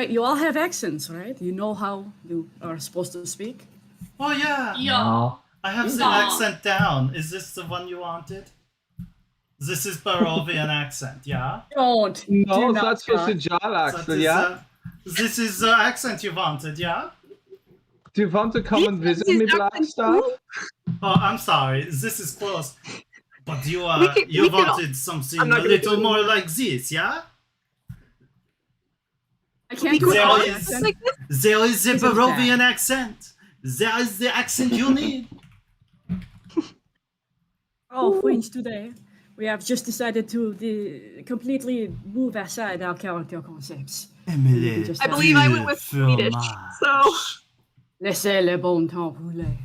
Right, you all have accents, right? You know how you are supposed to speak? Oh, yeah. Yeah. I have the accent down. Is this the one you wanted? This is Barovian accent, yeah? Don't. No, do not, that's just a Scott. Jar accent, That is, yeah? This is the accent you wanted, yeah? Do you want to come and visit me, Blackstaff? Oh, I'm sorry. This is close. But you we can wanted something I'm a not gonna little do it more anymore. like this, yeah? I can't do There an is- accent. like this. There is the This is Barovian accent. There is the accent you need. Oh, friends, today we have just decided to completely move aside our character concepts. Emily, Just I have- believe I went with du Swedish. fromage. So Laissez le bon temps rouler.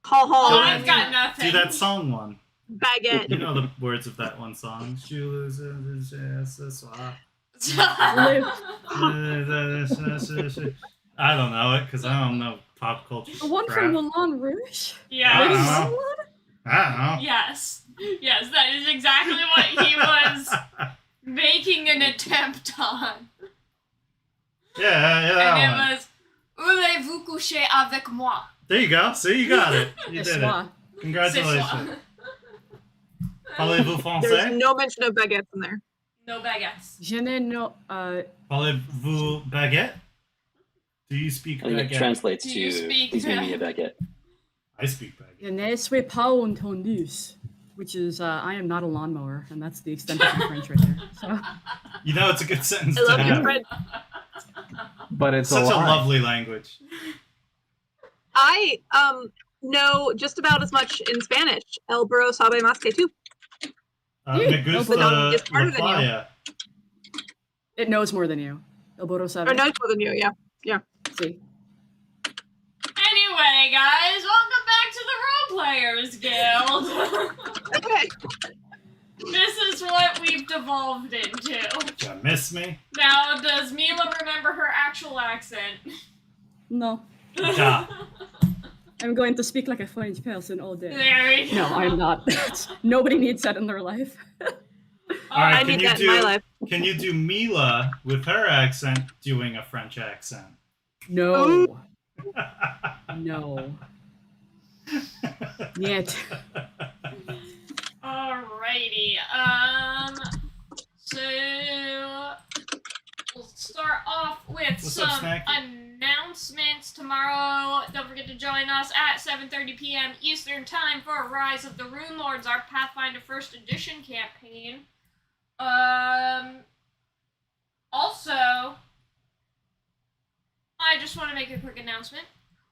haul Oh, haul I've got nothing. Do that song one. baguette. You know the words of that one song. I don't know it because I don't know pop culture. The one crap. from Moulin Rouge? Yes. Lady Uh-huh. Marmalade? I don't know. Yes. Yes, that is exactly what he was making an attempt on. Yeah, that And one. it was, Voulez-vous coucher avec moi? There you go. See, you got it. You did it. Soir. Congratulations. Parlez-vous There's français? no mention of baguettes in there. No baguettes. Je n'ai no. Parlez-vous baguette? Do you speak I think it baguette? translates Do you to speak please give me a baguette. I speak baguette. Je ne suis pas un tondus, which is I am not a lawnmower, and that's the extent of my French right there. So. You know, it's a good sentence I to love your have. friend. But it's Such a lie. lovely language. I know just about as much in Spanish. El burro sabe más que tú. Me gusta But it's harder la than you. playa. It knows more than you. El Boro sabe. Or knows more than you, yeah. See. Anyway, guys, welcome back to the Role Players Guild. Okay. This is what we've devolved into. Did you miss me? Now, does Mila remember her actual accent? No. Ja. I'm going to speak like a French person all day. There we go. No, I'm not. Nobody needs that in their life. All right, I need that in my life. Can you do Mila with her accent doing a French accent? No. No. Yet. Alrighty. So we'll start off with What's up, some Snacky? announcements tomorrow. Don't forget to join us at 7:30 p.m. Eastern Time for Rise of the Rune Lords, our Pathfinder First Edition campaign. Also, I just want to make a quick announcement.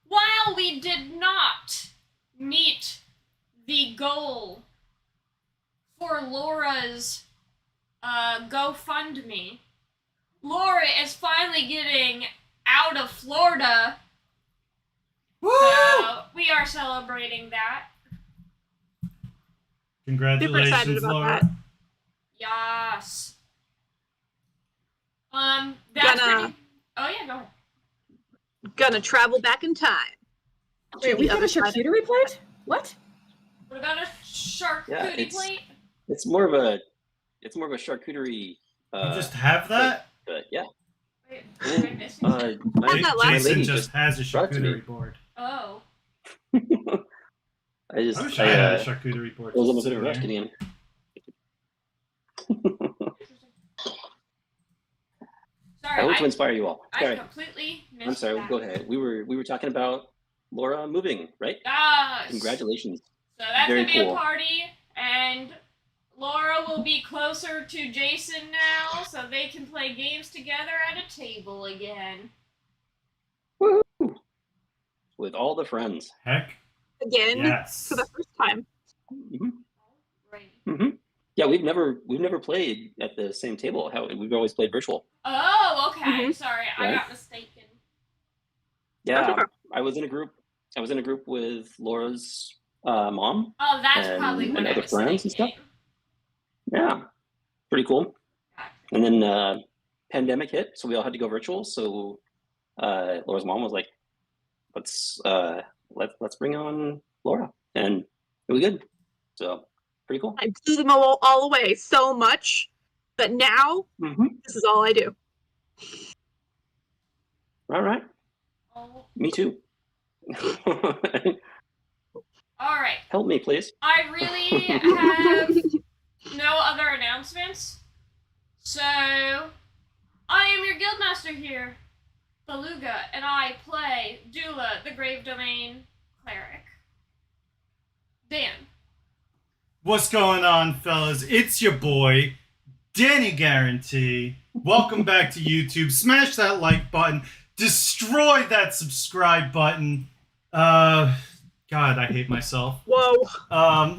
While we did not meet the goal for Laura's GoFundMe, Laura is finally getting out of Florida. Woo! So we are celebrating that. Super excited Congratulations, about Laura. that. Yes. That's Gonna- pretty... Oh yeah, go ahead. Gonna travel back in time. to Wait, the we got a other side of- charcuterie plate? What? What about a charcuterie it's- plate? It's more of a charcuterie. You just have that? But yeah. Wait, did I miss Uh, it? my, that my last- Jason lady just has a brought it to me. charcuterie board. Oh. I just I wish I had a uh, charcuterie board. it was just almost a bit of a rush sitting getting in. Sorry, I hope to inspire you all. I Sorry. completely missed I'm sorry. that. Go ahead. We were talking about Laura moving, right? Yes. Congratulations. So that's Very gonna be cool. a party, and Laura will be closer to Jason now, so they can play games together at a table again. Woo! With all the friends. Heck, Again, yes. for the first time. hmm Right. hmm Yeah, we've never played at the same table. We've always played virtual. Oh, okay. Mhm. Sorry, I Right. got mistaken. Yeah, okay. I was in a group with Laura's mom. Oh, that's And- probably what and I other was friends and thinking. Yeah, pretty cool. Gotcha. And then pandemic hit, so we all had to go virtual. So Laura's mom was like, "Let's bring on Laura," and it was good. So pretty cool. I blew them all away so much But now, Mm-hmm. this is all I do. All right. Oh, Me too. all right. Help me, please. I really have no other announcements. So, I am your guildmaster here, Beluga, and I play Dula, the Grave Domain Cleric. Dan. What's going on, fellas? It's your boy, Danny Guarantee. Welcome back to YouTube. Smash that like button. Destroy that subscribe button. God, I hate myself. Whoa.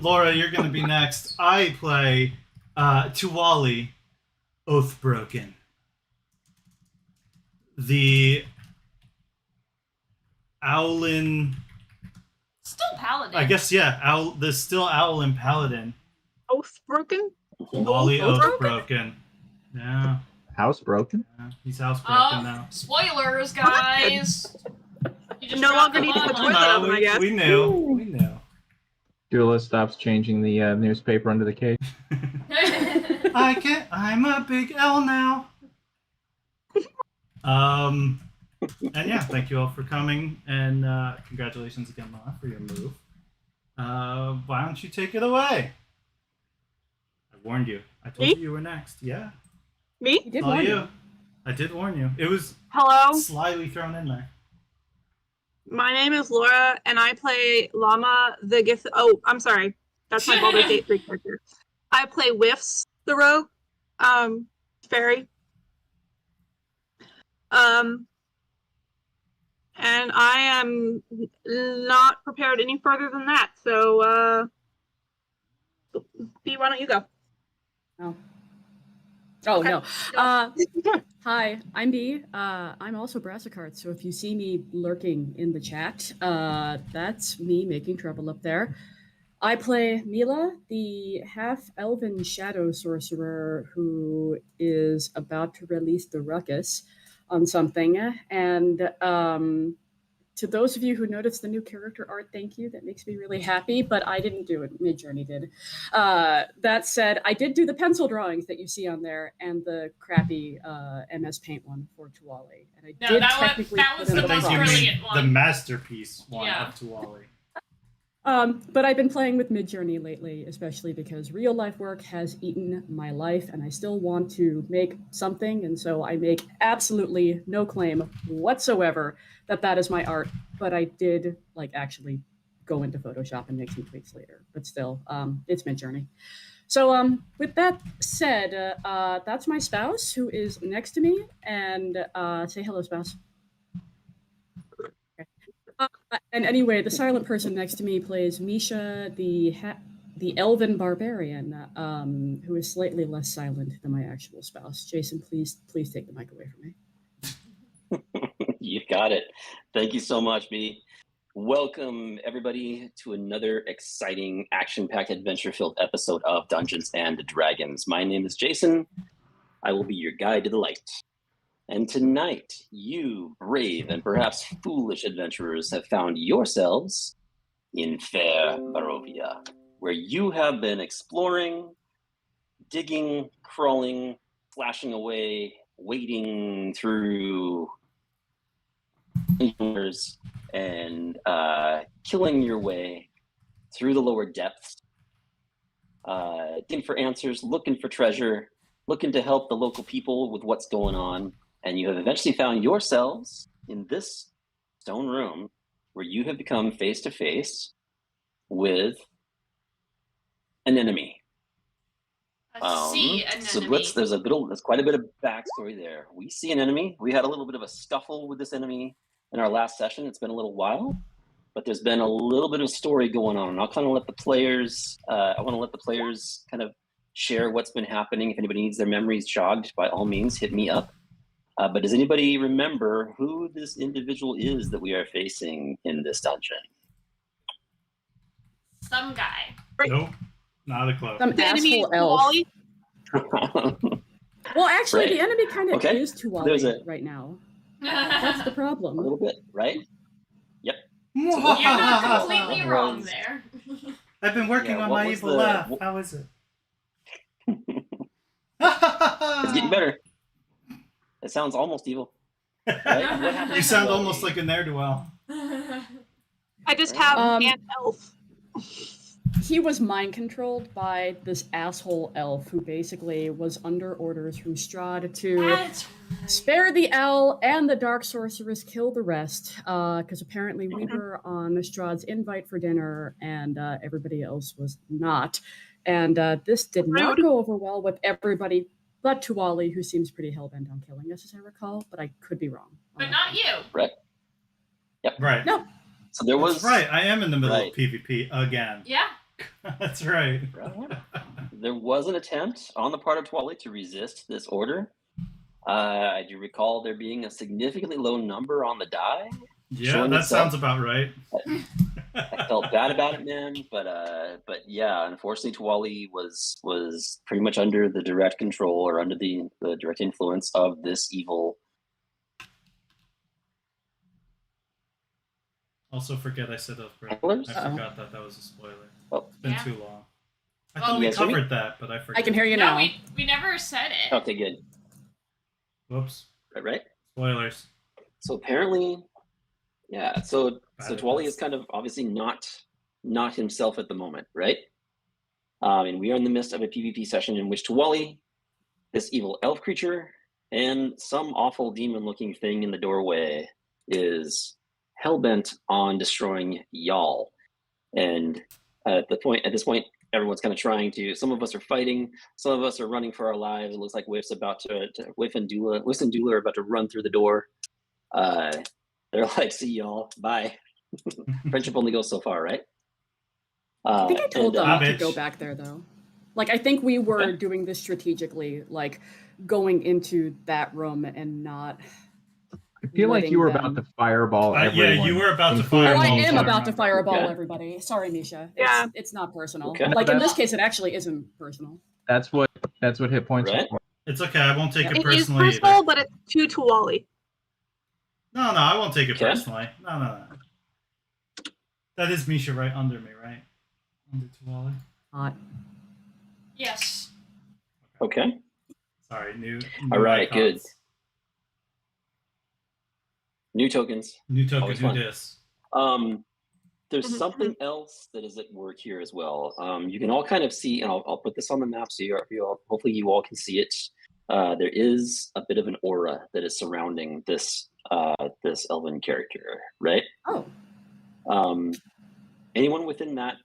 Laura, you're gonna be next. I play Tuwali, Oathbroken. The Owlin... Still Paladin. I guess, yeah, the still Owlin Paladin. Oath broken? Tuwali, Oathbroken? Oathbroken. Yeah. Housebroken? He's housebroken Oh, now. spoilers, guys. You just No dropped longer the need to put bomb toilet on oven, I guess. We knew. We knew. Dula stops changing the newspaper under the cage. I'm a big L now. And yeah, thank you all for coming, and congratulations again, Laura, for your move. Why don't you take it away? I warned you. I told Me? you were next. Yeah. Me? You did All warn you. me. I did warn you. It was Hello? slyly thrown in there. My name is Laura, and I play Llama the Gift. Oh, I'm sorry. That's my Baldur's Gate 3 character. I play Whiffs, the rogue. Fairy. And I am not prepared any further than that. So, B, why don't you go? Oh. Oh, Okay. no. Hi, I'm Bee. I'm also Brassicart, so if you see me lurking in the chat, that's me making trouble up there. I play Mila, the half-elven shadow sorcerer who is about to release the ruckus on something. And to those of you who noticed the new character art, thank you. That makes me really happy, but I didn't do it. Midjourney did. That said, I did do the pencil drawings that you see on there and the crappy MS Paint one for Tuwali. And I No, did that technically was put in the the most you prompts. brilliant mean one. the masterpiece one Yeah. of Tuwali. But I've been playing with Midjourney lately, especially because real life work has eaten my life, and I still want to make something, and so I make absolutely no claim whatsoever that that is my art. But I did actually go into Photoshop and make some tweaks later. But still, it's Midjourney. So with that said, that's my spouse who is next to me, and say hello, spouse. And anyway, the silent person next to me plays Misha, the elven barbarian, who is slightly less silent than my actual spouse. Jason, please take the mic away from me. You got it. Thank you so much, B. Welcome, everybody, to another exciting, action-packed, adventure-filled episode of Dungeons and Dragons. My name is Jason. I will be your guide to the light. And tonight, you brave and perhaps foolish adventurers have found yourselves in fair Barovia, where you have been exploring, digging, crawling, slashing away, wading through and killing your way through the lower depths, looking for answers, looking for treasure, looking to help the local people with what's going on. And you have eventually found yourselves in this stone room where you have become face to face with an enemy. Sea So anemone. there's quite a bit of backstory there. We see an enemy. We had a little bit of a scuffle with this enemy in our last session. It's been a little while, but there's been a little bit of story going on. And I'll kind of let the players, kind of share what's been happening. If anybody needs their memories jogged, by all means, hit me up. But does anybody remember who this individual is that we are facing in this dungeon? Some guy. Nope. Not a clue. Some The enemy is asshole elf. Tuwali. Well, actually, Right. the enemy kind of Okay. is There's Tuwali a- right now. That's the A problem. little bit, right? Yep. You're not completely wrong there. I've been working Yeah, on what my was evil the- laugh. what- How is it? It's getting better. It sounds almost evil. Right? What happened You to sound Wally? almost like a ne'er-do-well. I just have an elf. He was mind controlled by this asshole elf who basically was under orders from Strahd to That's spare the L and the Dark Sorceress, kill the rest. Because apparently we were on Strahd's invite for dinner and everybody else was not. And this did not Rude. go over well with everybody but Tuwali, who seems pretty hellbent on killing us, as I recall, but I could be wrong. but not you. Right. Yep. Right. No. So there was That's right. I am in the middle Right. of PvP again. Yeah. That's right. There was an attempt on the part of Twali to resist this order. I do recall there being a significantly low number on the die. Yeah, Showing that itself. sounds about right. I felt bad about it, man. But yeah, unfortunately, Twali was pretty much under the direct control or under the direct influence of this evil. Also, forget I said that was right. Spoilers? I forgot that was a spoiler. Oh. It's been Yeah. too long. I Well, thought we yeah, so we- covered that, but I forgot. I can hear you No, now. we never said it. Okay, good. Whoops. Right. Spoilers. So apparently, yeah. So Bad at Twali this. is kind of obviously not himself at the moment, right? And we are in the midst of a PvP session in which Twali, this evil elf creature, and some awful demon-looking thing in the doorway is hell-bent on destroying y'all. And at this point, everyone's kind of trying to. Some of us are fighting. Some of us are running for our lives. It looks like Whiff's about Whiff and Dula are about to run through the door. They're like, "See y'all, bye." Friendship only goes so far, right? I think I told them to bitch. go back there, though. Like, I think we were Okay. doing this strategically, like, going into that room and not... I feel like you were letting about them- to fireball Yeah, everyone. you were about to including Oh, fireball. I me. am I about to remember. fireball Okay. everybody. Sorry, Misha. Yeah. It's not personal. Okay. Like, in That's- this case, it actually isn't personal. That's what hit points Right. are for. It's okay. I won't take it It is personally personal, either. but it's to Tuwali. No, I won't take it Okay. personally. No. That is Misha right under me, right? Under Tuwali. Hot. Yes. Okay. Sorry, new All right, good. icons. New tokens. New token, Always new fun. dis. There's Mhm. something else that is at work here as well. You can all kind of see, and I'll put this on the map so hopefully you all can see it. There is a bit of an aura that is surrounding this elven character, right? Oh. Anyone within that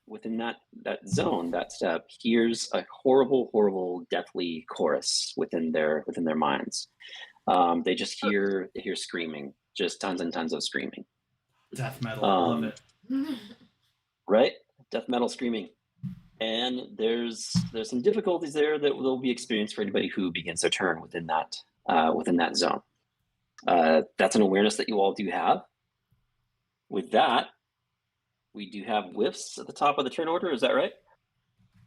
zone, that step, hears a horrible, deathly chorus within their minds. They just hear screaming, just tons and tons of screaming. Death metal. I love Um, it. Right? Death metal screaming. And there's some difficulties there that will be experienced for anybody who begins their turn within that zone. That's an awareness that you all do have. With that, we do have whiffs at the top of the turn order. Is that right?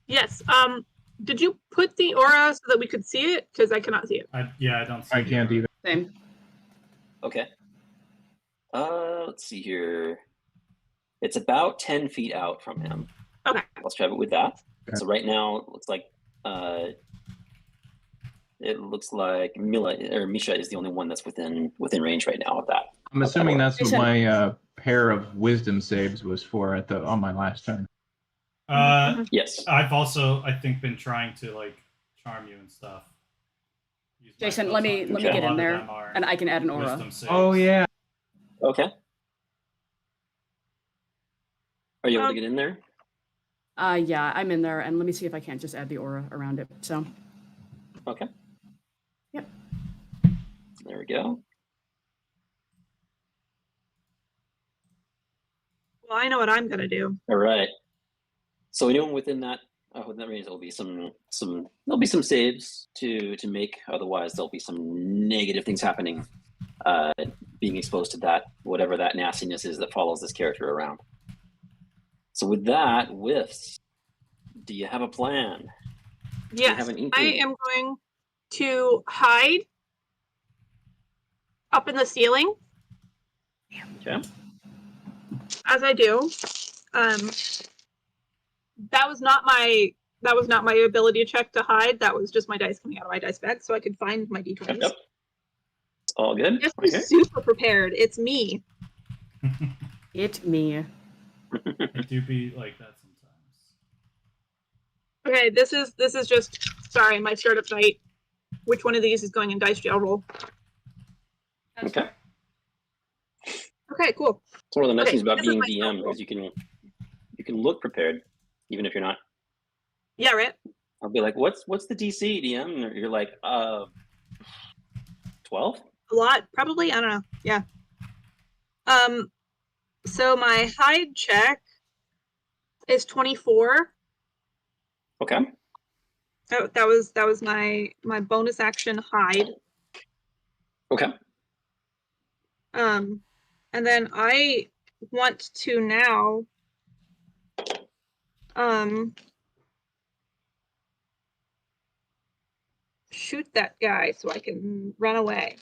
Yes. Did you put the aura so that we could see it? Because I cannot see it. I don't see I it. can't either. Same. Okay. Let's see here. It's about 10 feet out from him. Okay. Let's try it with that. Okay. So right now, it looks like Misha is the only one that's within range right now of that. I'm assuming that's what Jason. my pair of wisdom saves was for on my last turn. Yes. I've also, I think, been trying to like charm you and stuff. Use my Jason, spell let me slot, which get a lot in of there, them are and I can add an aura. wisdom saves. Oh yeah. Okay. Are you able to Um, get in there? Yeah, I'm in there, and let me see if I can't just add the aura around it. So, Okay. Yep. There we go. Well, I know what I'm gonna do. All right. So anyone within that range, there'll be some saves to make. Otherwise, there'll be some negative things happening, being exposed to that whatever that nastiness is that follows this character around. So with that, whiffs. Do you have a plan? Do you Yes, have an I inkling? am going to hide up in the ceiling. Okay. As I do. That was not my that was not my ability check to hide. That was just my dice coming out of my dice bag, so I could find my d20s. Yep. All good. Just Okay. super prepared. It's me. It me. I do be like that sometimes. Okay, this is just sorry, my startup night. Which one of these is going in dice jail roll? That's Okay. fair. Okay, cool. It's one of the nice Okay, things about this is being my DM sample. is you can look prepared, even if you're not. Yeah, right. I'll be like, what's the DC DM? And you're like, 12? A lot, probably. I don't know. Yeah. So my hide check is 24. Okay. That was my bonus action hide. Okay. And then I want to now shoot that guy so I can run away.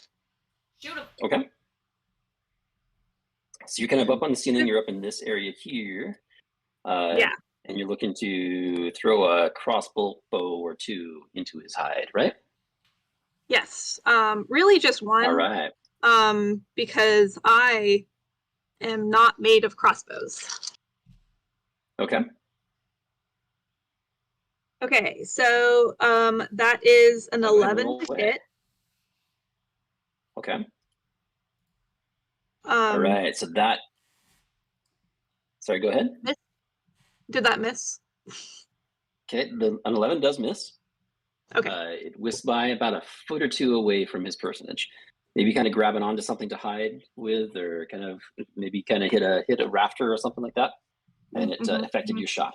Shoot him. Okay. So you're kind of up on the ceiling. You're up in this area here. Yeah. And you're looking to throw a crossbow or two into his hide, right? Yes. Really just one. All right. Because I am not made of crossbows. Okay. Okay, so that is an Go ahead and 11 roll to away. hit. Okay. All right. So that. Sorry. Go ahead. Did that miss? Okay. An 11 does miss. Okay. It whisks by about a foot or two away from his personage. Maybe kind of grabbing onto something to hide with, or kind of maybe kind of hit a rafter or something like that, and it affected your shot.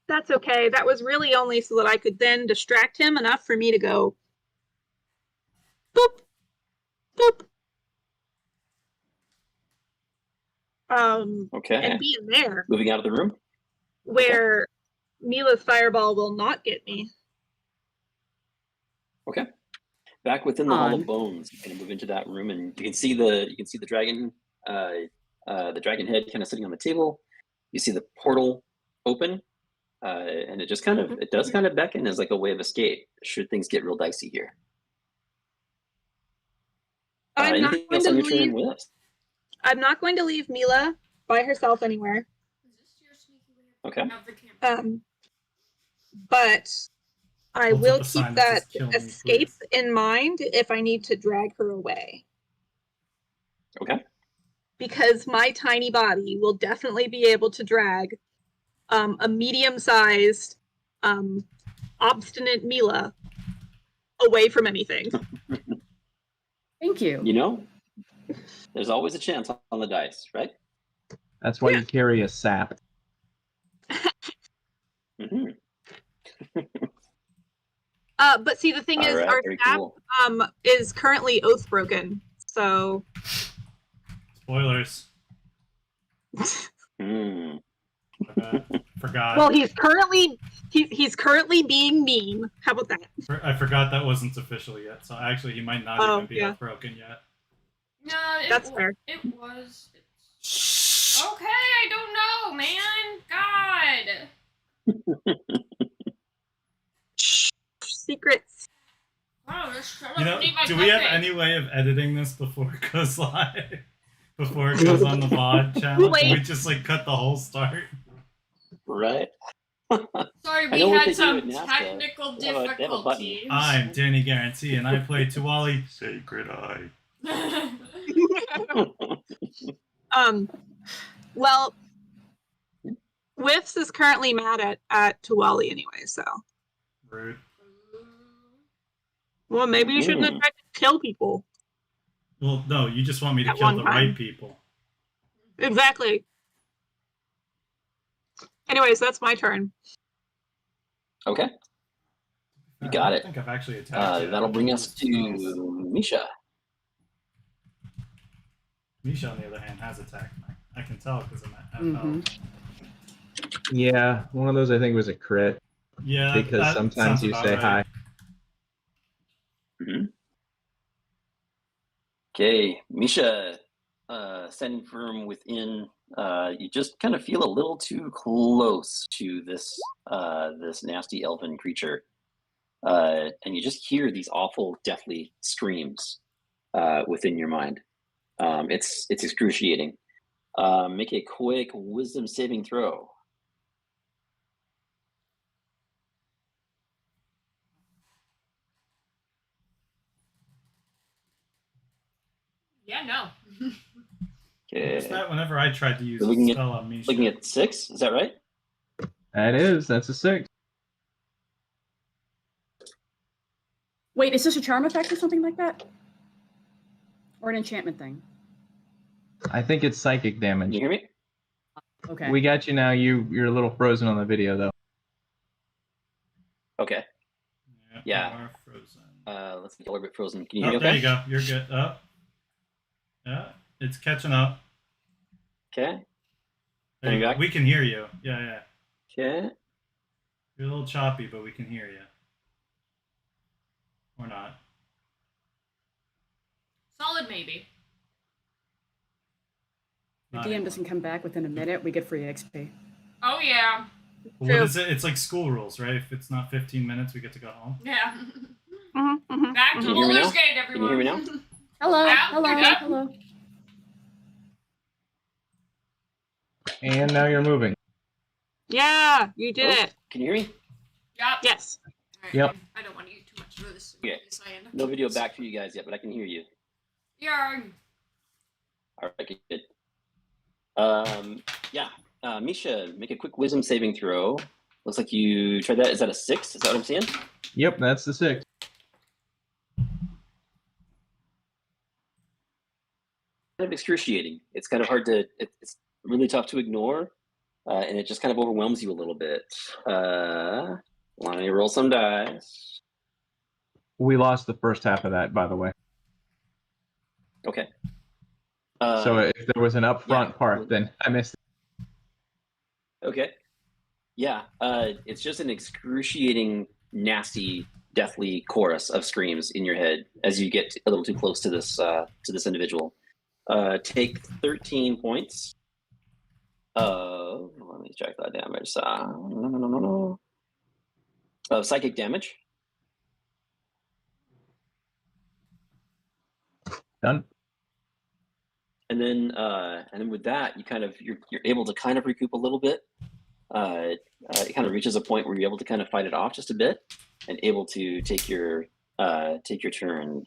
That's okay. That was really only so that I could then distract him enough for me to go boop, boop. Okay. And be in there Moving out of the room. where Mila's fireball will not get me. Okay. Back within the Hall On. of Bones, you can move into that room, and you can see the dragon, the dragon head kind of sitting on the table. You see the portal open, and it just does kind of beckon as like a way of escape should things get real dicey here. I'm not Anything going else to on your turn leave. with? I'm not going to leave Mila by herself anywhere. Is this your sneaky way of Okay. getting out of the camp? But I Holds will up a sign keep that that says, "Kill me, escape please." in mind if I need to drag her away. Okay. Because my tiny body will definitely be able to drag a medium-sized, obstinate Mila away from anything. Thank you. You know, there's always a chance on the dice, right? That's why Yeah. you carry a sap. Mm-hmm. But see, the thing All is, right, our very staff cool. is currently oath broken. So Spoilers. Hmm. Forgot. well, he's currently being mean. How about that? I forgot that wasn't official yet. So actually, he might not Oh, even be yeah. broken yet. No, That's fair. It was. Okay, I don't know, man. God. Secrets. Wow, just shut up You know, and eat my do we have cupcake. any way of editing this before it goes live? Before it goes on the VOD channel? Can we Wait. just like cut the whole start? Right. Sorry, I we know what had they do some at NASA. technical They have a button. difficulties. I'm Danny Guarantee, and I play Tuwali Sacred Eye. Well, Whiffs is currently mad at Tuwali anyway, so. Rude. Well, maybe you shouldn't have tried to kill people. Well, no, you just want me to At kill one the time. right people. Exactly. Anyways, that's my turn. Okay. You got I it. think I've actually attacked you. That'll bring us to Misha. Misha, on the other hand, has attacked me. I can tell because I'm at FL. Mhm. Yeah, one of those I think was a crit Yeah, because that sometimes sounds you about say right. hi. Mm-hmm. Okay, Misha, standing firm within you just kind of feel a little too close to this this nasty elven creature, and you just hear these awful, deathly screams within your mind. It's excruciating. Make a quick wisdom saving throw. Yeah, no. Okay. What's that whenever I tried to use You're a looking at- spell on Misha? Looking at 6, is that right? That's a 6. Wait, is this a charm effect or something like that? Or an enchantment thing? I think it's psychic Can damage. you hear me? Okay. We got you now. You're a little frozen on the video though. Okay. Yeah. You are frozen. Let's get a little bit frozen. Can you Oh, hear me there okay? you go. You're good. Oh. Yeah, it's catching up. Okay. There Are you you go. back? We can hear you. Yeah. Okay. You're a little choppy, but we can hear you. Or not. Solid maybe. The Not DM anymore. doesn't come back within a minute, we get free XP. Oh yeah. What True. is it? It's like school rules, right? If it's not 15 minutes, we get to go home. Yeah. Mhm. Back to Can you hear me Baldur's now? Gate, Can everyone. you hear me now? Hello, Yeah, hello, you're good. hello. And now you're moving. Yeah, you did Oh, it. Can you hear me? Yep. Yes. Alright, Yep. I don't want to eat too much of this. Okay. Cyan. No video back for you guys yet, but I can hear you. Yeah. All right, good. Yeah. Misha, make a quick wisdom saving throw. Looks like you tried that. Is that a 6? Is that what I'm seeing? Yep, that's the 6. Kind of excruciating. It's kind of hard to. It's really tough to ignore, and it just kind of overwhelms you a little bit. Let me roll some dice. We lost the first half of that, by the way. Okay. So if there was an upfront yeah. part, then I missed it. Okay. Yeah. It's just an excruciating, nasty, deathly chorus of screams in your head as you get a little too close to this individual. Take 13 points of. Let me check that damage. Of psychic damage. Done. And then with that, you're able to kind of recoup a little bit. It kind of reaches a point where you're able to kind of fight it off just a bit, and able to take your turn.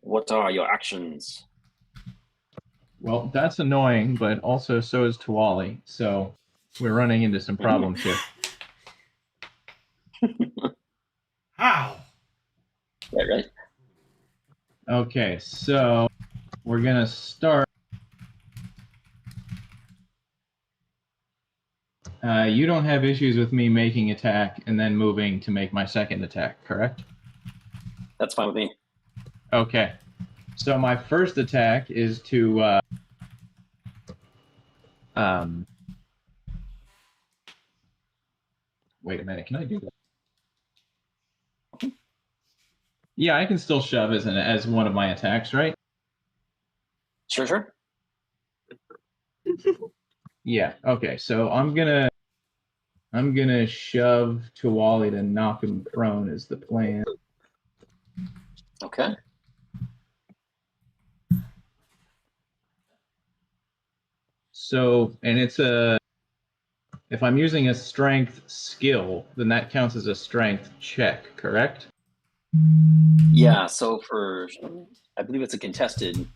What are your actions? Well, that's annoying, but also so is Tuwali. So we're running into some problems here. How? Right. Okay, so we're gonna start. You don't have issues with me making attack and then moving to make my second attack, correct? That's fine with me. Okay. So my first attack is to wait a minute, can I do that? Yeah, I can still shove as one of my attacks, right? Sure. Yeah. Okay. So I'm gonna shove Tuwali to knock him prone is the plan. Okay. So, and it's if I'm using a strength skill, then that counts as a strength check, correct? Yeah. So I believe it's a contested.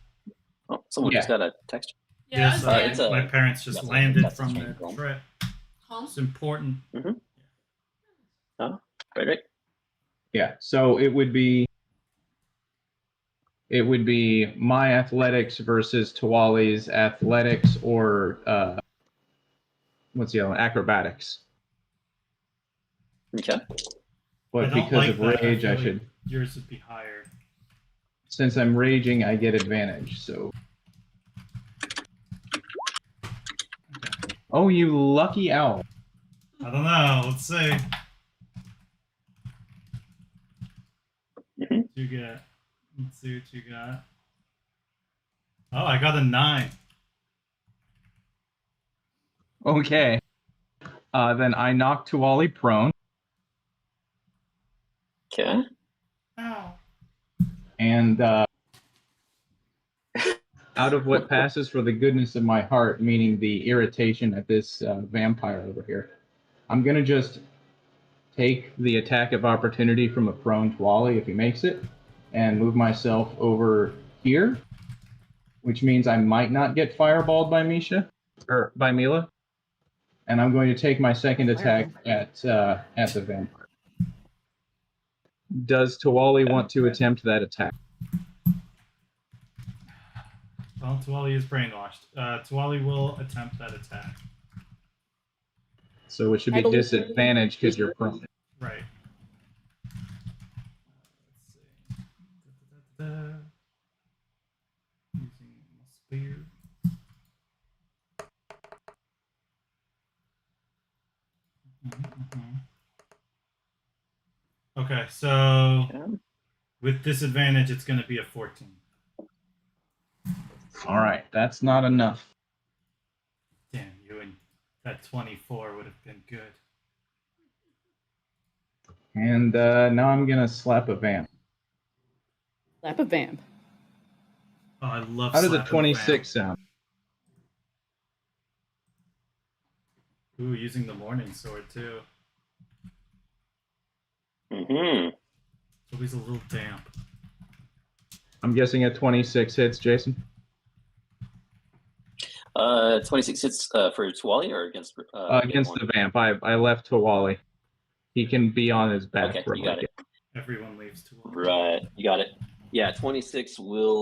Oh, someone just Yeah. got a text. Yeah. Yes, that's it's my a- parents just that's a landed contested from strength their roll. trip. home. It's important. Right. Yeah. So it would be my athletics versus Tuwali's athletics, or what's the other one? Acrobatics. Okay. But I don't because like of that. I rage, feel I like should. Yours would be higher. Since I'm raging, I get advantage. So. Okay. Oh, you lucky owl! I don't know. Let's see. Mhm. What you get? Let's see what you got. Oh, I got a 9. Okay. Then I knock Tuwali prone, Okay. Ow. and out of what passes for the goodness of my heart, meaning the irritation at this vampire over here, I'm going to just take the attack of opportunity from a prone Tuwali if he makes it, and move myself over here, which means I might not get fireballed by by Mila. And I'm going to take my second attack at the vampire. Does Tuwali want to attempt that attack? Well, Tuwali is brainwashed. Tuwali will attempt that attack. So it should I be believe- disadvantage because you're prone. Right. Let's see. Da-da-da-da. Using my spear. Okay, so Okay. with disadvantage, it's going to be a 14. All right, that's not enough. Damn, you and that 24 would have been good. And now I'm going to slap a vamp. Slap a vamp. Oh, I love How did the slapping 26 sound? vamp. Ooh, using the morning sword too. Mm-hmm. It's always a little damp. I'm guessing a 26 hits, Jason. 26 hits for Tuwali or against Against the vamp. I left Tuwali. He can be on his back. Okay, for you got it. Everyone leaves to one. Right, you got it. Yeah, 26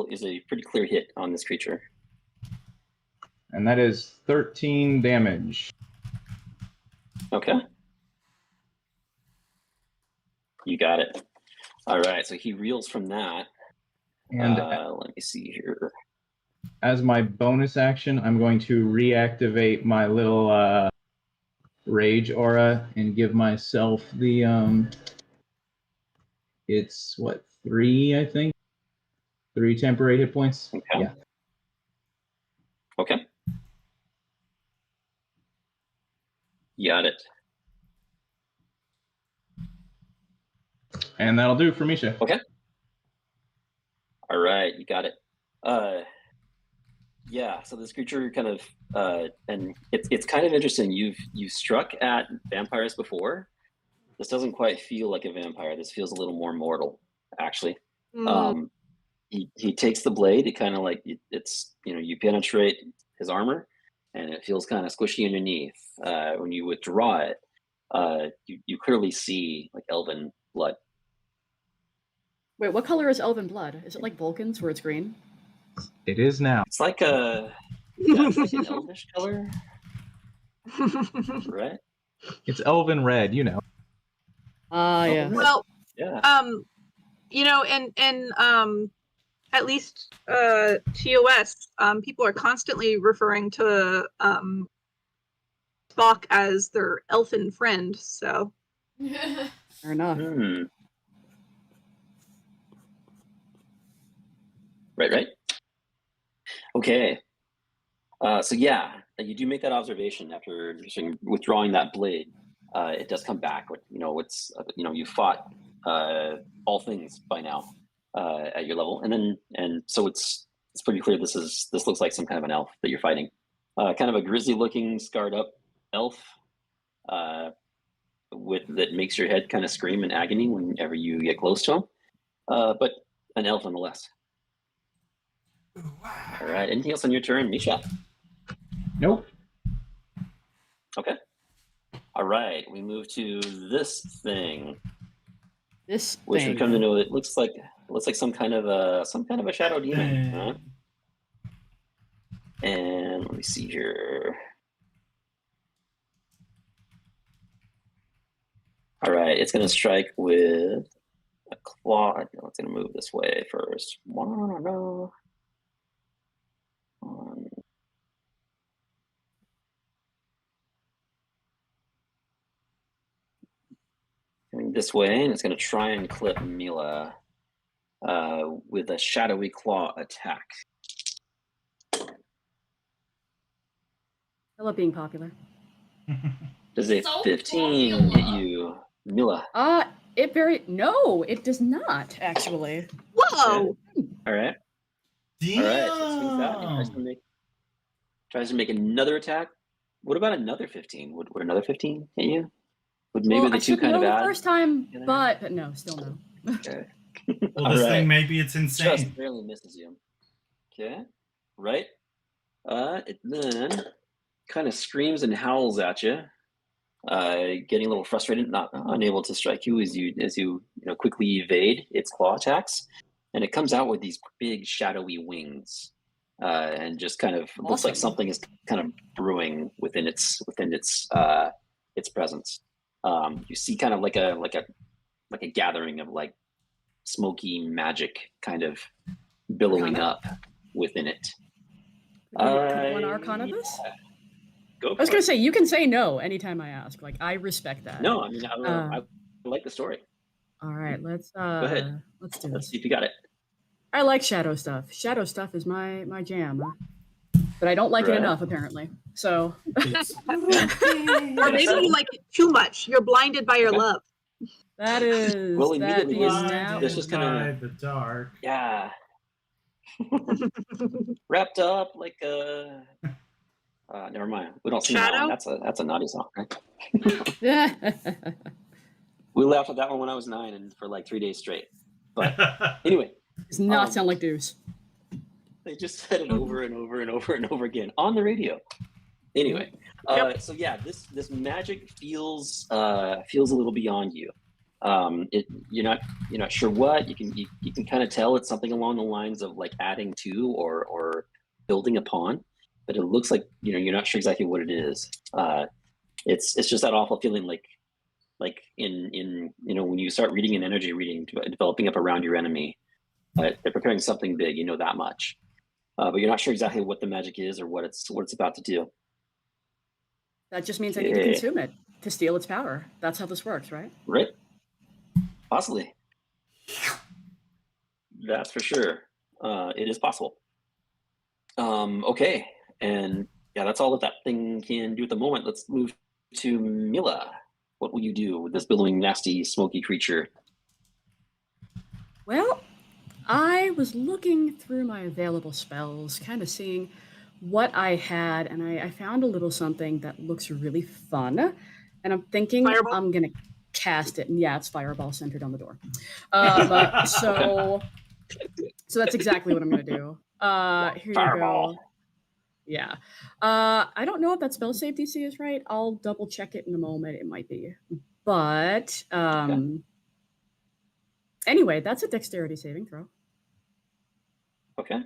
is a pretty clear hit on this creature. And that is 13 damage. Okay. You got it. All right, so he reels from that. And Let me see here. as my bonus action, I'm going to reactivate my little rage aura and give myself the it's what, 3, I think? 3 temporary hit points. Okay. Yeah. Okay. You got it. And that'll do for Misha. Okay. All right, you got it. Yeah, so this creature kind of and it's kind of interesting. You've struck at vampires before. This doesn't quite feel like a vampire. This feels a little more mortal, actually. Mm. He takes the blade. It kind of like it's you penetrate his armor, and it feels kind of squishy underneath. When you withdraw it, you clearly see like elven blood. Wait, what color is elven blood? Is it like Vulcan's where it's green? It is now. It's like it's like an elvish color, right? It's elven red, you know. Ah, Oh, yeah. right. Well, Yeah. in at least TOS, people are constantly referring to Spock as their elfin friend. So Fair enough. Hmm. Right. Okay. So yeah, you do make that observation after withdrawing that blade. It does come back. You fought all things by now at your level, and so it's pretty clear this looks like some kind of an elf that you're fighting. Kind of a grisly-looking, scarred-up elf that makes your head kind of scream in agony whenever you get close to him. But an elf nonetheless. All right. Anything else on your turn, Misha? Nope. Okay. All right. We move to this thing, This which thing. we come to know. It looks like some kind of a shadow demon. Huh? And let me see here. All right. It's going to strike with a claw. It's going to move this way first. No. Coming this way, and it's going to try and clip Mila with a shadowy claw attack. I love being popular. Does a So 15 popular. hit you, Mila? No, it does not actually. Whoa! All right. Damn. All right. So it swings back and tries to make another attack. What about another 15? Would another 15 hit you? Would maybe Well, the I two should kind know of the add? first time, together? but no, still no. Okay. Well, All this right. thing, maybe it's Just insane. barely misses you. Okay. Right. It then kind of screams and howls at you, getting a little frustrated, not unable to strike you as you quickly evade its claw attacks, and it comes out with these big shadowy wings, and just kind of looks like Awesome. something is kind of brewing within its presence. You see kind of like a gathering of like smoky magic kind of billowing Arcana? up within it. Could one Arcana this? Go I was for gonna it. say you can say no anytime I ask. Like I respect that. No, I mean I don't know. Uh, I like the story. All right, let's Go ahead. do Let's this. see if you got it. I like shadow stuff. Shadow stuff is my jam, but I don't like it Right. enough apparently. So Or maybe you like it too much. You're blinded by your Okay. love. that is Well, that immediately is this- now. this just kinda- by the dark. Yeah. Wrapped up like a. Never mind. We don't sing that Shadow? one. That's a naughty song, right? Yeah. We laughed at that one when I was 9 and for like 3 days straight. But anyway, Does not Um, sound like Deuce. they just said it over and over and over and over again on the radio. Anyway, so yeah, this magic feels a little beyond you. You're not sure what you can kind of tell it's something along the lines of like adding to or building upon, but it looks like you're not sure exactly what it is. It's just that awful feeling like in when you start reading an energy reading, developing up around your enemy, they're preparing something big. You know that much, but you're not sure exactly what the magic is or what it's about to do. That just means I need to Okay. consume it to steal its power. That's how this works, right? Right? Possibly. That's for sure. It is possible. Okay, and yeah, that's all that thing can do at the moment. Let's move to Mila. What will you do with this billowing, nasty, smoky creature? Well, I was looking through my available spells, kind of seeing what I had, and I found a little something that looks really fun. And I'm thinking Fireball? I'm gonna cast it. And yeah, it's fireball centered on the door. So that's exactly what I'm gonna do. Here you Fireball. go. Yeah. I don't know if that spell save DC is right. I'll double check it in a moment. It might be. But anyway, that's a dexterity saving throw. Okay.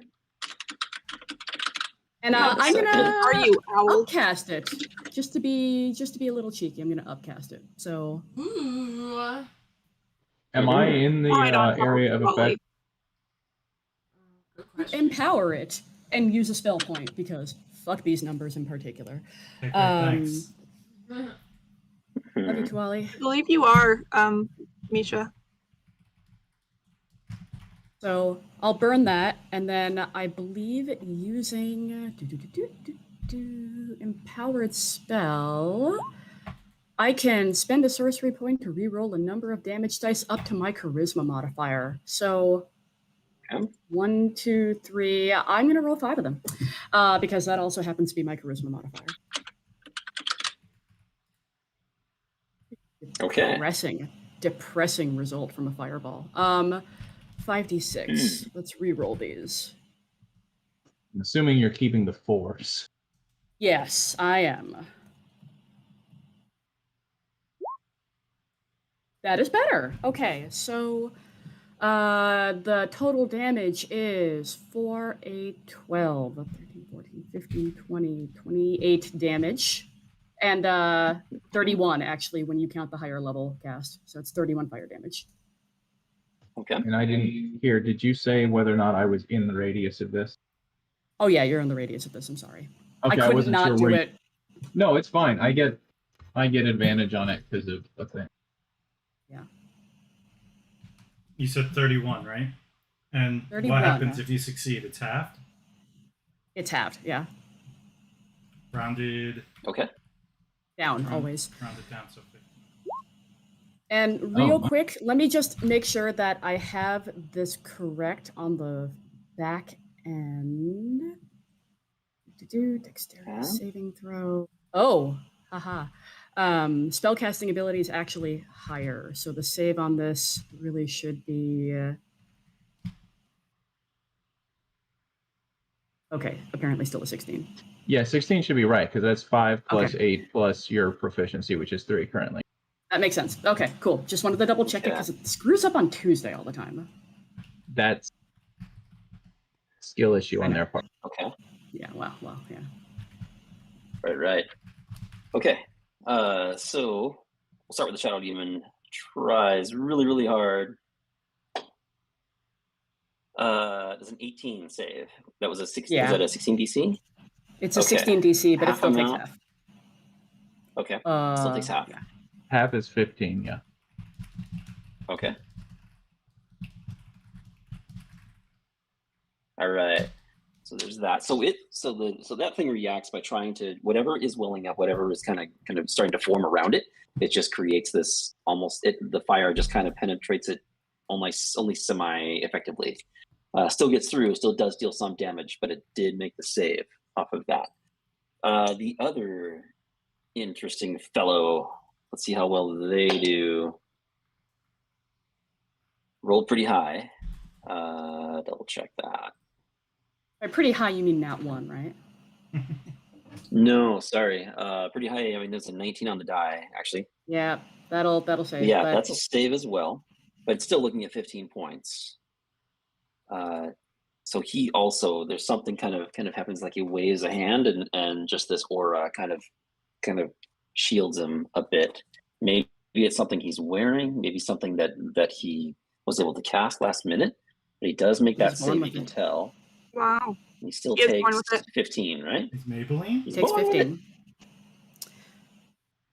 And Yeah, I'm second. gonna Are you owl? upcast it just to be a little cheeky. I'm gonna upcast it. So Ooh. Am I in the Right on, area of Wally. effect? Good question. empower it and use a spell point because fuck these numbers in particular. Okay, thanks. Love you, Tuali. I believe you are, Misha. So I'll burn that, and then I believe using empowered spell, I can spend a sorcery point to reroll a number of damage dice up to my charisma modifier. So Okay. 1, 2, 3. I'm gonna roll 5 of them because that also happens to be my charisma modifier. Okay. Depressing result from a fireball. 5d6. Let's re-roll these. I'm assuming you're keeping the force. Yes, I am. That is better. Okay, so the total damage is 4, 8, 12, 13, 14, 15, 20, 28 damage. And 31, actually, when you count the higher level cast. So it's 31 fire damage. Okay. And I didn't hear, did you say whether or not I was in the radius of this? Oh, yeah, you're in the radius of this. I'm sorry. Okay, I couldn't wasn't not sure do where it. No, it's fine. I get advantage on it because of a thing. You said 31, right? And 31, what happens huh? if you succeed? It's halved? It's halved, yeah. Rounded. Okay. Down, always. Round it down, so 15. And real quick, let me just make sure that I have this correct on the back end. Dexterity saving throw. Oh, haha. Spellcasting ability is actually higher, so the save on this really should be. Okay, apparently still a 16. Yeah, 16 should be right because that's 5 plus Okay. 8 plus your proficiency, which is 3 currently. That makes sense. Okay, cool. Just wanted to double check it because it screws up on Tuesday all the time. That's skill issue on their part. Okay. Yeah, well, yeah. Right. Okay. So we'll start with the Shadow Demon. Tries really, really hard. Does an 18 save? That was a 16. Yeah. Was that a 16 DC? It's a Okay. 16 DC, but it Half still takes amount? half. Okay. Still takes half. Yeah. Half is 15, yeah. Okay. All right. So there's that. So that thing reacts by trying to whatever is welling up, whatever is kind of starting to form around it. It just creates this the fire just kind of penetrates it only semi-effectively. Still gets through, still does deal some damage, but it did make the save off of that. The other interesting fellow, let's see how well they do. Rolled pretty high. Double check that. By pretty high, you mean nat 1, right? No, sorry. Pretty high. I mean, there's a 19 on the die, actually. Yeah, that'll save. Yeah, but... that's a save as well, but it's still looking at 15 points. So he also, there's something kind of happens, like he waves a hand and just this aura kind of shields him a bit. Maybe it's something he's wearing, maybe something that he was able to cast last minute, but he does make that save, you can tell. Wow. He still He is takes born with it. 15, right? Is Maybelline? He takes 15.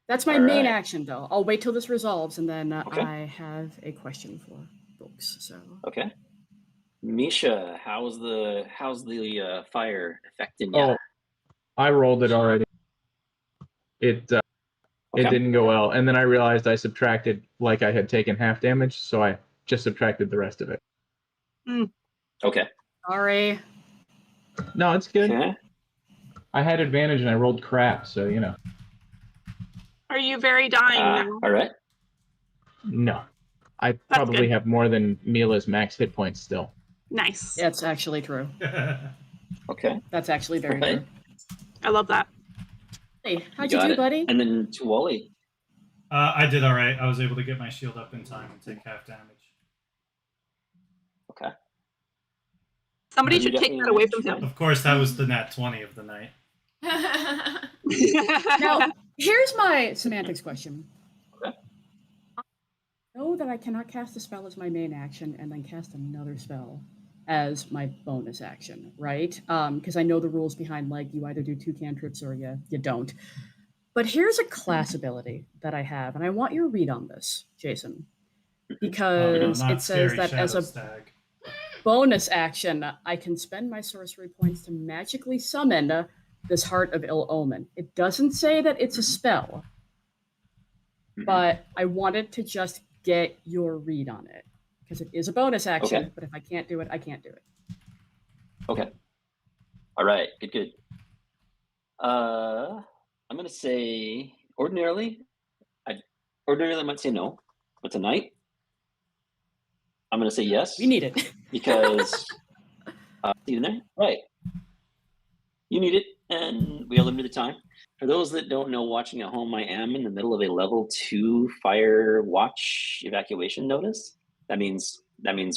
That's my main action, though. I'll wait till this resolves, and then Okay. I have a question for folks. So Okay. Misha, how's the fire affecting you? Oh, I rolled it already. It didn't go well, and then I realized I subtracted like I had taken half damage, so I just subtracted the rest of it. Okay. sorry. No, it's good. Okay. I had advantage and I rolled crap, so you know. Are you very dying now? All right. No, I probably good. have more than Mila's max hit points still. Nice. That's actually true. Okay. That's actually very Right. true. I love that. Hey, how'd you Got do, it. buddy? And then to Wally. I did all right. I was able to get my shield up in time and take half damage. Okay. Somebody You should take definitely that away managed from to- him. Of course, that was the nat 20 of the night. Now, here's my semantics question. Okay. I know that I cannot cast a spell as my main action and then cast another spell as my bonus action, right? Because I know the rules behind, like, you either do 2 cantrips or you don't. But here's a class ability that I have, and I want your read on this, Jason. Because not it says scary that as Shadow a Stag. bonus action, I can spend my sorcery points to magically summon this Heart of Ill Omen. It doesn't say that it's a spell, but I wanted to just get your read on it because it is a bonus action. Okay. But if I can't do it, I can't do it. Okay. All right. Good. I'm gonna say ordinarily I might say no, but tonight I'm gonna say yes. We need it. Because you there? Right. You need it, and we have limited time. For those that don't know, watching at home, I am in the middle of a level 2 fire watch evacuation notice. That means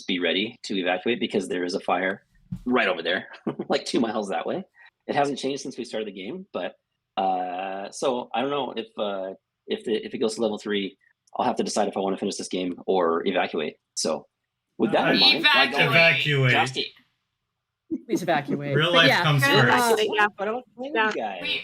be ready to evacuate because there is a fire right over there, like 2 miles that way. It hasn't changed since we started the game, but so I don't know if it goes to level 3, I'll have to decide if I want to finish this game or evacuate. So with that in mind, Evacuate. Justy. Please evacuate. Real But life yeah, comes Yeah. first. Yeah. But I want to play with Yeah. you guys.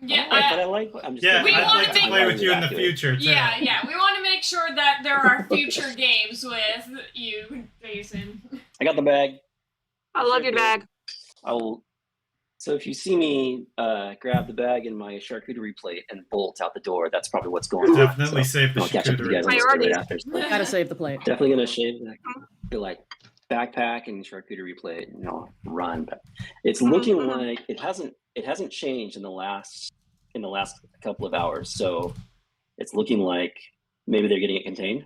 Yeah, I like. I'm just Yeah, We I'd wanna like to make- play with you in the future, too. yeah. We want to make sure that there are future games with you, Jason. I got the bag. I love your bag. I'll So if you see me grab the bag and my charcuterie plate and bolt out the door, that's probably what's going on. Definitely save the I'll catch up with you guys on the story Priorities. right after. So Gotta save the plate. definitely gonna shave the like backpack and charcuterie plate, run. But it's looking like it hasn't changed in the last couple of hours. So it's looking like maybe they're getting it contained.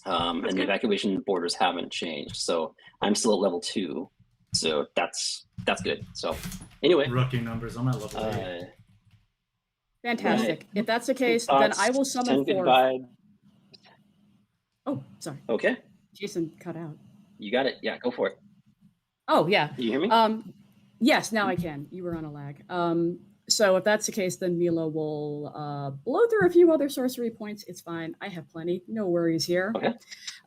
And the evacuation borders haven't changed. So I'm still at level 2. So that's good. So anyway, Rookie numbers. I'm at level 8. Fantastic. Right. If that's the case, then I will summon 10 good forth. vibes. Oh, sorry. Okay, Jason cut out. you got it. Yeah, go for it. Oh, yeah. Can you hear me? Yes, now I can. You were on a lag. So if that's the case, then Mila will blow through a few other sorcery points. It's fine. I have plenty. No worries here. Okay.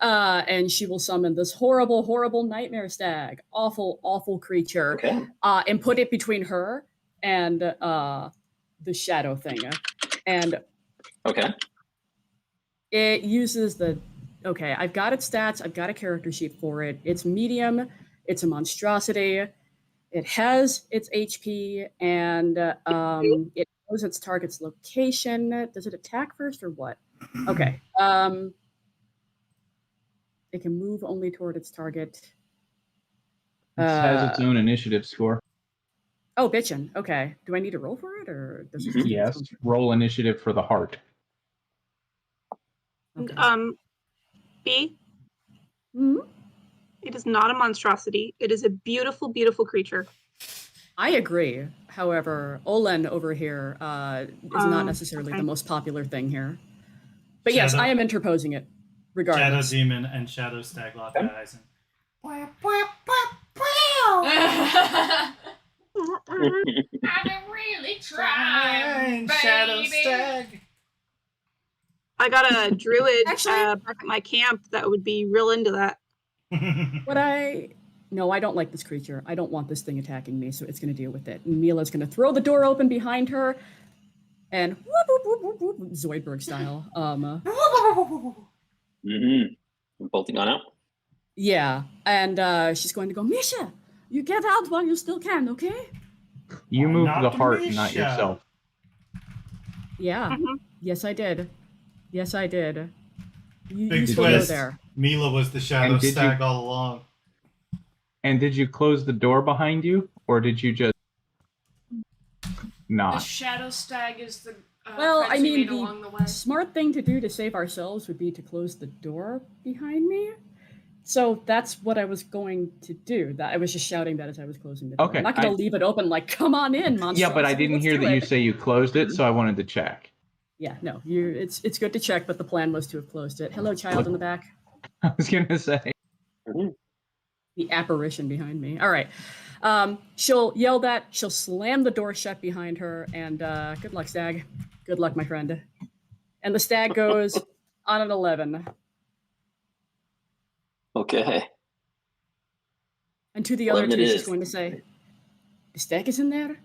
And she will summon this horrible, horrible nightmare stag. Awful, awful creature. Okay. And put it between her and the shadow thing. And Okay. it uses the... Okay, I've got its stats. I've got a character sheet for it. It's medium. It's a monstrosity. It has its HP, and it knows its target's location. Does it attack first or what? Okay. It can move only toward its target. It has its own initiative score. Oh, bitchin'. Okay. Do I need to roll for it, or does it? Yes, roll initiative for the heart. Okay. B. Mhm. It is not a monstrosity. It is a beautiful, beautiful creature. I agree. However, Olen over here is not necessarily the most popular thing here. But yes, Shadow- I am interposing it, Shadow regardless. Demon and Shadow Stag lock eyes. I really tried, Shadow baby. Stag. I got a druid Actually- back at my camp that would be real into that. No, I don't like this creature. I don't want this thing attacking me, so it's going to deal with it. And Mila's going to throw the door open behind her, and whoop, whoop, whoop, whoop, whoop, Zoidberg style. Bolting on out. Yeah, and she's going to go, Misha, you get out while you still can, okay? You move Not the the heart, Misha. not yourself. Yeah, Mhm. yes, I did. Yes, I did. You Big still go twist. there. Mila was the Shadow And did Stag you- all along. And did you close the door behind you, or did you just The not? shadow stag is the Well, friends I we mean, made along the way. the smart thing to do to save ourselves would be to close the door behind me. So that's what I was going to do. That I was just shouting that as I was closing the door. Okay, I'm not going to leave it open like, come on in, monstrosity. Yeah, but I didn't let's hear do that you it." say you closed it, so I wanted to check. Yeah, no, it's good to check, but the plan was to have closed it. Hello, child in the back. I was gonna say. The apparition behind me. All right. She'll yell that. She'll slam the door shut behind her, and good luck, stag. Good luck, my friend. And the stag goes on an 11. Okay. And to the other 11 two, it she's is. going to say, the stag is in there.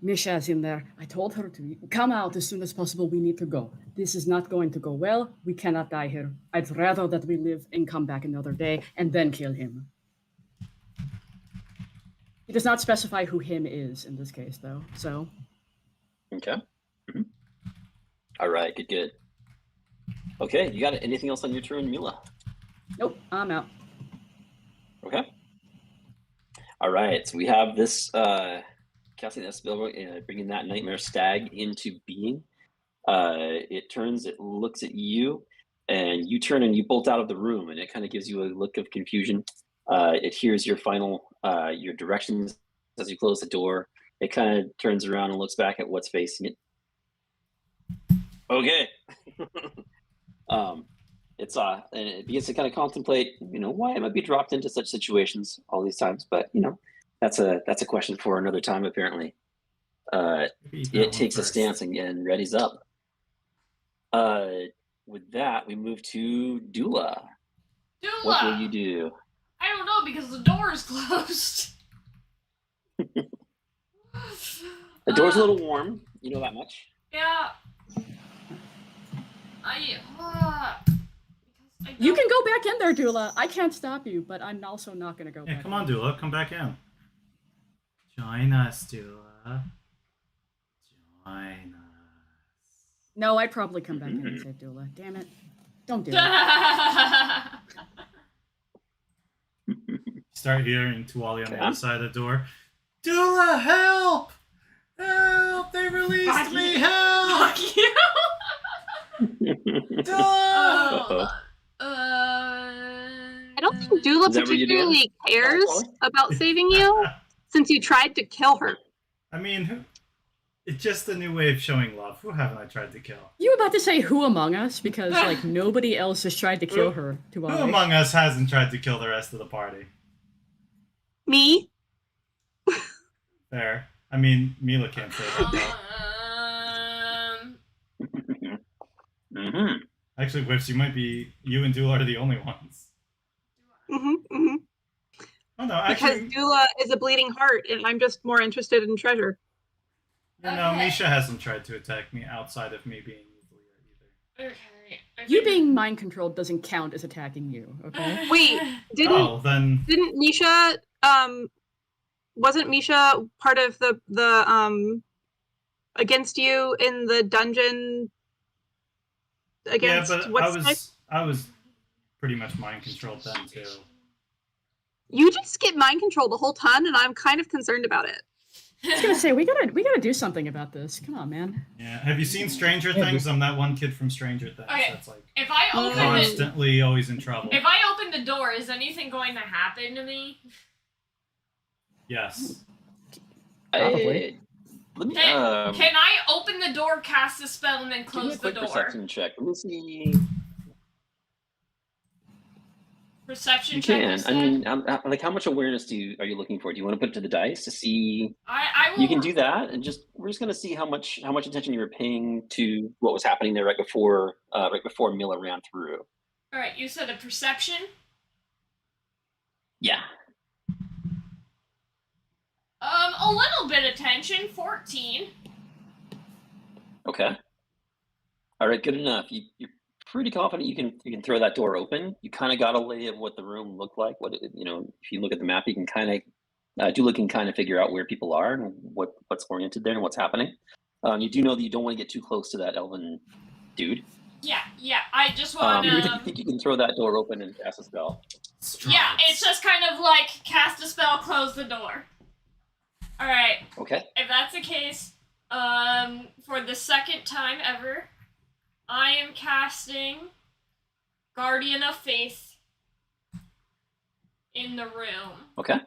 Misha's in there. I told her to come out as soon as possible. We need to go. This is not going to go well. We cannot die here. I'd rather that we live and come back another day and then kill him. He does not specify who him is in this case, though. So, Okay. All right. Good. Okay. You got it. Anything else on your turn, Mila? nope, I'm out. Okay. All right. So we have this casting that spell, bringing that nightmare stag into being. It looks at you, and you turn and you bolt out of the room, and it kind of gives you a look of confusion. It hears your your directions as you close the door. It kind of turns around and looks back at what's facing it. Okay. And it begins to kind of contemplate, why it might be dropped into such situations all these times. But that's a question for another time. Apparently, it takes a stance and readies up. With that, we move to Dula. What will you do? I don't know because the door is closed. The door's a little warm. You know that much. Yeah. You can go back in there, Dula. I can't stop you, but I'm also not going to go Yeah, back come in. on, Dula. Come back in. Join us, Dula. Join us. No, I'd probably come back in and say Dula. Damn it. Don't do it. Start hearing Tuwali on the Okay. other side of the door. Dula, help! Help! They released Fuck me! you. Help! Fuck you. Dula! I don't think Dula Is that what you do? particularly cares about saving you, since you tried to kill her. I mean, it's just a new way of showing love. Who haven't I tried to kill? You about to say who among us? Because like nobody else has tried to kill her. Who among us hasn't tried to kill the rest of the party? Me? There. I mean, Mila can't say that though. Mm-hmm. Actually, Whips, you and Dula are the only ones. Mm-hmm. Oh no, Because actually, Dula is a bleeding heart, and I'm just more interested in treasure. no, Okay. Misha hasn't tried to attack me outside of me being evil yet either. Okay. I You think- being mind controlled doesn't count as attacking you, okay? Wait, didn't Oh, then Misha wasn't Misha part of the against you in the dungeon against yeah, but what's next? I was pretty much mind controlled then too. You just get mind controlled a whole ton, and I'm kind of concerned about it. I was gonna say we gotta do something about this. Come on, man. Yeah, have you seen Stranger Things? I'm that one kid from Stranger Things Okay. that's like If I open the constantly always in trouble. if I open the door, is anything going to happen to me? Yes. Probably. Let me, Can I open the door, cast a spell, and then give me a close the quick door? perception check. Let me see. Perception You check. can. you I said? mean, like, how much awareness are you looking for? Do you want to put it to the dice to see? I will. You can do that, and we're just gonna see how much attention you were paying to what was happening there right before Mila ran through. All right, you said a perception. Yeah. A little bit of tension. 14. Okay. All right. Good enough. You're pretty confident you can throw that door open. You kind of got a lay of what the room looked like. If you look at the map, you can kind of Dula can kind of figure out where people are and what's oriented there and what's happening. You do know that you don't want to get too close to that elven dude. Yeah. I just want You to. think you can throw that door open and cast a spell? Yeah, it's just kind of like cast a spell, close the door. All right. Okay. If that's the case, for the second time ever, I am casting Guardian of Faith in the room. Okay.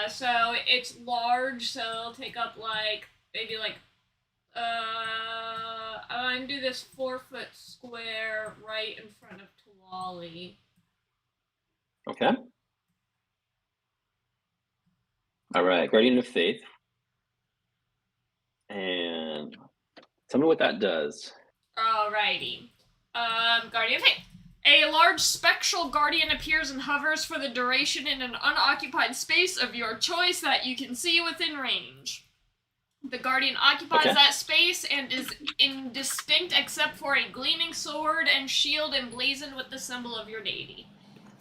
So it's large, so it'll take up I'm gonna do this 4-foot square right in front of Tuwali. Okay. All right, Guardian of Faith. And tell me what that does. Alrighty. Guardian of Faith. A large spectral guardian appears and hovers for the duration in an unoccupied space of your choice that you can see within range. The guardian occupies Okay. that space and is indistinct except for a gleaming sword and shield emblazoned with the symbol of your deity.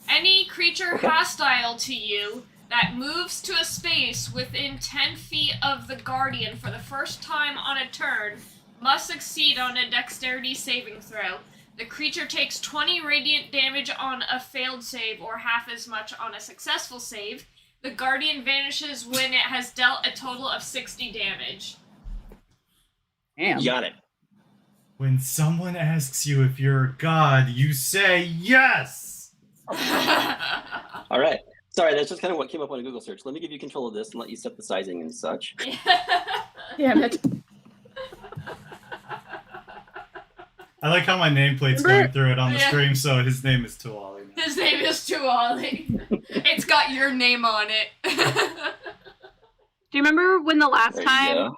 Any creature hostile to you that moves to a space within 10 feet of the guardian for the first time on a turn must succeed on a dexterity saving throw. The creature takes 20 radiant damage on a failed save or half as much on a successful save. The guardian vanishes when it has dealt a total of 60 damage. Damn. You got it. When someone asks you if you're a god, you say yes! All right. Sorry, that's just kind of what came up on a Google search. Let me give you control of this and let you set the sizing and such. Damn it. I like how my nameplate's going through it on the Yeah. stream, so his name is Tuwali. His name is Tuwali. It's got your name on it. Do you remember when the last There you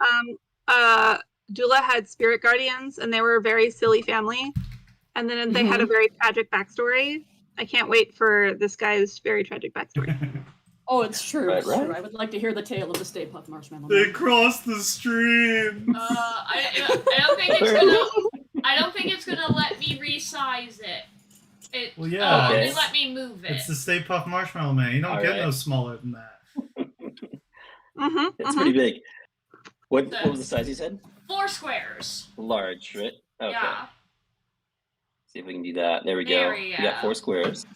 time Dula had spirit guardians and they were a very silly family, and then they had a very tragic backstory? I can't wait for this guy's very tragic backstory. Oh, it's true. Right, It's right. true. I would like to hear the tale of the Stay Puft Marshmallow. They Man. crossed the stream! I don't think it's gonna let me resize it. Well, yeah. Only Okay. let me move it. It's the Stay Puft Marshmallow Man. You don't All get right. no smaller than that. It's pretty big. What was the size you said? 4 squares. Large, right? Okay. Yeah. See if we can do that. There we There go. we We got go. 4 squares.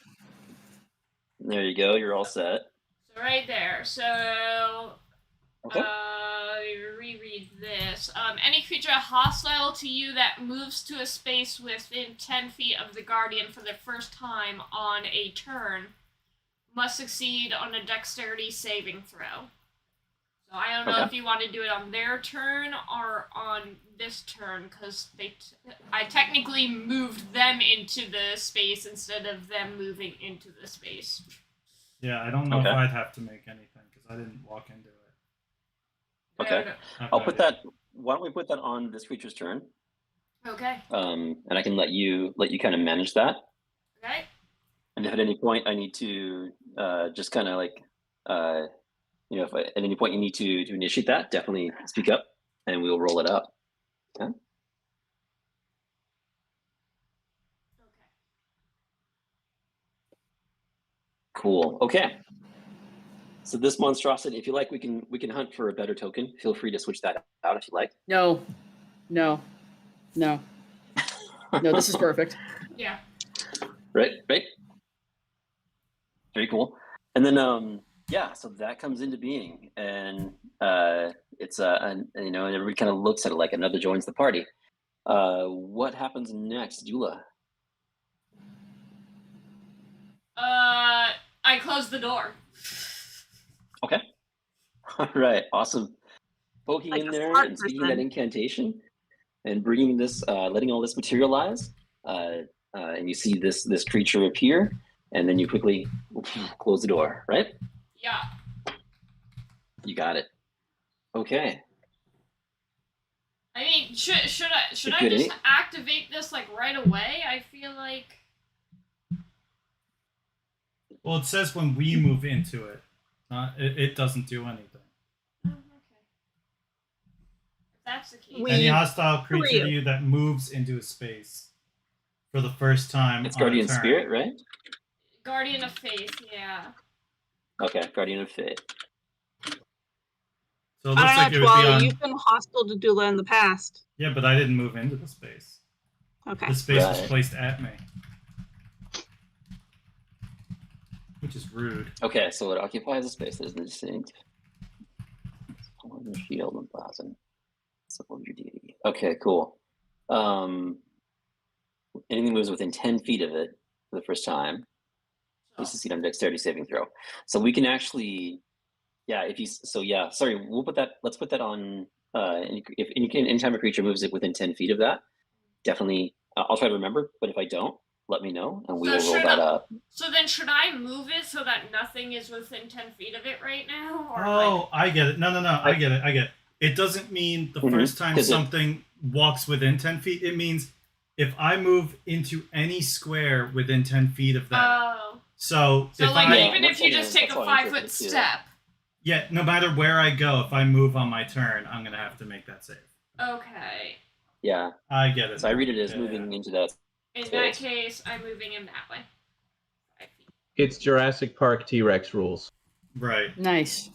There you go. You're all set. So right there. So Okay. reread this. Any creature hostile to you that moves to a space within 10 feet of the Guardian for the first time on a turn must succeed on a dexterity saving throw. So I don't know Okay. if you want to do it on their turn or on this turn, because I technically moved them into the space instead of them moving into the space. Yeah, I don't know Okay. if I'd have to make anything because I didn't walk into it. Okay. I'll put that. Why don't we put that on this creature's turn? Okay. And I can let you kind of manage that. Okay. And if at any point I need to just kind of like, if at any point you need to initiate that, definitely speak up, and we'll roll it up. Okay. Cool. Okay. So this monstrosity, if you like, we can hunt for a better token. Feel free to switch that out if you like. No. This is perfect. Yeah. Right. Very cool. And then so that comes into being, and it's and everybody kind of looks at it like another joins the party. What happens next, Dula? I closed the door. Okay. All right. Awesome. Poking Like in a there smart and speaking that person. incantation, and bringing this, letting all this materialize, and you see this creature appear, and then you quickly close the door. Right? Yeah. You got it. Okay. I mean, should I Good, just eh? activate this like right away? I feel like. Well, it says when we move into it. It doesn't do anything. Oh, okay. If that's the case. We- Any hostile creature Three. to you that moves into a space for the first time It's on a Guardian turn. Spirit, right? Guardian of Faith, yeah. Okay, Guardian of Fate. So it I looks like don't it know, would be Twali. on. You've been hostile to Dula in the past. Yeah, but I didn't move into the space. Okay. The space was Right. placed at me, which is rude. Okay, so it occupies a space that is distinct. On your shield and blazon. Symbol of your deity. Okay, cool. Anything moves within 10 feet of it for the first time, you succeed on dexterity saving throw. So we can actually, we'll put that. Let's put that on. Anytime a creature moves it within 10 feet of that, definitely. I'll try to remember, but if I don't, let me know, and we So will roll should that I- up. So then, should I move it so that nothing is within 10 feet of it right now? Or Oh, I get it. No. I get it. It doesn't mean the Mhm, first time 'cause something walks within 10 feet. It means if I move into any square within 10 feet of that. Oh. So So if like, I, even if you just take a that's how I 5-foot interpret it, too. step. yeah, no matter where I go, if I move on my turn, I'm gonna have to make that save. Okay. Yeah, I get it. so I read it as Yeah, moving into that. In So that it's- case, I'm moving him that way. 5 feet. It's Jurassic Park T-Rex rules. Right. Nice.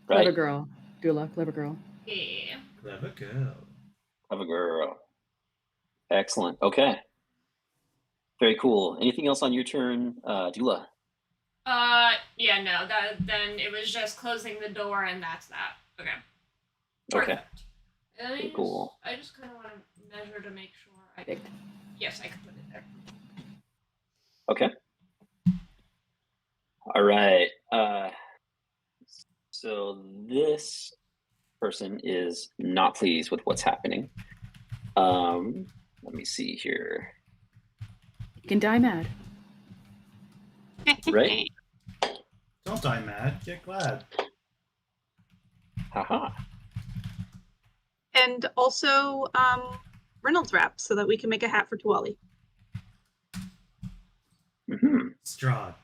Clever Right, girl. Dula, clever girl. Yeah. Clever girl. have a girl. Excellent. Okay. Very cool. Anything else on your turn, Dula? Yeah, no, then it was just closing the door and that's that. Okay. Okay. Perfect. And Very cool. I just kind of want to measure to make sure I Big. Yes, I can put it there. Okay. All right. So this person is not pleased with what's happening. Let me see here. You can die mad. Right? Don't die mad. Get glad. Haha. And also Reynolds wrap so that we can make a hat for Twali. Mm-hmm. Strahd.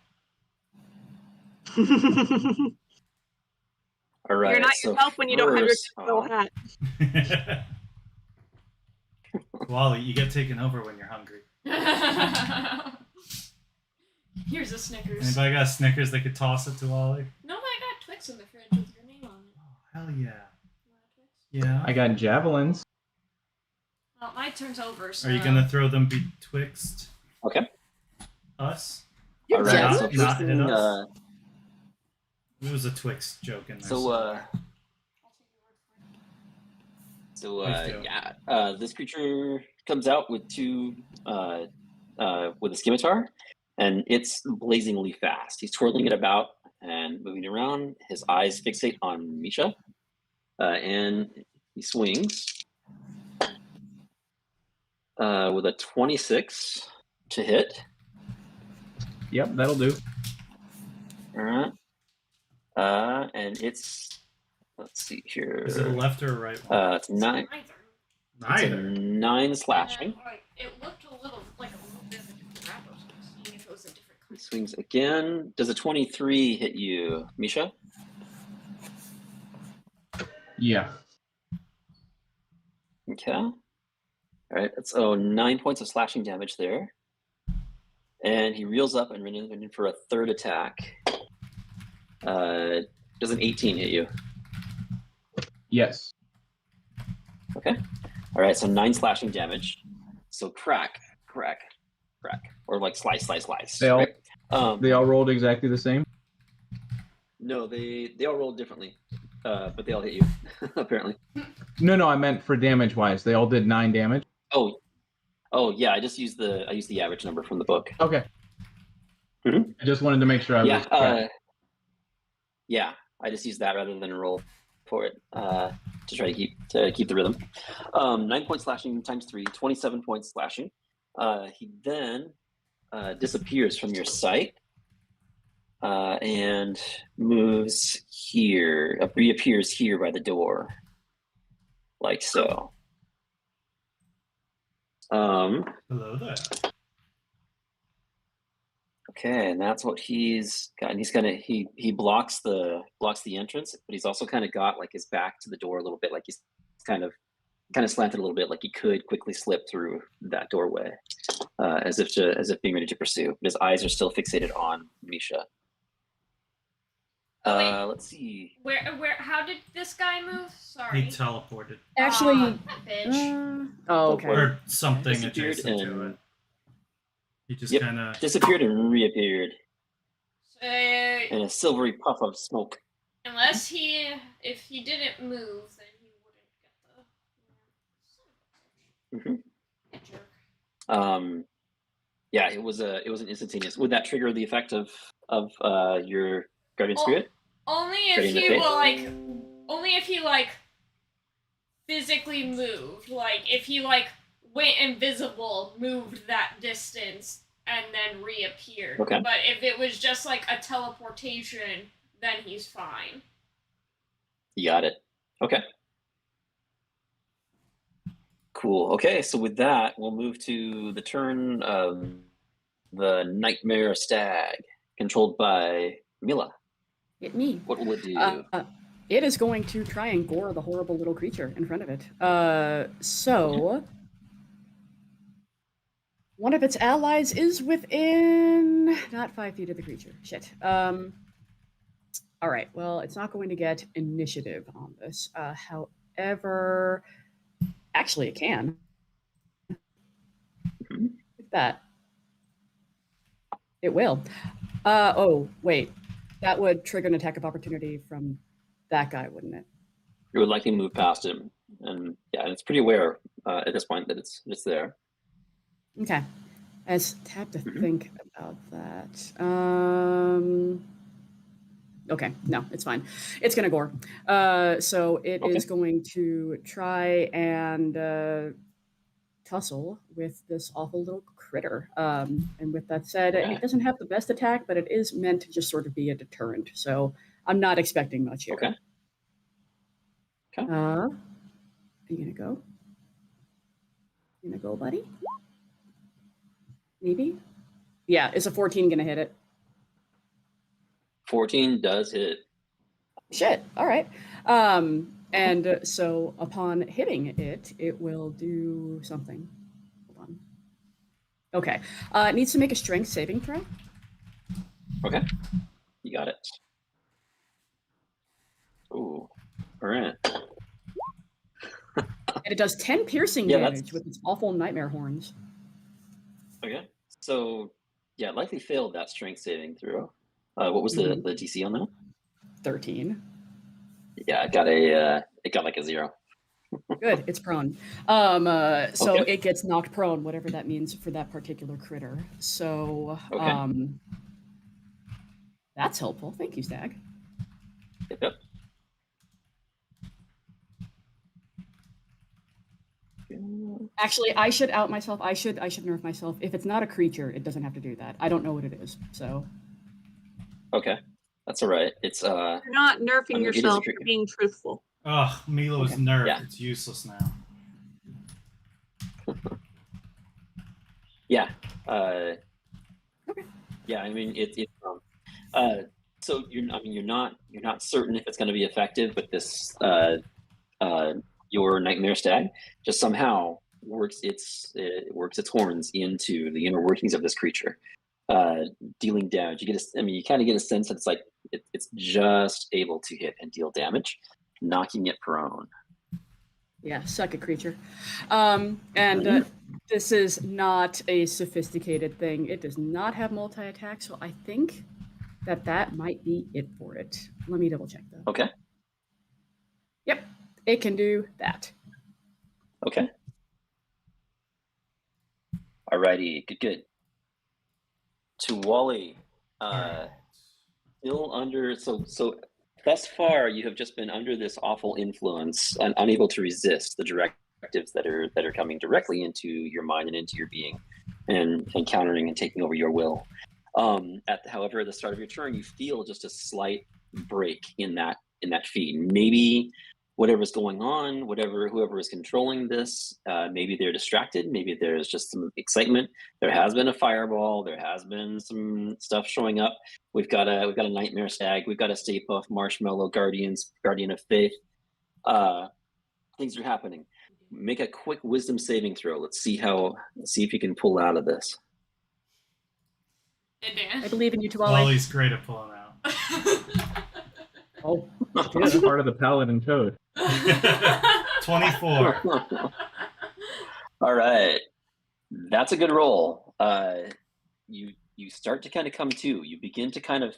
All right. You're not so yourself when you don't have your first, typical hat. Wally, you get taken over when you're hungry. Here's a Snickers. Anybody got a Snickers they could toss it to Wally? No, but I got Twix in the fridge with your name Hell yeah. Yeah. I got javelins. Well, my turn's over, so... Are you gonna throw them betwixt Okay. us? You're All right. jealous? So Not first hit thing, us? It was a twixt joke in there. Please do. yeah, this creature comes out with with a scimitar, and it's blazingly fast. He's twirling it about and moving around. His eyes fixate on Misha, and he swings with a 26 to hit. Yep, that'll do. All right, and it's, let's see here. Is it a left or a right one? It's 9. Neither. It's a Neither. 9 slashing. And then, like, it looked a little bit of a different wrap. I was seeing if it was a different He kind. swings again. Does a 23 hit you, Misha? Yeah. Okay. All right. That's 9 points of slashing damage there. And he reels up and runs in for a third attack. Does an 18 hit you? Yes. Okay. All right. So 9 slashing damage. So crack, or like slice. They all right? they all rolled exactly the same. No, they all rolled differently, but they all hit you apparently. No, I meant for damage wise. They all did 9 damage. Oh yeah. I just used the average number from the book. Okay. Mhm. I just wanted to make sure I was. Yeah. I just used that rather than roll for it to try to keep the rhythm. 9 points slashing times 3, 27 points slashing. He then disappears from your sight and moves here, reappears here by the door, like so. Hello there. Okay, and that's what he's got. And he blocks the entrance, but he's also kind of got like his back to the door a little bit, like he's kind of slanted a little bit, like he could quickly slip through that doorway, as if being ready to pursue. But his eyes are still fixated on Misha. Let's see. How did this guy move? Sorry. He teleported. Actually, That bitch. okay. Or something Disappeared adjacent to and- it. He just Yep. kind of... Disappeared and reappeared So, in a silvery puff of smoke. if he didn't move, then he wouldn't get the. Mhm. Jerk. Yeah, it was an instantaneous. Would that trigger the effect of your guardian spirit? Only Guardian if of Fate? only if he physically moved. Like if he went invisible, moved that distance, and then reappeared. Okay. But if it was just like a teleportation, then he's fine. You got it. Okay. Cool. Okay, so with that, we'll move to the turn of the Nightmare Stag, controlled by Mila. Hit me. What will it do? It is going to try and gore the horrible little creature in front of it. So one of its allies is within not 5 feet of the creature. Shit. All right. Well, it's not going to get initiative on this. However, actually, it can. Mhm. With that, it will. Oh, wait. That would trigger an attack of opportunity from that guy, wouldn't it? It would likely move past him, and yeah, it's pretty aware at this point that it's there. Okay. I just have to Mhm. think about that. Okay, no, it's fine. It's gonna gore. So it is Okay. going to try and tussle with this awful little critter. And with that said, Okay. it doesn't have the best attack, but it is meant to just sort of be a deterrent. So I'm not expecting much here. Okay. Okay. Are you gonna go? You gonna go, buddy? Maybe? Yeah, is a 14 gonna hit it? 14 does hit. Shit, all right. And so upon hitting it, it will do something. Hold on. Okay. It needs to make a strength saving throw. Okay. You got it. Ooh. All right. And it does 10 piercing Yeah, damage with its awful nightmare horns. Okay. So, yeah, likely failed that strength saving throw. What was the DC on that? 13. Yeah, it got like a 0. Good, it's prone. So Okay. it gets knocked prone, whatever that means for that particular critter. So, Okay. that's helpful. Thank you, Stag. Yep. Actually, I should out myself. I should nerf myself. If it's not a creature, it doesn't have to do that. I don't know what it is, so. Okay, that's all right. It's You're not nerfing I mean, it is a yourself. trick. You're being truthful. Ugh, Mila was Okay. nerfed. Yeah. It's useless now. Yeah. Okay. Yeah, I mean so you're not certain if it's going to be effective, but this your nightmare stag just somehow works its horns into the inner workings of this creature, dealing damage. You kind of get a sense that it's like it's just able to hit and deal damage, knocking it prone. Yeah, suck it, creature. This is not a sophisticated thing. It does not have multi-attack, so I think that might be it for it. Let me double check though. Okay. Yep, it can do that. Okay. Alrighty, good. To Wally, still under. So thus far, you have just been under this awful influence and unable to resist the directives that are coming directly into your mind and into your being, and countering and taking over your will. However, at the start of your turn, you feel just a slight break in that feed. Maybe whatever's going on, whoever is controlling this, maybe they're distracted. Maybe there's just some excitement. There has been a fireball. There has been some stuff showing up. We've got a nightmare stag. We've got a Stay Puft Marshmallow guardian of faith. Things are happening. Make a quick wisdom saving throw. Let's see if you can pull out of this. Hey, Dan. I believe in you, Tuale. Wally's great at pulling out. Oh, That's part of the paladin code. 24. All right, that's a good roll. You start to kind of come to. You begin to kind of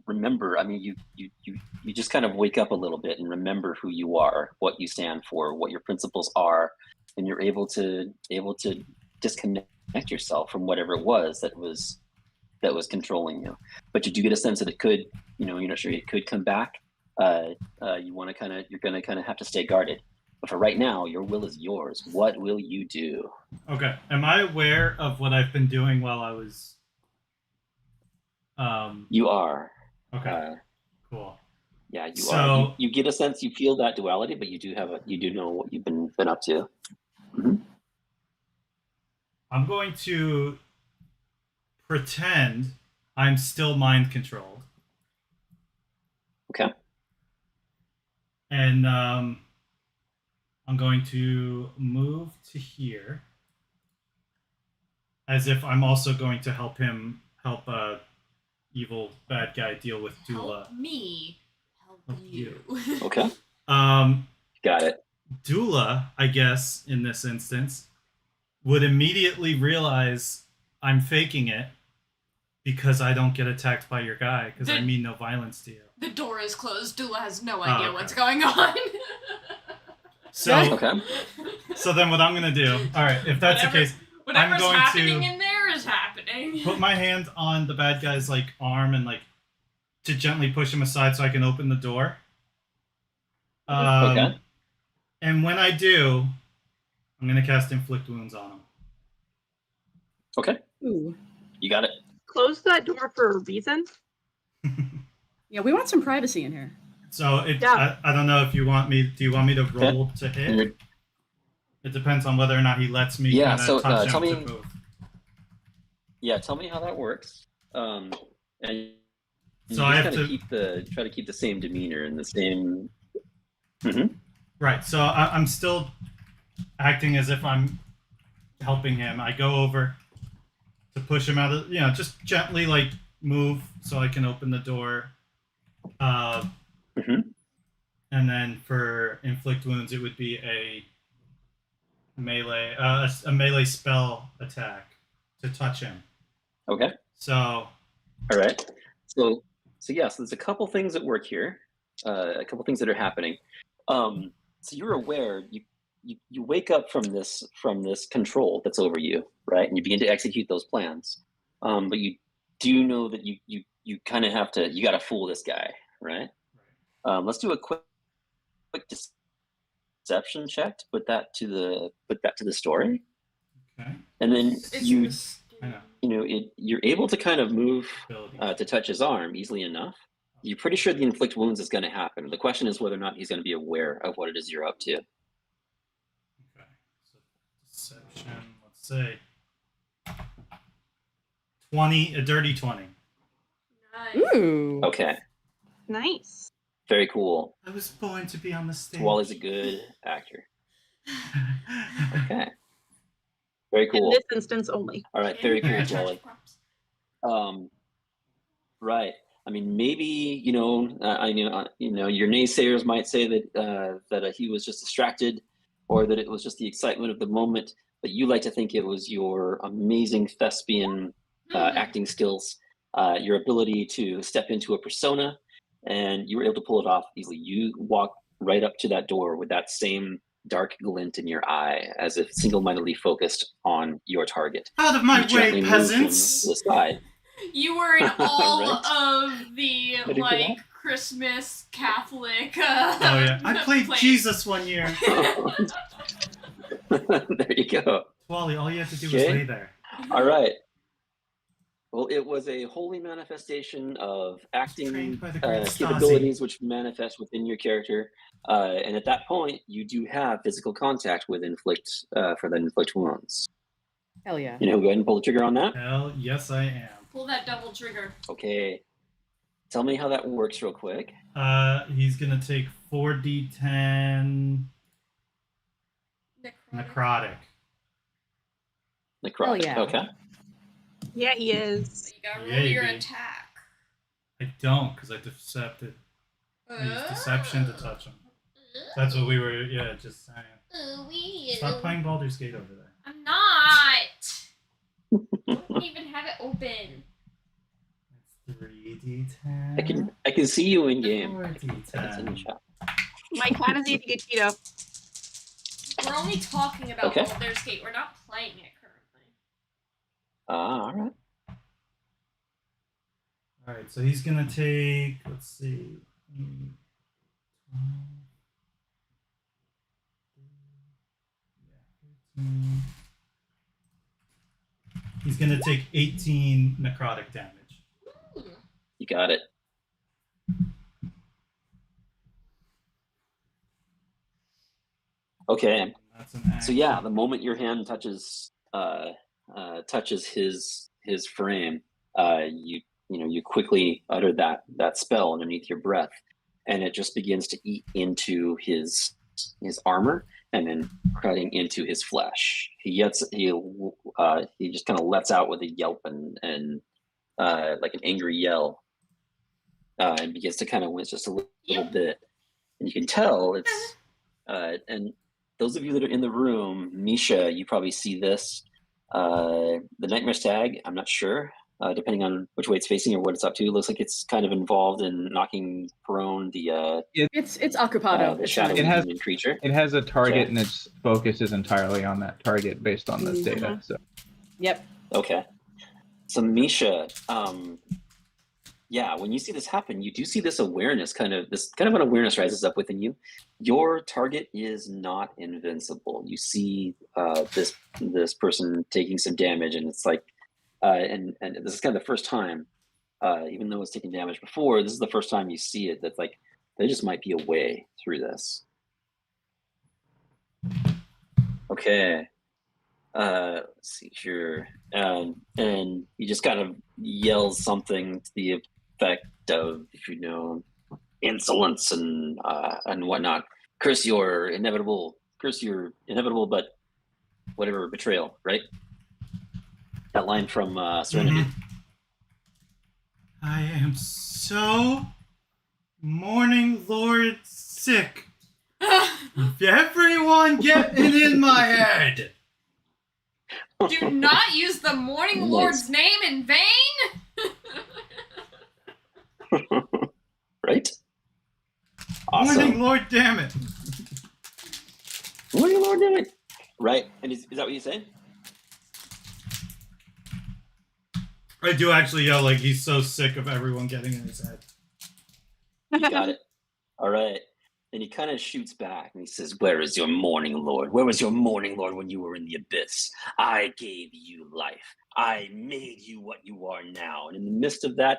remember. I mean, you just kind of wake up a little bit and remember who you are, what you stand for, what your principles are, and you're able to disconnect yourself from whatever it was that was controlling you. But you do get a sense that it could, you're not sure it could come back. You're going to kind of have to stay guarded. But for right now, your will is yours. What will you do? Okay. Am I aware of what I've been doing while I was? You are. Okay. Cool. Yeah, you are. You get a sense. You feel that duality, but you do know what you've been up to. Mm-hmm. I'm going to pretend I'm still mind controlled. Okay. And I'm going to move to here, as if I'm also going to help a evil bad guy deal with Dula. Help me. Help you. Okay. Got it. Dula, I guess, in this instance, would immediately realize I'm faking it because I don't get attacked by your guy, because I mean no violence to you. The door is closed. Dula has no idea okay. what's going on. So, Okay. So then what I'm going to do, all right, if that's the case, Whatever's going happening to in there is happening. put my hand on the bad guy's arm and to gently push him aside so I can open the door. Okay. And when I do, I'm going to cast Inflict Wounds on him. Okay. ooh. You got it. Close that door for a reason. Yeah, we want some privacy in here. So Yeah. I don't know if you want me. Do you want me to roll to hit? It depends on whether or not he lets me. Yeah, kinda so, touch tell him me- to move. Yeah. Tell me how that works. And So I have just to try to keep the same demeanor and the same. right. So I'm still acting as if I'm helping him. I go over to push him out of. Just gently move so I can open the door. And then for inflict wounds, it would be a melee spell attack to touch him. Okay. So, All right. So yeah. So there's a couple things at work here. A couple things that are happening. So you're aware. You wake up from this control that's over you, right? And you begin to execute those plans. But you do know that you kind of have to. You got to fool this guy, right? Let's do a quick deception check to put that to the story, okay. and then I know. you're able to kind of move Ability. to touch his arm easily enough. You're pretty sure the inflict wounds is going to happen. The question is whether or not he's going to be aware of what it is you're up to. Okay. So deception, let's say 20, a dirty 20. Nice. Ooh. Okay, Nice. very cool. I was born to be on the stage. Wally's a good actor. Okay, very In cool. this instance only. All right, very cool, Charge Wally. props. Right. I mean, maybe your naysayers might say that he was just distracted, or that it was just the excitement of the moment. But you like to think it was your amazing thespian acting skills, your ability to step into a persona, and you were able to pull it off easily. You walk right up to that door with that same dark glint in your eye, as if single-mindedly focused on your target. Out of my You gently way, move him peasants! to the side. You were in all Right. of the Ready for like that? Christmas Catholic. Oh yeah, I played plays. Jesus one year. There you go. Wally, all you have to do is Okay. lay there. All right. Well, it was a holy manifestation of acting Trained by the great Stasi. capabilities which manifest within your character. And at that point, you do have physical contact with inflict for the inflict wounds. Hell yeah. Go ahead and pull the trigger on that. Hell yes, I am. Pull that double trigger. Okay. Tell me how that works real quick. He's gonna take 4d10 necrotic. Necrotic. Hell yeah. Okay. Yeah, he is. You gotta roll Yeah, your baby. attack. I don't, because I decepted. I used deception to touch him. That's what we were, just saying. Stop playing Baldur's Gate over there. I'm not. I don't even have it open. It's 3d10. I can see you in game. 4d10. That's in the chat. My cat is eating a Cheeto. We're only talking about Okay. Baldur's Gate. We're not playing it currently. All right. Alright, so he's gonna take, let's see. 13. He's gonna take 18 necrotic damage. You got it. Okay. That's an So action. yeah, the moment your hand touches his frame, you quickly utter that spell underneath your breath, and it just begins to eat into his armor and then cutting into his flesh. He just kind of lets out with a yelp and like an angry yell, and begins to kind of wince just a little bit, and you can tell it's and those of you that are in the room, Misha, you probably see this. The Nightmare Stag, I'm not sure, depending on which way it's facing or what it's up to. It looks like it's kind of involved in knocking prone the It's occupado. It's shadow fine. It has- demon creature. It has a target, Okay. and its focus is entirely on that target based on this data. So Yep. Okay. So Misha, when you see this happen, you do see this awareness, kind of an awareness rises up within you. Your target is not invincible. You see this person taking some damage, and it's like, and this is kind of the first time, even though it's taken damage before, this is the first time you see it. That's like there just might be a way through this. Okay. Let's see here. And he just kind of yells something to the effect of, insolence and whatnot. Curse your inevitable, but whatever, betrayal, right? That line from Serenity. Mhm. I am so mourning Lord sick of everyone getting in my head. Do not use the Morning Nice. Lord's name in vain. Right? Awesome. Morning Lord, damn it. Morning Lord, damn it. Right. And is that what you say? I do actually yell like he's so sick of everyone getting in his head. You got it. All right. And he kind of shoots back and he says, "Where is your Morning Lord? Where was your Morning Lord when you were in the abyss? I gave you life. I made you what you are now." And in the midst of that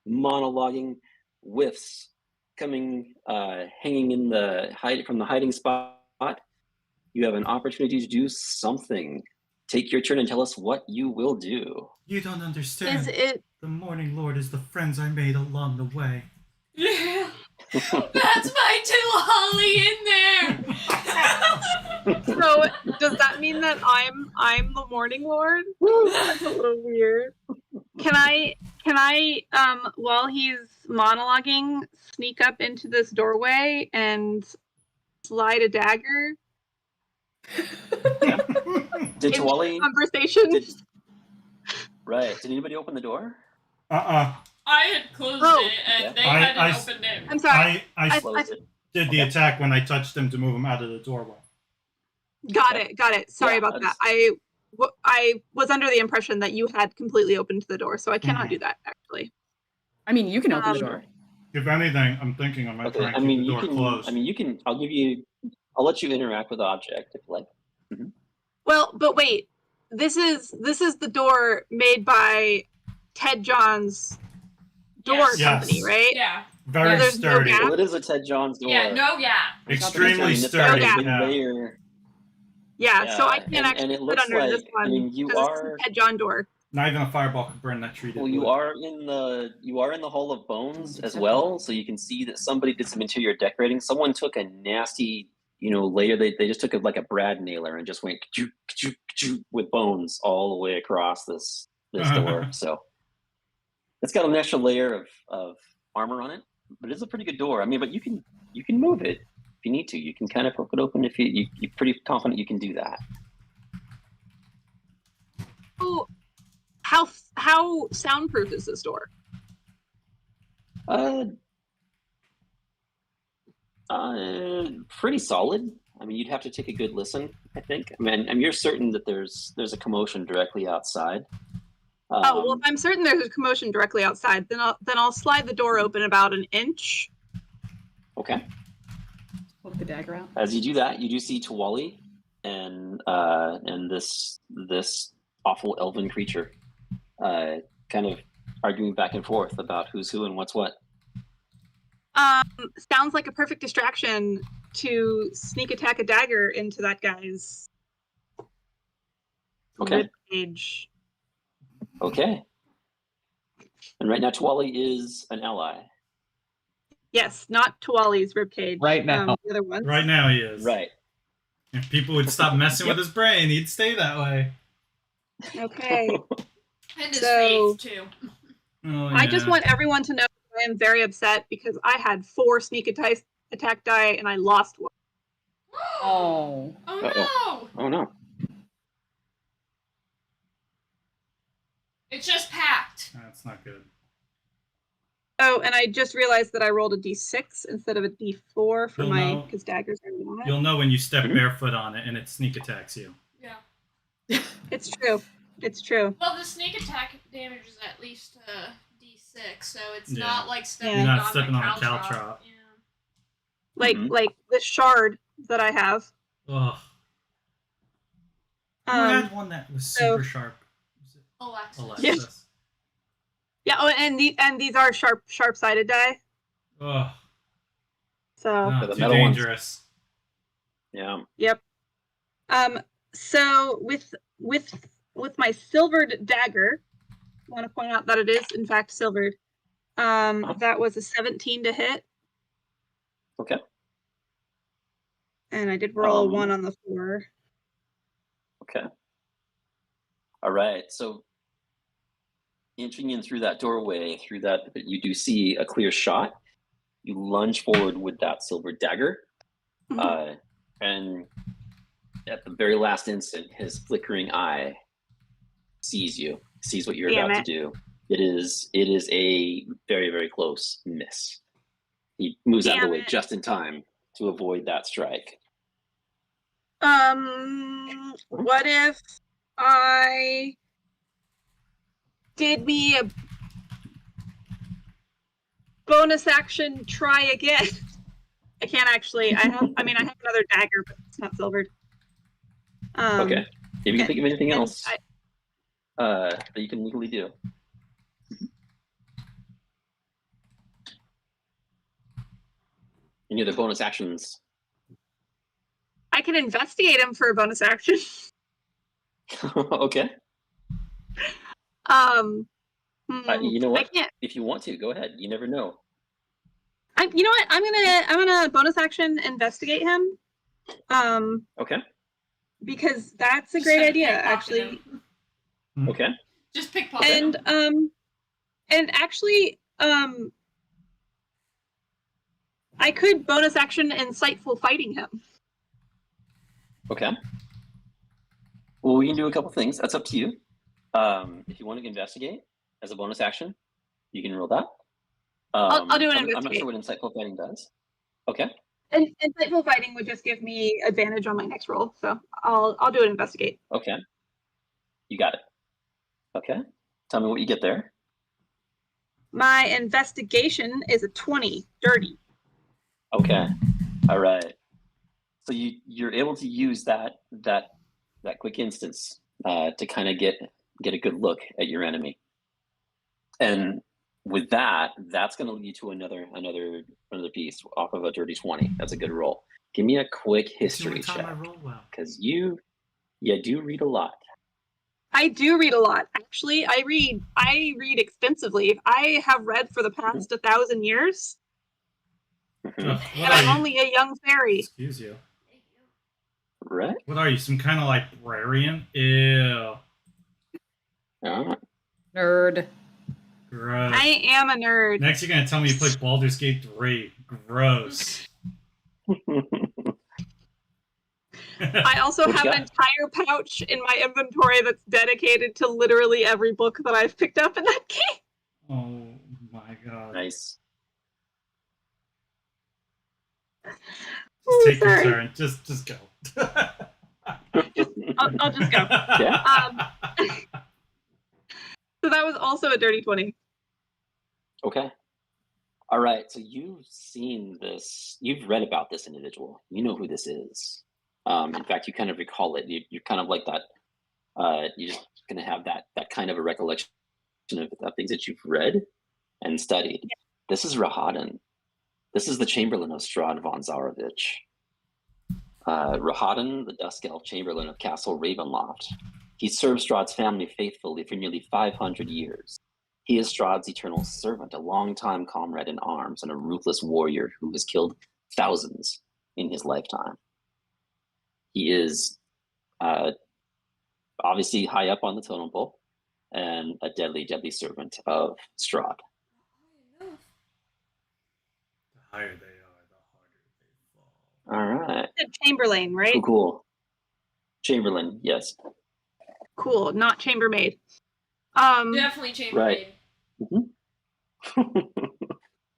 monologuing, whiffs coming, hanging in from the hiding spot. You have an opportunity to do something. Take your turn and tell us what you will do. You don't understand. Is it The Morning Lord is the friends I made along the way. Yeah. That's my two Holly in there. so? Does that mean that I'm the Morning Lord? That's a little weird. Can I while he's monologuing, sneak up into this doorway and slide a dagger Did into Tawali? conversations? Right. Did anybody open the door? Uh-uh. I had closed Oh. it, and they I- hadn't I- opened it. I'm sorry. I Closed it. did the Okay. attack when I touched him to move him out of the doorway. Got it. Sorry Yeah, about that's- that. I was under the impression that you had completely opened the door, so I cannot do that actually. I mean, you can open the Um, door. If anything, I'm thinking I might Okay. try and I keep mean, the you door can. closed. I mean, you can. I'll let you interact with the object if you like. Well, but wait. This is the door made by Ted John's door Yes. company, Yes. right? Yeah. Very Yeah, there's no sturdy. gap. Well, it is a Ted John's door. Yeah. No. Yeah. Extremely It's got sturdy. a Okay. good Yeah. layer. Yeah, so I Yeah, can't and actually it put looks under this like- one I mean, you because are- it's a Ted John door. Not even a fireball could burn that treated Well, you wood. are in the Hall of Bones as Acceptable. well, so you can see that somebody did some interior decorating. Someone took a nasty, layer. They just took like a brad nailer and just went ka-choo, ka-choo, ka-choo with bones all the way across this door. So it's got an extra layer of armor on it, but it's a pretty good door. I mean, but you can move it if you need to. You can kind of poke it open if you're pretty confident you can do that. Oh, how soundproof is this door? Pretty solid. I mean, you'd have to take a good listen, I think. I mean, and you're certain that there's a commotion directly outside. Well, if I'm certain there's a commotion directly outside, then I'll slide the door open about an inch. Okay. Poke the dagger out. As you do that, you do see Tawali and this awful elven creature, kind of arguing back and forth about who's who and what's what. Sounds like a perfect distraction to sneak attack a dagger into that guy's Okay. ribcage. Okay. And right now, Tawali is an ally. Yes, not Tawali's ribcage. Right now. The other one. Right now he is. Right. If people would stop messing with his brain, he'd stay that way. Okay. And his So- faith too. Oh, I just yeah. want everyone to know I am very upset because I had 4 sneak attack die and I lost one. Oh. Oh Uh-oh. no! Oh no. It's just packed. That's not good. Oh, and I just realized that I rolled a d6 instead of a d4 for You'll my know. because daggers are not. You'll know when you step Mhm. barefoot on it and it sneak attacks you. Yeah. It's true. It's true. Well, the sneak attack damage is at least d6, so it's Yeah. not like stepping You're not on stepping the on a caltrop. caltrop. Yeah. Mhm. Like the shard that I have. Ugh. Who had one that was so- super sharp? Was it Alexis. Alexis? Yeah. Oh, and these are sharp-sided die. Ugh. So No, the too metal ones. dangerous. Yeah. yep. So with my silvered dagger, I want to point out that it is in fact silvered. That was a 17 to hit, Okay. and I did roll a Um, 1 on the 4. Okay. All right. So entering in through that doorway, you do see a clear shot. You lunge forward with that silver dagger, and at the very last instant, his flickering eye sees what you're about to do. It is a very, very close miss. He moves out of the way just in time to avoid that strike. What if I did me a bonus action try again? I can't actually. I have another dagger, but it's not silvered. Okay. If you can think of anything else that you can legally do. Any other bonus actions? I can investigate him for a bonus action. Okay. You know what? I can't. If you want to, go ahead. You never know. You know what? I'm gonna bonus action investigate him. Okay. Because that's a great idea, actually. Okay. Just pickpocket him. And actually, I could bonus action insightful fighting him. Okay. Well, we can do a couple things. That's up to you. If you want to investigate as a bonus action, you can roll that. I'll do an investigate. I'm not sure what insightful fighting does. Okay. And insightful fighting would just give me advantage on my next roll, so I'll do an investigate. Okay. You got it. Okay. Tell me what you get there. My investigation is a 20, dirty. Okay. All right. So you're able to use that quick instance to kind of get a good look at your enemy, and with that's going to lead you to another piece off of a dirty 20. That's a good roll. Give me a quick history check, because you do read a lot. I do read a lot. Actually, I read extensively. I have read for the past 1,000 years. And I'm only a young fairy. Excuse you. Right? What are you, some kind of librarian? Ew. Nerd. Gross. I am a nerd. Next, you're gonna tell me you played Baldur's Gate 3. Gross. I also have an entire pouch in my inventory that's dedicated to literally every book that I've picked up in that game. Oh my god. Nice. Just take your turn. Just go. I'll just go. Yeah. So that was also a dirty 20. Okay. All right. So you've seen this. You've read about this individual. You know who this is. In fact, you kind of recall it. You're kind of like that. You're just going to have that kind of a recollection of things that you've read and studied. Yeah. This is Rahadan. This is the Chamberlain of Strahd von Zarovich. Rahadan, the Dusk Elf Chamberlain of Castle Ravenloft. He served Strahd's family faithfully for nearly 500 years. He is Strahd's eternal servant, a longtime comrade in arms, and a ruthless warrior who has killed thousands in his lifetime. He is obviously high up on the totem pole and a deadly, deadly servant of Strahd. The higher they are, the harder they fall. All right. Chamberlain, right? Cool. Chamberlain, yes. Cool, not chambermaid. Definitely chambermaid. Right. Mm-hmm.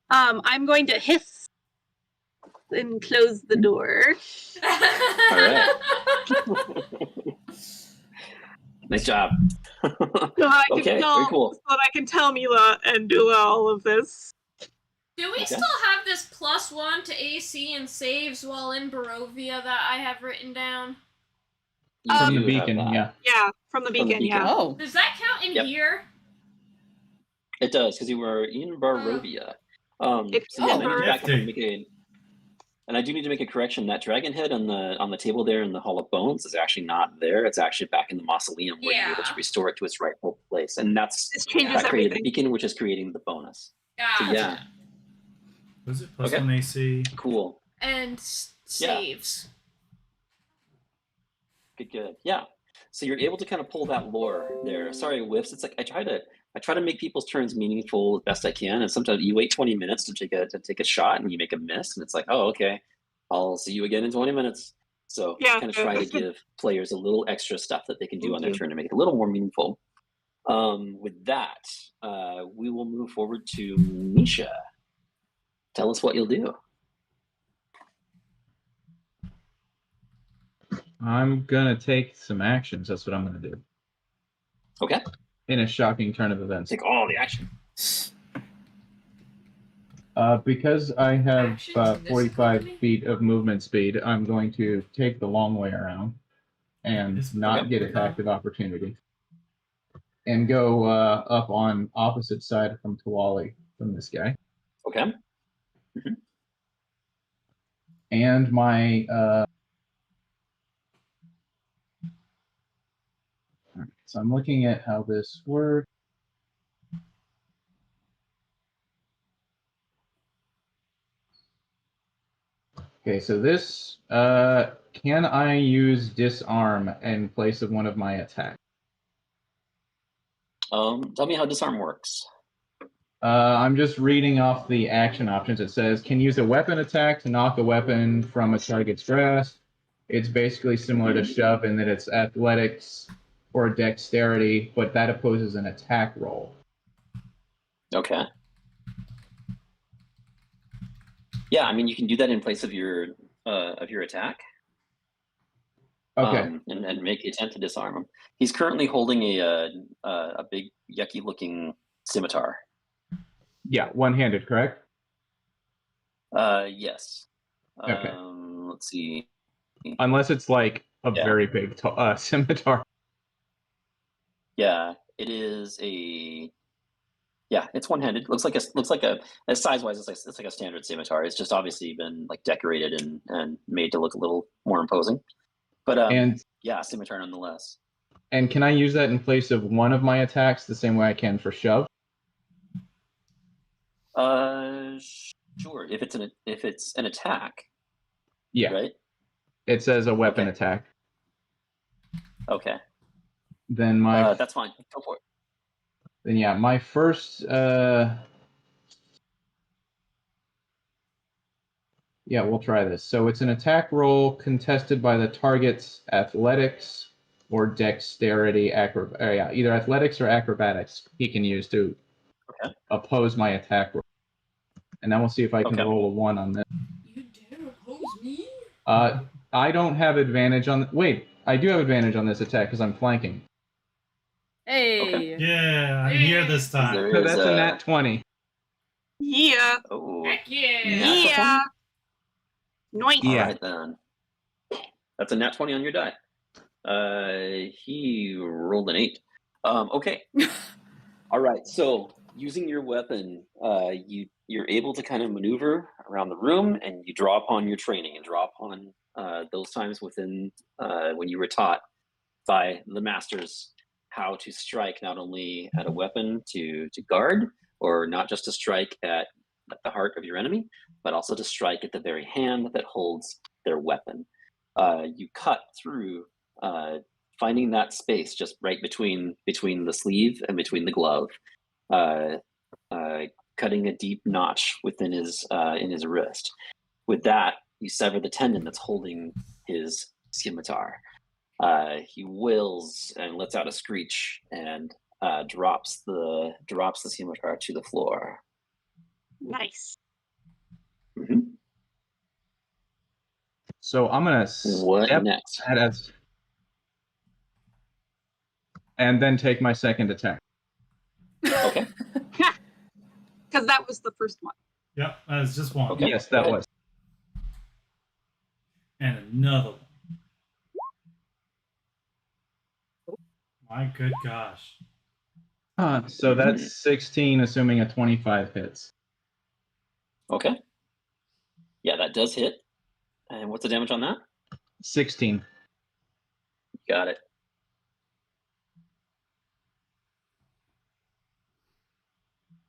I'm going to hiss and close the door. All right. Nice job. So that I can tell, very cool. so that I can tell Mila and Dula all of this. Do we still have this +1 to AC and saves while in Barovia that I have written down? From the beacon, yeah. Yeah, from the beacon, yeah. Oh. Does that count in here? It does, because you were in Barovia. So yeah, I need to back up and make and I do need to make a correction. That dragon head on the table there in the Hall of Bones is actually not there. It's actually back in the mausoleum where you're able to restore it to its rightful place. And that created the beacon, which is creating the bonus. So yeah. Was it +1 AC? Cool. And saves. Good. Yeah. So you're able to kind of pull that lore there. Sorry, Whiffs. It's like I try I try to make people's turns meaningful as best I can, and sometimes you wait 20 minutes to take a shot, and you make a miss, and it's like, oh, okay, I'll see you again in 20 minutes. So Yeah. kind of try to give players a little extra stuff that they can do on their turn to make it a little more meaningful. With that, we will move forward to Misha. Tell us what you'll do. I'm gonna take some actions. That's what I'm gonna do. Okay. In a shocking turn of events. Take all the action. Because I have Actions in this 45 economy? feet of movement speed, I'm going to take the long way around and not Okay. get attack of opportunity. And go up on opposite side from Tawali, from this guy. Okay. And my so I'm looking at how this works. Okay, so this can I use disarm in place of one of my attacks? Tell me how disarm works. I'm just reading off the action options. It says, can use a weapon attack to knock a weapon from a target's grasp. It's basically similar to shove in that it's athletics or dexterity, but that opposes an attack roll. Okay. Yeah, I mean, you can do that in place of your attack. Okay. And make the attempt to disarm him. He's currently holding a big yucky looking scimitar. Yeah, one-handed, correct? Yes. Okay. Let's see. Unless it's like a Yeah. very big scimitar. Yeah, it is a. Yeah, it's one-handed. Looks like a size-wise, it's like a standard scimitar. It's just obviously been like decorated and made to look a little more imposing. But And yeah, scimitar nonetheless. and can I use that in place of one of my attacks the same way I can for shove? Sure. If it's an attack, Yeah. right? It says a weapon Okay. attack. Okay. Then my That's fine. Go for it. then yeah, my first yeah, we'll try this. So it's an attack roll contested by the target's athletics or dexterity, either athletics or acrobatics he can use to oppose my attack roll. And then we'll see if I can Okay. roll a 1 on this. You dare oppose me? I don't have advantage on. Wait, I do have advantage on this attack because I'm flanking. Hey. Okay. Yeah, I'm here this time. There So is, that's a nat 20. Yeah. Oh. Heck yeah. Natural Yeah. Nice. Yeah. All right then. That's a nat 20 on your die. He rolled an 8. Okay. All right. So using your weapon, you're able to kind of maneuver around the room, and you draw upon your training and draw upon those times within when you were taught by the masters how to strike not only at a weapon to guard, or not just to strike at the heart of your enemy, but also to strike at the very hand that holds their weapon. You cut through, finding that space just right between the sleeve and between the glove, cutting a deep notch within his in his wrist. With that, you sever the tendon that's holding his scimitar. He wails and lets out a screech and drops the scimitar to the floor. Nice. Mhm. So I'm gonna What step next? at us and then take my second attack. Okay. Because that was the first one. Yep, that's just one. Okay. Yes, that was. And another one. My good gosh. So that's 16, assuming a 25 hits. Okay. Yeah, that does hit. And what's the damage on that? 16. Got it.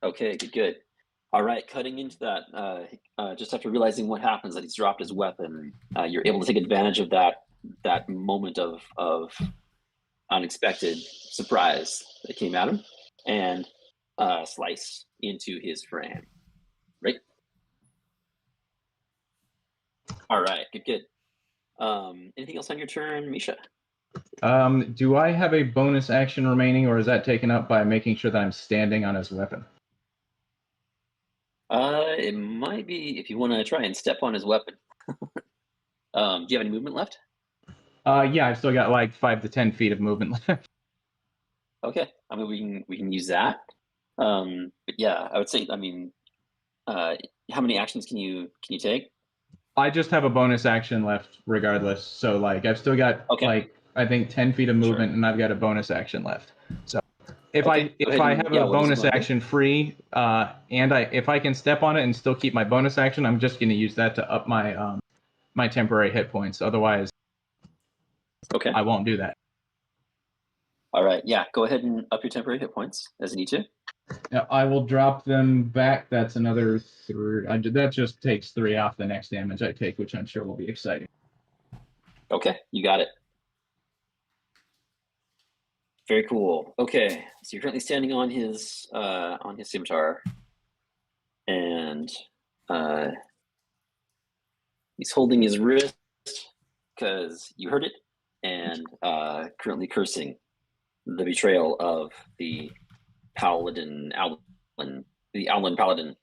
Okay, good. All right, cutting into that, just after realizing what happens, that he's dropped his weapon, you're able to take advantage of that moment of unexpected surprise that came at him, and slice into his frame. Right. All right. Good. Anything else on your turn, Misha? Do I have a bonus action remaining, or is that taken up by making sure that I'm standing on his weapon? It might be if you want to try and step on his weapon. Do you have any movement left? Yeah, I've still got like 5 to 10 feet of movement left. Okay. I mean, we can use that. But yeah, I would say. I mean, how many actions can you take? I just have a bonus action left, regardless. So like, I've still got like I think 10 feet of movement, and I've got a bonus action left. So if I have a bonus action free, and if I can step on it and still keep my bonus action, I'm just going to use that to up my my temporary hit points. Otherwise, I won't do that. All right. Yeah. Go ahead and up your temporary hit points as you need to. Yeah, I will drop them back. That's another 3. That just takes 3 off the next damage I take, which I'm sure will be exciting. Okay, you got it. Very cool. Okay, so you're currently standing on his scimitar, and he's holding his wrist because you heard it, and currently cursing the betrayal of the Paladin, the Owlin Paladin.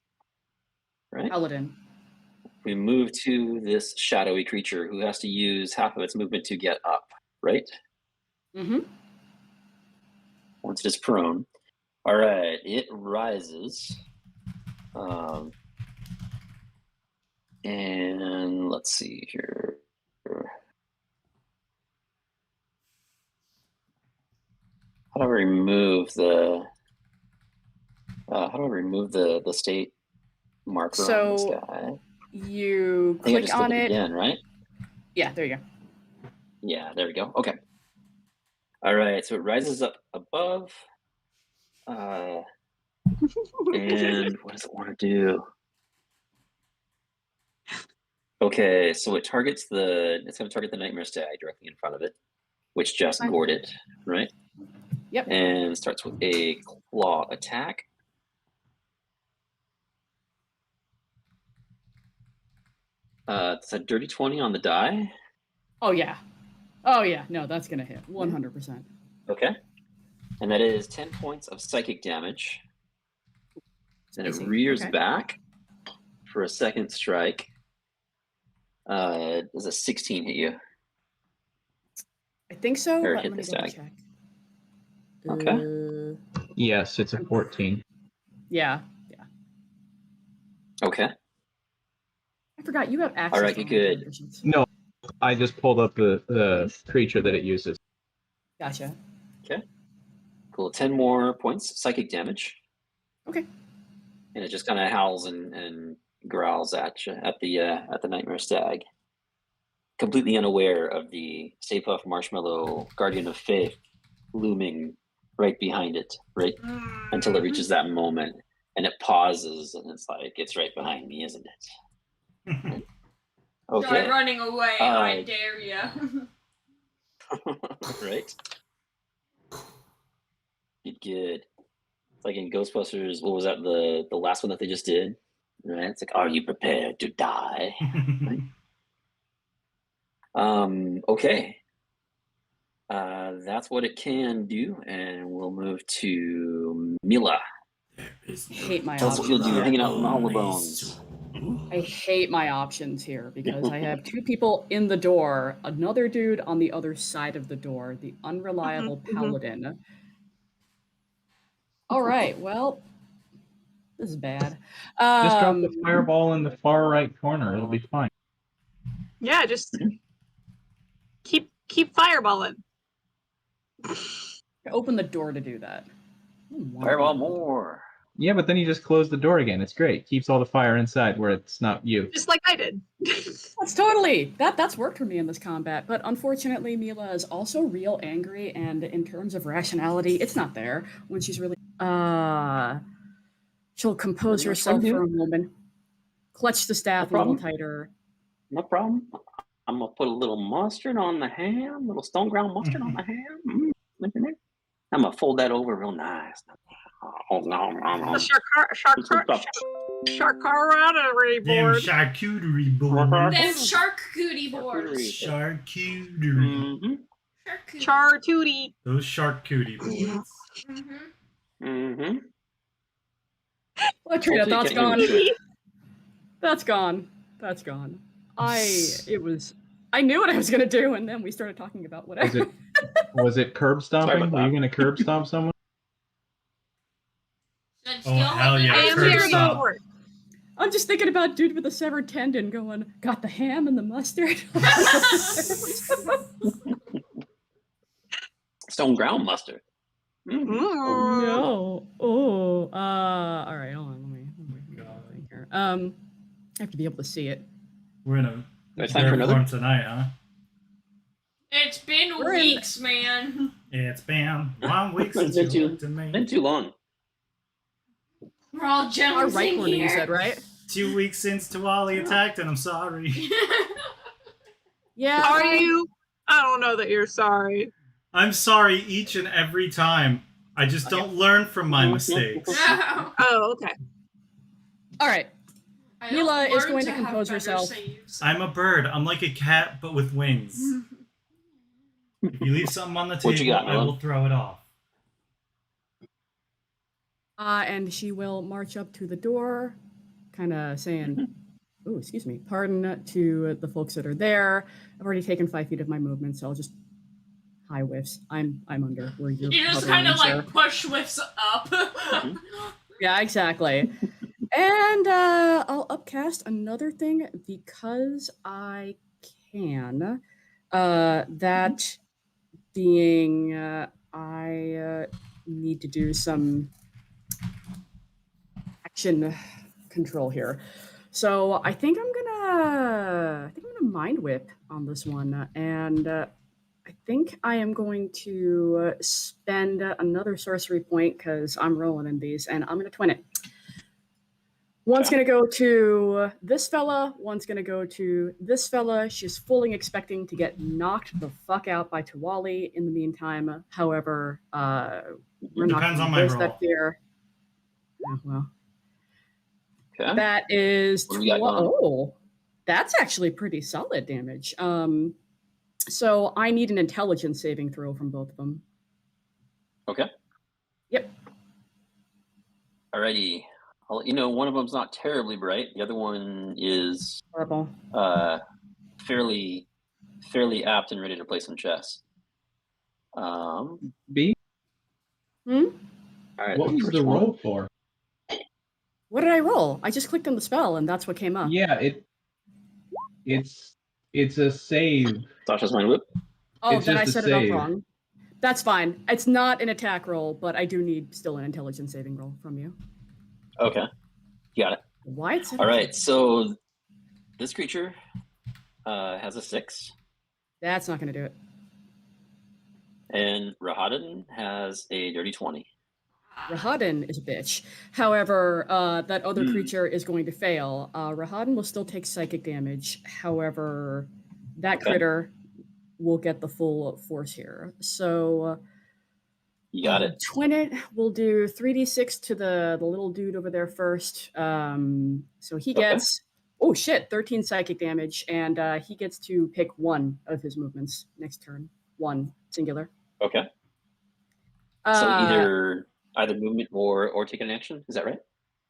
Right? Paladin. We move to this shadowy creature who has to use half of its movement to get up, right? Mm-hmm. Once it is prone. All right, it rises. And let's see here. How do I remove the state marker on this guy? You click on it again, right? Yeah, there you go. Yeah, there we go. Okay. All right, so it rises up above. And what does it want to do? Okay, so it's going to target the Nightmare Stag directly in front of it, which just gored it, right? Yep. And starts with a claw attack. It's a dirty 20 on the die. Oh yeah. Oh yeah. No, that's gonna hit 100%. Okay. And that is 10 points of psychic damage. And it rears back for a second strike. Does a 16 hit you? I think so. Or Let hit me the double stag. check. Okay. Yes, it's a 14. Yeah. Okay. I forgot you have access. All right, to good. conversations. No, I just pulled up the creature that it uses. Gotcha. Okay. Cool. 10 more points psychic damage. Okay. And it just kind of howls and growls at you at the Nightmare Stag, completely unaware of the Stay Puft Marshmallow Guardian of Faith looming right behind it, right until it reaches that moment, and it pauses, and it's like, it's right behind me, isn't it? Okay. Try running away. I dare you. Right. Good. It's like in Ghostbusters. What was that? The last one that they just did. Right. It's like, are you prepared to die? Right? Okay. That's what it can do, and we'll move to Mila. I hate my Tell us what you'll do. Hanging out in all the bones. I hate my options here because I have 2 people in the door, another dude on the other side of the door, the unreliable paladin. All right, well, this is bad. Just drop the fireball in the far right corner. It'll be fine. Yeah, just keep fireballing. Open the door to do that. Fireball more. Yeah, but then you just close the door again. It's great. Keeps all the fire inside where it's not you. Just like I did. That's totally that's worked for me in this combat, but unfortunately Mila is also real angry, and in terms of rationality, it's not there when she's really she'll compose herself for a moment, clutch the staff a little tighter. No problem. I'm gonna put a little mustard on the ham, a little stone ground mustard on the ham. I'm gonna fold that over real nice. Oh, no. The charcuterie Damn board. charcuterie board. Them charcuterie boards. Charcuterie. Mm-hmm. Charcuterie. Chartootie. Those charcuterie boards. Mm-hmm. Mm-hmm. Latrina, Hopefully that's you can't gone. hear me. That's gone. That's gone. I knew what I was gonna do, and then we started talking about whatever. Was it curb stomping? about Were you that. going to curb stomp someone? Should Oh, hell yeah, And curb here's the stomp. board. I'm just thinking about dude with a severed tendon going, got the ham and the mustard. Stone ground mustard. Mm-hmm. No. Oh. All right. Hold on. Let me go here. I have to be able to see it. We're in a It's time for another. form tonight, huh? It's been We're in- weeks, man. It's been 1 week It's since been you too- looked at me. Been too long. We're all Our jonesing right corner, you here. said, right? 2 weeks since Tawali attacked, and I'm sorry. Yeah. Are you? I don't know that you're sorry. I'm sorry each and every time. I just don't learn from my mistakes. Oh, okay. All right. I Mila don't is learn going to have compose better herself. saves. I'm a bird. I'm like a cat, but with wings. If you leave something on the What you table, got, I Mila? will throw it off. And she will march up to the door, kind of saying, "Oh, excuse me, pardon," to the folks that are there. I've already taken 5 feet of my movement, so I'll just high whiffs. I'm under where you're. You just hovering, kind of sir. like push whiffs up. Yeah, exactly. And I'll upcast another thing because I can. That being, I need to do some action control here. So I think I'm gonna mind whip on this one, and I think I am going to spend another sorcery point because I'm rolling in these, and I'm gonna twin it. One's gonna go to this fella, one's gonna go to this fella. She's fully expecting to get knocked the fuck out by Tawali in the meantime. However, we're not Depends gonna on my lose roll. that fear. Yeah, well, Okay. that is What do we got going? oh, that's actually pretty solid damage. So I need an intelligence saving throw from both of them. Okay. Yep. Alrighty. I'll let you know one of them's not terribly bright. The other one is Horrible. fairly apt and ready to play some chess. B? Hmm? All right. What was first the one. roll for? What did I roll? I just clicked on the spell and that's what came up. Yeah, it's a save. Sasha's mind whip. Oh, It's then I just a set it up save. wrong. That's fine. It's not an attack roll, but I do need still an intelligence saving roll from you. Okay. Got it. Why it's All right. So this creature has a 6, That's not going to do it. and Rahadin has a dirty 20. Rahadin is a bitch. However, that other Hmm. creature is going to fail. Rahadin will still take psychic damage. However, that Okay. critter will get the full force here. So You got it. twin it. We'll do 3d6 to the little dude over there first. So he gets, oh shit, 13 psychic damage, and he gets to pick one of his movements next turn. One, singular. Okay. So either movement or take an action. Is that right?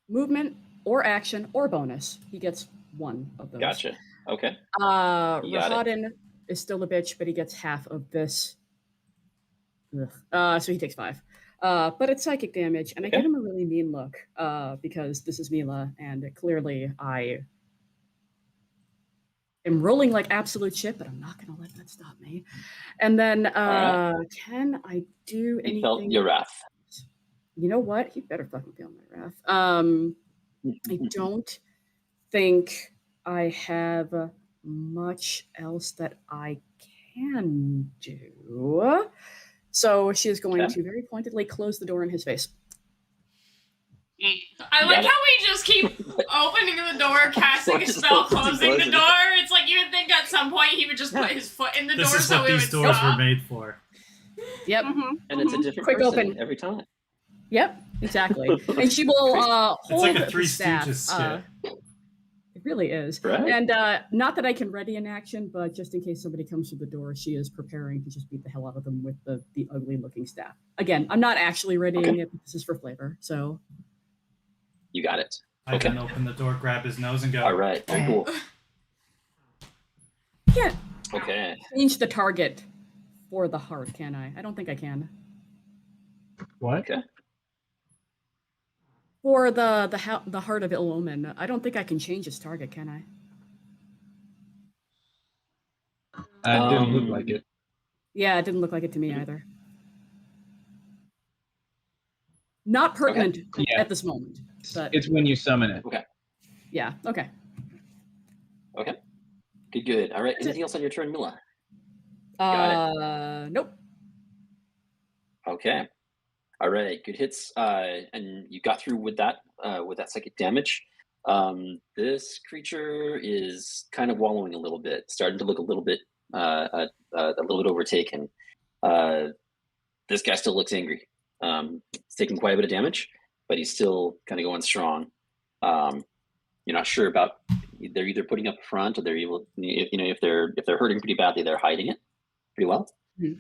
Movement or action or bonus. He gets one of those. Gotcha. Okay. You got it. Rahadin is still a bitch, but he gets half of this. Ugh. So he takes 5. But it's psychic damage, and I Okay. give him a really mean look because this is Mila, and clearly I am rolling like absolute shit, but I'm not going to let that stop me. And then right. can I do He felt anything? your wrath. You know what? He better fucking feel my wrath. I don't think I have much else that I can do. So she is going Okay. to very pointedly close the door in his face. I You like got how we just keep opening the door, casting a Just spell, closing closing the it. door. It's like you would think at some point he would just put his foot in the This door is so what it these would doors stop. were made for. Yep. Mhm, And it's a mhm. different Quick person open. every time. Yep. exactly. And she will It's hold like a the Three staff. Stooges skit. It really is. Right. And not that I can ready an action, but just in case somebody comes through the door, she is preparing to just beat the hell out of them with the ugly looking staff. Again, I'm not actually readying it, but this is for flavor. So You got it. I Okay. then open the door, grab his nose, and go. All right. Very cool. yeah, Okay. change the target for the heart, can I? I don't think I can. What? Okay. For the heart of ill omen, I don't think I can change its target, can I? It didn't look like it. Yeah, it didn't look like it to me either. Not pertinent Yeah. at this moment, but It's when you summon it. yeah, okay. Okay. Good. All right. Anything else on your turn, Mila? Got Nope. Okay. All right. Good hits. And you got through with that psychic damage. This creature is kind of wallowing a little bit, starting to look a little bit overtaken. This guy still looks angry. He's taking quite a bit of damage, but he's still kind of going strong. You're not sure about they're either putting up a front or they're able, if they're hurting pretty badly, they're hiding it pretty well. Mhm.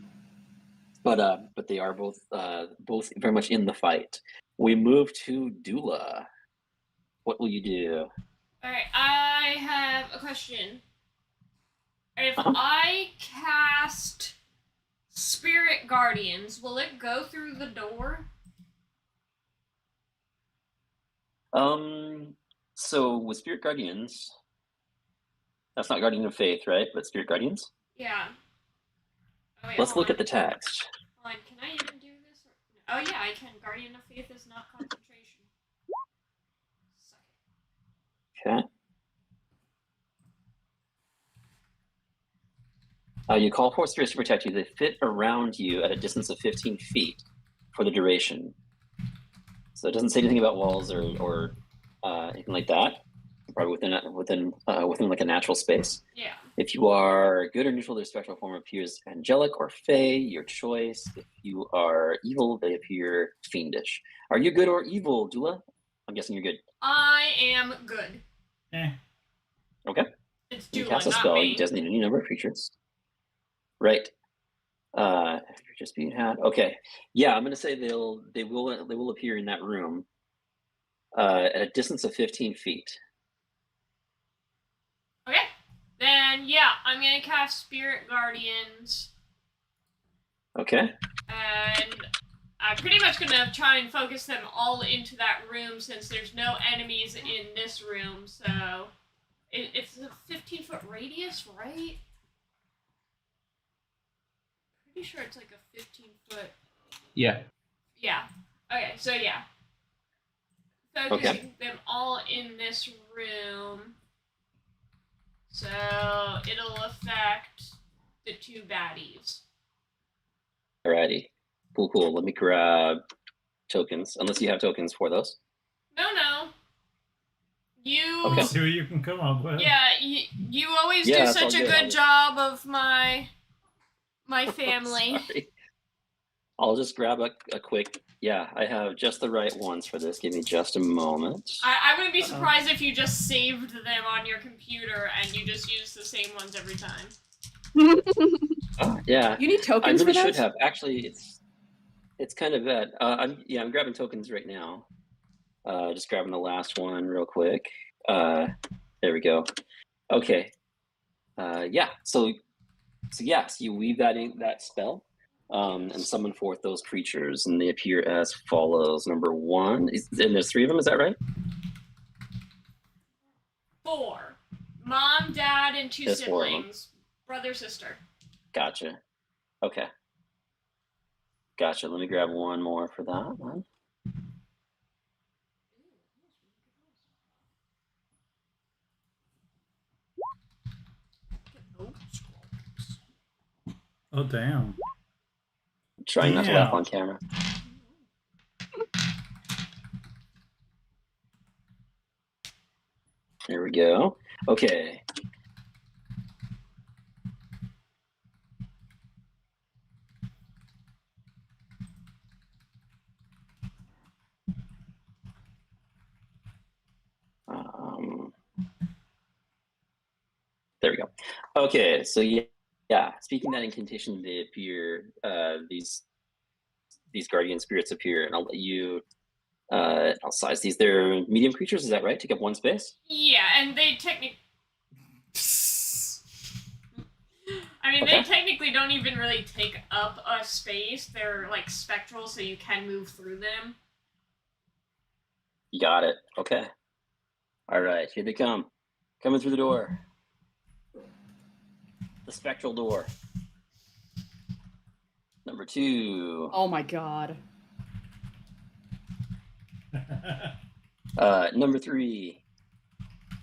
But they are both very much in the fight. We move to Dula. What will you do? Alright, I have a question. If Uh-huh. I cast Spirit Guardians, will it go through the door? So with Spirit Guardians, that's not Guardian of Faith, right? But Spirit Guardians. Yeah. Oh, wait, Let's look at the text. Hold on, can I even do this? Oh yeah, I can. Guardian of Faith is not concentration. Suck it. Okay. You call forth spirits to protect you. They fit around you at a distance of 15 feet for the duration. So it doesn't say anything about walls or anything like that. Probably within like a natural space. Yeah. If you are good or neutral, their spectral form appears angelic or fey, your choice. If you are evil, they appear fiendish. Are you good or evil, Dula? I'm guessing you're good. I am good. Okay. It's You Dula, cast a not spell. You me. designate any number of creatures. Right. If you're just being had. Okay. Yeah, I'm gonna say they will appear in that room at a distance of 15 feet. Okay. Then yeah, I'm gonna cast Spirit Guardians. Okay. And I'm pretty much gonna try and focus them all into that room since there's no enemies in this room, so it's a 15-foot radius, right? Pretty sure it's like a 15-foot. Yeah. Yeah. Okay, so yeah. Focusing them all in this room. So it'll affect the two baddies. Alrighty. Cool. Let me grab tokens, unless you have tokens for those. No. You. Okay. Let's see what you can come up with. Yeah, you always Yeah, do that's all such a good. good job of my family. Sorry. I'll just grab a quick. Yeah, I have just the right ones for this. Give me just a moment. I wouldn't be surprised if you just saved them on your computer and you just use the same ones every time. Yeah, You need I tokens really for should that? have. Actually, it's kind of bad. I'm grabbing tokens right now. Just grabbing the last one real quick. There we go. Okay. Yeah. So yes, you weave that spell, and summon forth those creatures, and they appear as follows. Number one, and there's 3 of them. Is that right? 4. Mom, dad, and 2 There's 4 of them. siblings. Brother, sister. Gotcha. Okay. Gotcha. Let me grab one more for that one. Oh, damn. Trying not to laugh on camera. There we go. Okay. Okay, so yeah. Speaking that incantation, they appear. These guardian spirits appear, and I'll let you. I'll size these. They're medium creatures. Is that right? Take up one space. Yeah, and they technically. I mean, Okay. they technically don't even really take up a space. They're like spectral, so you can move through them. You got it. Okay. All right, here they come. Coming through the door. The spectral door. Number 2. Oh my god. Number 3.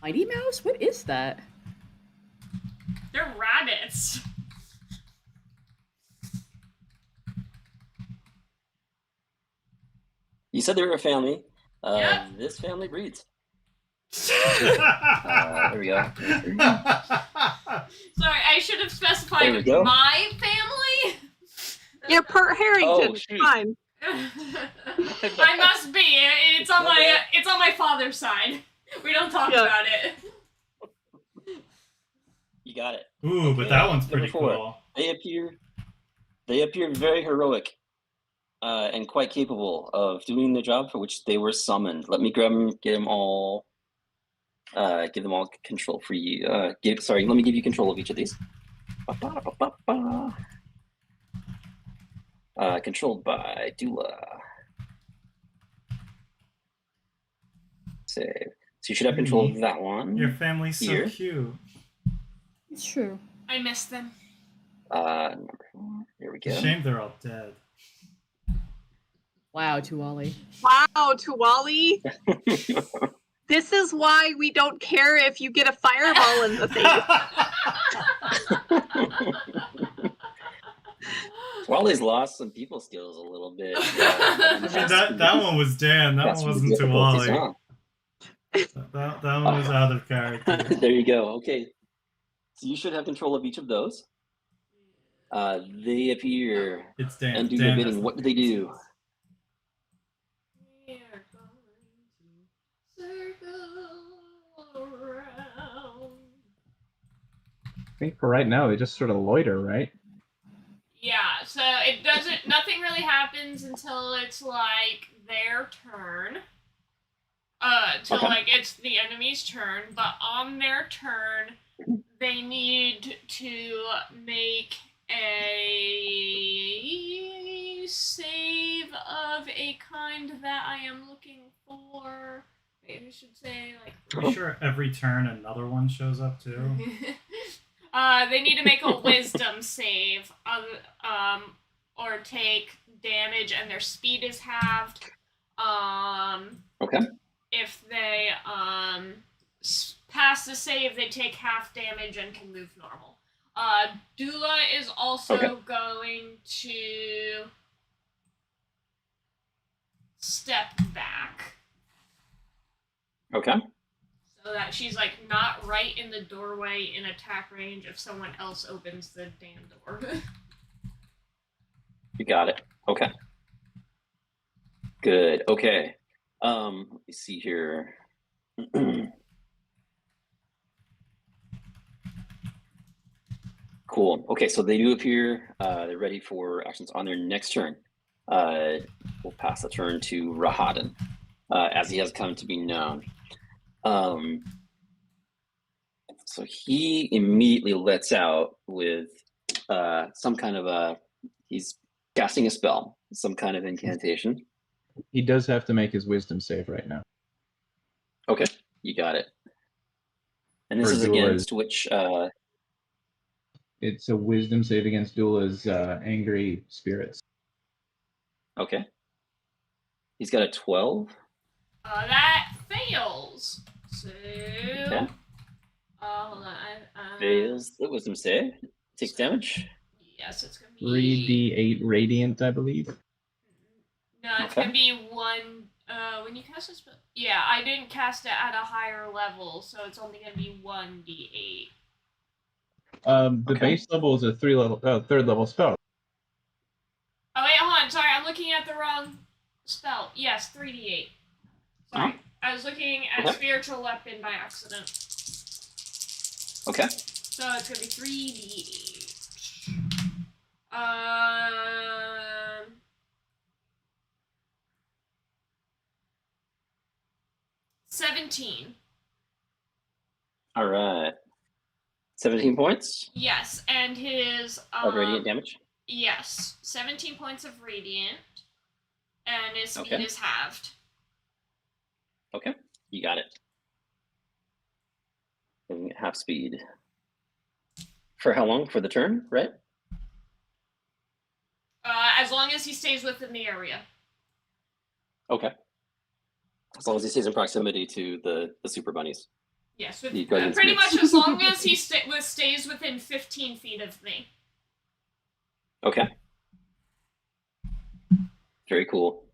Mighty Mouse? What is that? They're rabbits. You said they were a family. Yep. This family breeds. There we go. Sorry, I should have There we specified go. my family. Yeah, per Harrington. Oh, shoot. Fine. I must be. It's on my father's side. We don't talk Yeah. about it. You got it. Ooh, but Okay, that one's number pretty 4. cool. They appear very heroic and quite capable of doing the job for which they were summoned. Let me grab them, give them all control for you. Let me give you control of each of these. Controlled by Dula. Save. So you should have control of that one. Your family's so Here. cute. It's true. I miss them. Number 4. Here we go. Shame they're all dead. Wow, Tuwali. Wow, Tuwali. This is why we don't care if you get a fireball in the face. Wally's lost some people skills a little bit. I mean, that one was Dan. That one wasn't too Wally. That one was out of character. There you go. Okay. So you should have control of each of those. They appear It's Dan. and do Dan your has bidding. the What do they do? We're going to circle around. I think for right now they just sort of loiter, right? Yeah, so it doesn't. Nothing really happens until it's like their turn. Till Okay. like it's the enemy's turn, but on their turn, they need to make a save of a kind that I am looking for. Maybe I should say like. Are you sure every turn another one shows up too? They need to make a wisdom save, or take damage, and their speed is halved. Okay. If they pass the save, they take half damage and can move normal. Dula is also Okay. going to step back. Okay. So that she's like not right in the doorway in attack range if someone else opens the damn door. You got it. Okay. Good. Okay. Let me see here. Cool. Okay, so they do appear. They're ready for actions on their next turn. We'll pass the turn to Rahadan, as he has come to be known. So he immediately lets out with some kind of he's casting a spell, some kind of incantation. He does have to make his wisdom save right now. Okay, you got it. And this For is Dula's- against which It's a wisdom save against Dula's angry spirits. okay. He's got a 12. That fails. So. Okay. Hold on. Fails the wisdom save. Takes damage. Yes, it's gonna be 3d8 radiant, I believe. No, it's Okay. gonna be one. When you cast a spell. Yeah, I didn't cast it at a higher level, so it's only gonna be 1d8. The Okay. base level is a third level spell. Oh wait, hold on. Sorry, I'm looking at the wrong spell. Yes, 3d8. Sorry, Uh-huh. I was looking at Okay. spiritual weapon by accident. Okay. So it's gonna be 3d8. 17. All right. 17 points Yes, and his of radiant damage. Yes, 17 points of radiant, and his speed Okay. is halved. Okay, you got it. Giving it half speed. For how long? For the turn, right? As long as he stays within the area. Okay. As long as he stays in proximity to the super bunnies. Yes, The guardian pretty spirits. much as long as he stays within 15 feet of me. Okay. Very cool.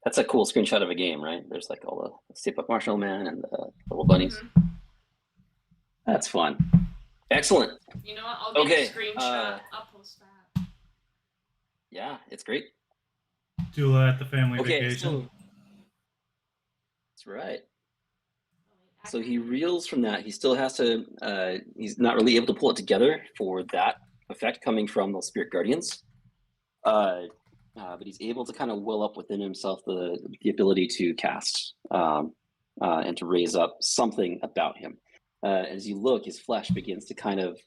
That's a cool screenshot of a game, right? There's like all the Step Up Marshall Man and the little bunnies. Mm-hmm. That's fun. Excellent. You know what? I'll get Okay, a screenshot. I'll post that. Yeah, it's great. Dula at the family Okay, vacation. so that's right. So he reels from that. He still has to. He's not really able to pull it together for that effect coming from those spirit guardians. But he's able to kind of will up within himself the ability to cast and to raise up something about him. As you look, his flesh begins to kind of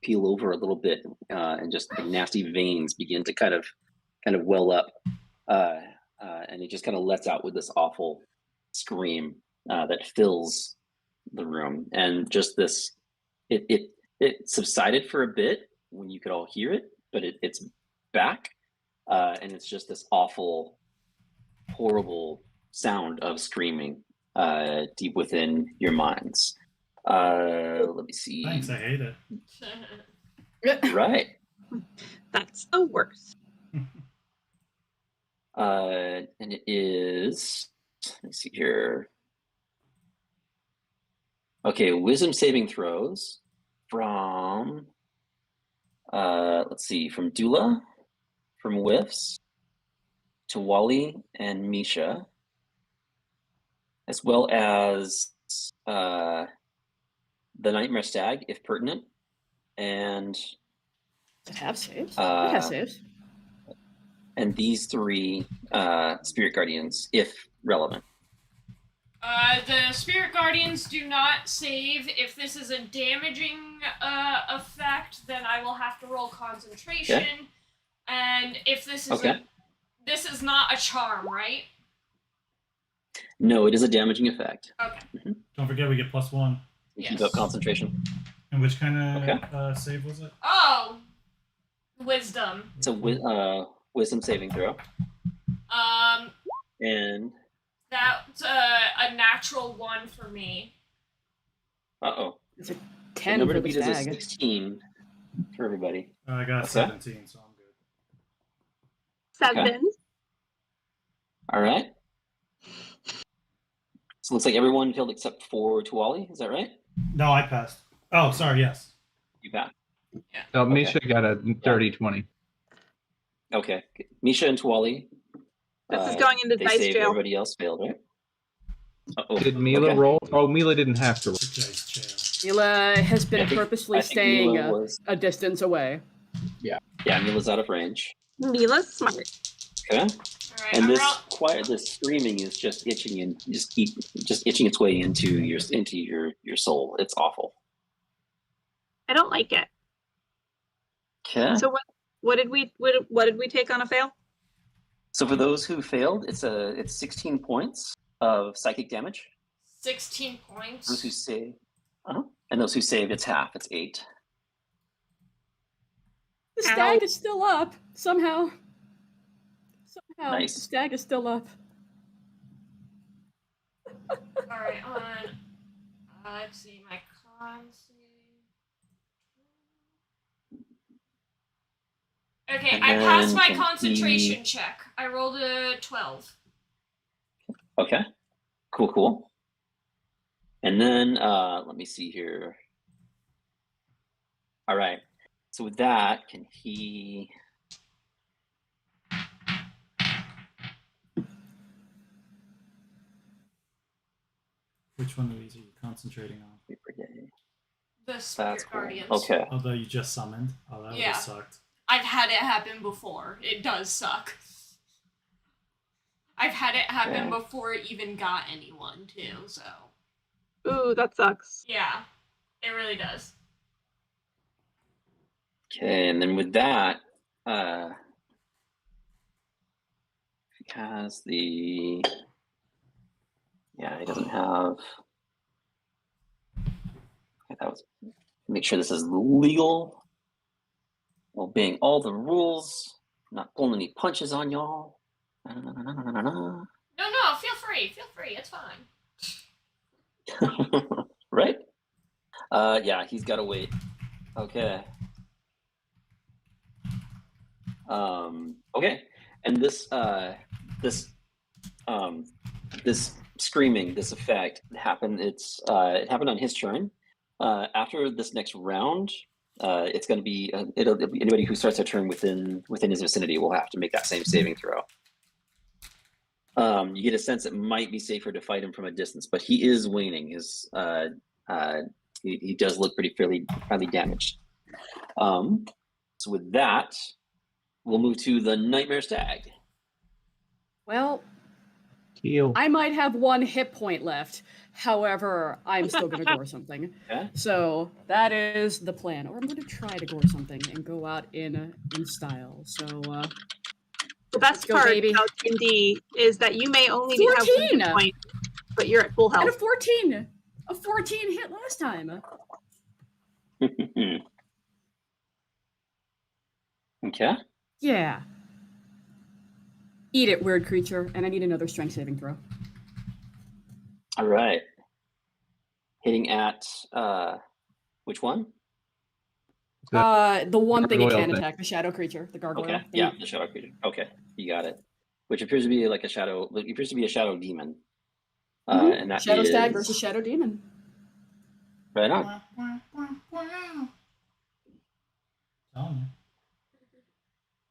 peel over a little bit, and just the nasty veins begin to kind of well up, and he just kind of lets out with this awful scream that fills the room, and just this it subsided for a bit when you could all hear it, but it's back, and it's just this awful, horrible sound of screaming deep within your minds. Let me see. Thanks, I hate it. Right. That's the worst. And it is. Let's see here. Okay, wisdom saving throws from. Let's see, from Dula, from Whiffs, to Wally and Misha, as well as the Nightmare Stag, if pertinent, and Does it have saves? It Uh, has saves. and these three Spirit Guardians, if relevant. The Spirit Guardians do not save. If this is a damaging effect, then I will have to roll concentration. Okay. And if this is Okay. this is not a charm, right? No, it is a damaging effect. Okay. Don't forget we get +1. Keep Yes. up concentration. And which kind of Okay. save was it? Oh, wisdom. It's a wisdom saving throw. And That's a natural 1 for me. uh-oh. It's a The 10 number for to the beat is a stag. 16 for everybody. I got Okay. 17, so I'm good. 7. All right. So it looks like everyone failed except for Tuwali. Is that right? No, I passed. Oh, sorry, yes. You passed. So Misha got a 30-20. Okay. Misha and Tuwali. This is going into they dice saved. jail. Everybody else failed, right? Uh-oh. Did Mila Okay. roll? Oh, Mila didn't have to roll. Dice chair. Mila has been I think purposely staying Mila was. a distance away. Yeah, Mila's out of range. Mila's smart. Okay. All right. And I'm this screaming is just itching and just itching its way into your soul. It's awful. I don't like it. Okay. So what did we take on a fail? So for those who failed, it's 16 points of psychic damage. 16 points. Those who save, and those who saved, it's half. It's 8. The stag is still up somehow. Nice. The stag is still up. All right. Let's see my con save. Okay, And I passed then my can concentration check. I rolled a 12. Okay. Cool. And then let me see here. All right. So with that, can he? Which one of these are you concentrating on? Wait for day. The Spirit That's cool. Guardians. Okay. Although you just summoned. Oh, that would Yeah. have sucked. I've had it happen before. It does suck. I've had it happen Okay. before it even got anyone, too, so. Ooh, that sucks. Yeah, it really does. Okay, and then with that, he has the. Yeah, he doesn't have. That was. Make sure this is legal. Obeying all the rules. Not pulling any punches on y'all. No, feel free, it's fine. Right? Yeah, he's got to wait. Okay. Okay, and this screaming, this effect happened. It happened on his turn. After this next round, it's going to be it'll be anybody who starts their turn within his vicinity will have to make that same saving throw. You get a sense it might be safer to fight him from a distance, but he is waning. He does look fairly damaged. So with that, we'll move to the Nightmare Stag. Well, Heal. I might have 1 hit point left. However, I'm still going to gore something. Okay. So that is the plan. Or I'm going to try to gore something and go out in style. So The best go, part baby. about D&D is that you may only have 1 14! hit point, but you're at full I had health. a 14 hit last time. Okay. Yeah. Eat it, weird creature. And I need another strength saving throw. All right. Hitting at which one? The one thing it Gargoyle can thing. attack, the shadow creature, the gargoyle. Okay. thing. Yeah, the shadow creature. Okay, you got it. Which appears to be like a shadow. It appears to be a shadow demon. Mhm. And that Shadow Stag is- versus Shadow Demon. Right on.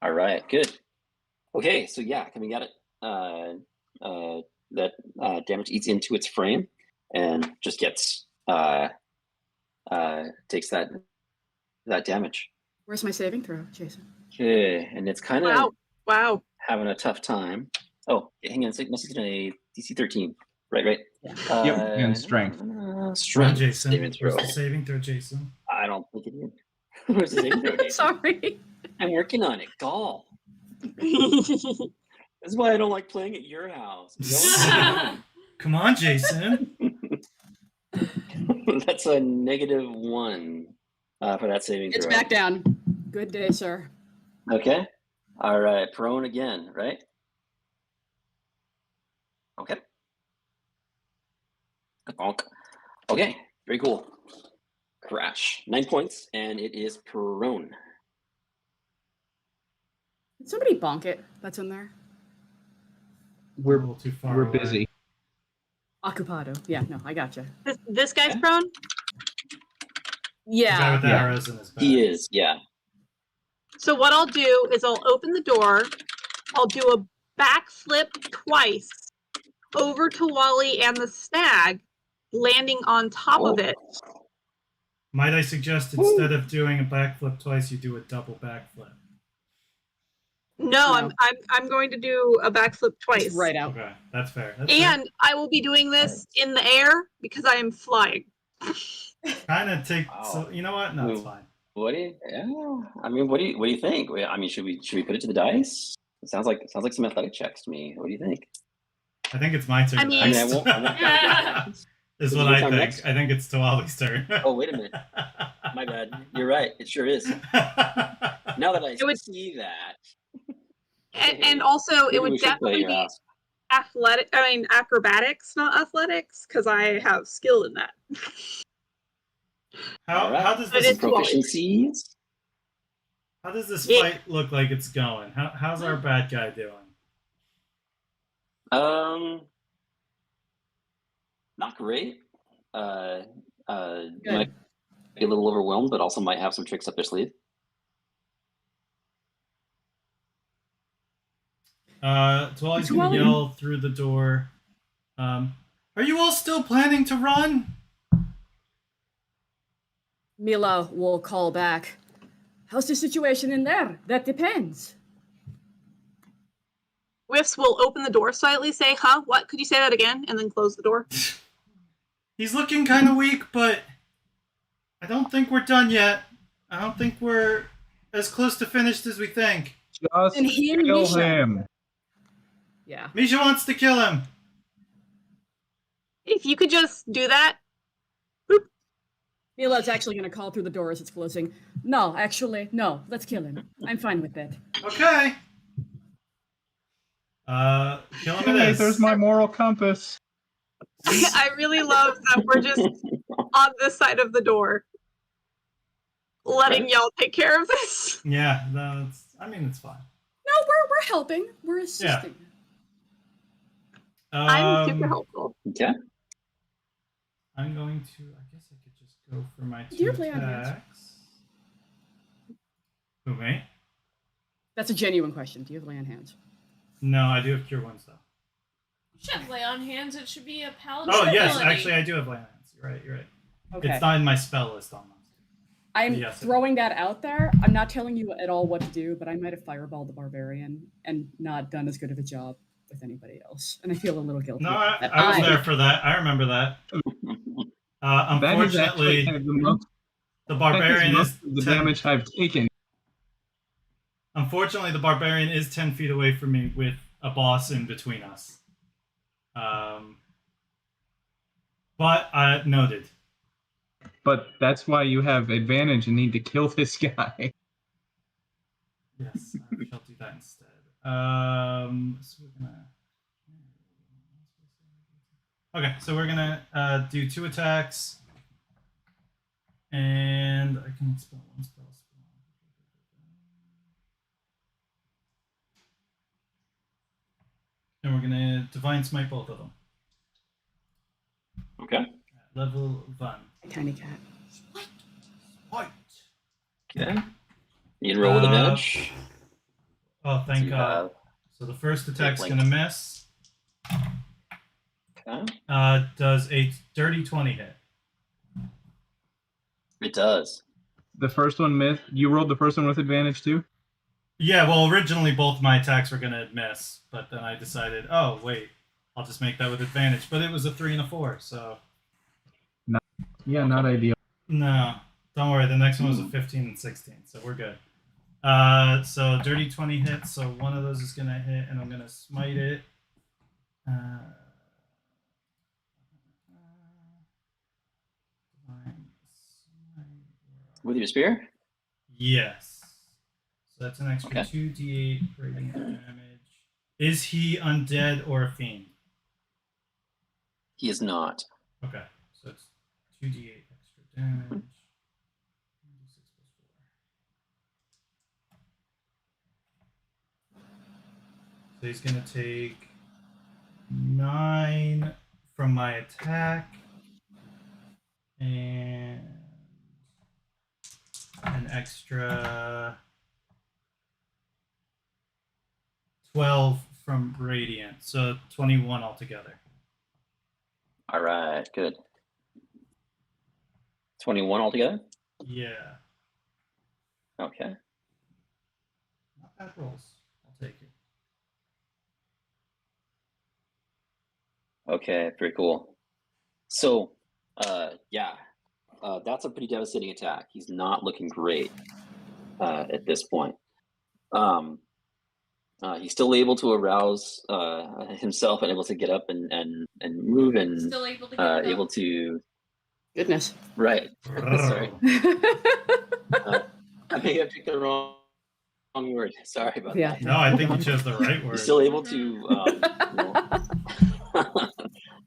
All right. Good. Okay. So yeah, coming at it. That damage eats into its frame and just gets takes that damage. Where's my saving throw, Jason? Okay, and it's kind of Wow. having a tough time. Oh, hang on a second. This is a DC 13. Right. Yeah. Yep, and strength. Come on, Strength. Jason. Saving Where's throw. the saving throw, Jason? I don't think it is. Where's the saving throw, Jason? Sorry. I'm working on it. Gall. This is why I don't like playing at your house. Come on, Jason. That's a -1 for that saving It's throw. back down. Good day, sir. Okay. All right. Prone again, right? Okay. Bonk. Okay. Very cool. Crash. 9 points, and it is prone. Did somebody bonk it that's in there? a We're little too far we're away. busy. Occupado. Yeah, no, I gotcha. This guy's Yeah. prone? The guy Yeah. with the Yeah. arrows in his back. He is, yeah. So what I'll do is I'll open the door, I'll do a backflip twice over to Wally and the stag, landing on top of it. Might I suggest instead of doing a backflip twice, you do a double backflip? No, No. I'm going to do a backflip twice. It's right out. Okay, that's fair. That's fair. And I will be doing this in the air because I am flying. Kind of take. Wow. So you know what? No, it's Ooh. fine. What do you? Yeah. I mean, what do you think? I mean, should we put it to the dice? It sounds like some athletic checks to me. What do you think? I think it's my turn. I mean- I mean, I next. won't. Is Is what it your I turn think. next? I think it's Tawali's turn. Oh, wait a minute. My bad. You're right. It sure is. Now that I It would- see that, And also, maybe it would we should play definitely your be house. acrobatics, not athletics, because I have skill in that. how Alright. does But this it's Wally. Proficiencies. how does this Yeah. fight look like it's going? How's our bad guy doing? Not great. Good. Might be a little overwhelmed, but also might have some tricks up their sleeve. Tawali's gonna Tawali. yell through the door. Are you all still planning to run? Mila will call back. How's the situation in there? That depends. Whiffs will open the door slightly, say, huh? What? Could you say that again? And then close the door. He's looking kind of weak, but I don't think we're done yet. I don't think we're as close to finished as we think. Just And he and kill Misha. him. Yeah. Misha wants to kill him. If you could just do that. Mila's actually going to call through the door as it's closing. No, actually, no. Let's kill him. I'm fine with that. Okay. Kill him it Hey, is. there's my moral compass. I really love that we're just on this side of the door, letting y'all take care of this. Yeah, that's. I mean, it's fine. No, we're helping. We're assisting. I'm super helpful. Okay. I'm going to. I guess I could just go for my Do 2 you play on hands? attacks. Who, me? That's a genuine question. Do you have lay on hands? No, I do have Cure Wounds though. You should have lay on hands. It should be a paladin. Oh yes, ability. actually I do have Lay on Hands. You're right. You're right. Okay. It's not in my spell list on mine. I'm Yes, it throwing that out there. I'm not telling you at all what to do, but I might have fireballed the barbarian and not done as good of a job with anybody else. And I feel a little guilty. No, about that. I was there for that. I remember that. That is actually Unfortunately, kind of the most, the barbarian most is of the 10 damage I've taken. Unfortunately, the barbarian is 10 feet away from me with a boss in between us. But noted. But that's why you have advantage and need to kill this guy. Yes, I shall do that instead. So we're gonna. Okay, so we're gonna do 2 attacks, and I can spell 1 spell. And we're gonna Divine Smite both of them. Okay. At level 1. Tiny cat. White. Okay. You can roll with advantage. Oh, thank You God. have- So the first attack's Blink. gonna miss. Okay. Does a dirty 20 hit? It does. The first one missed. You rolled the first one with advantage too? Yeah, well, originally both my attacks were gonna miss, but then I decided, oh wait, I'll just make that with advantage. But it was a 3 and a 4, so Yeah, not ideal. no, don't worry. The next one was a 15 and 16, so we're good. So dirty 20 hits, so one of those is gonna hit, and I'm gonna smite it. With your spear? Yes. So that's an extra Okay. 2d8 radiant damage. Is he undead or a fiend? He is not. Okay, so it's 2d8 extra damage. 1d6 plus 4. So he's gonna take 9 from my attack and an extra 12 from radiant, so 21 altogether. All right, good. 21 altogether? Yeah, Okay. not bad rolls. I'll take it. Okay, very cool. So, yeah, that's a pretty devastating attack. He's not looking great at this point. He's still able to arouse himself and able to get up and move and Still able to get it able up. to Goodness. right. Sorry, I may have picked the wrong word. Sorry about Yeah. that. No, I think you chose the right word. He's still able to.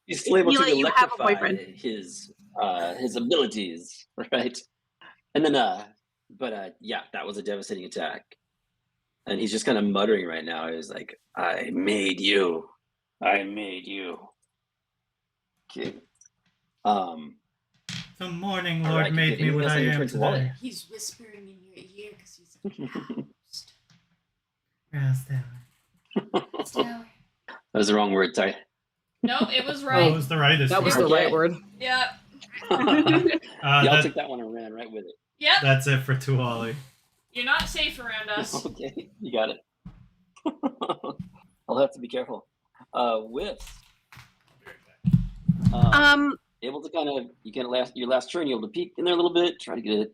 He's still able Mila, to you have a electrify boyfriend. his abilities, right? And then, yeah, that was a devastating attack. And he's just kind of muttering right now. He's like, "I made you. I made you." Okay. The Morning All Lord right, you made get me what I anything else am in your turn, Wally? today. He's whispering in your ear because he's a ghost. Yes, damn it. Stellar. That was the wrong word. Sorry. No, it was Oh, right. it was the right. That was the Okay. right word. Yeah. Y'all took that one and ran right with it. Yep. That's it for Tuwali. You're not safe around us. Okay, you got it. I'll have to be careful. Whiffs. Able to kind of your last turn. You're able to peek in there a little bit, try to get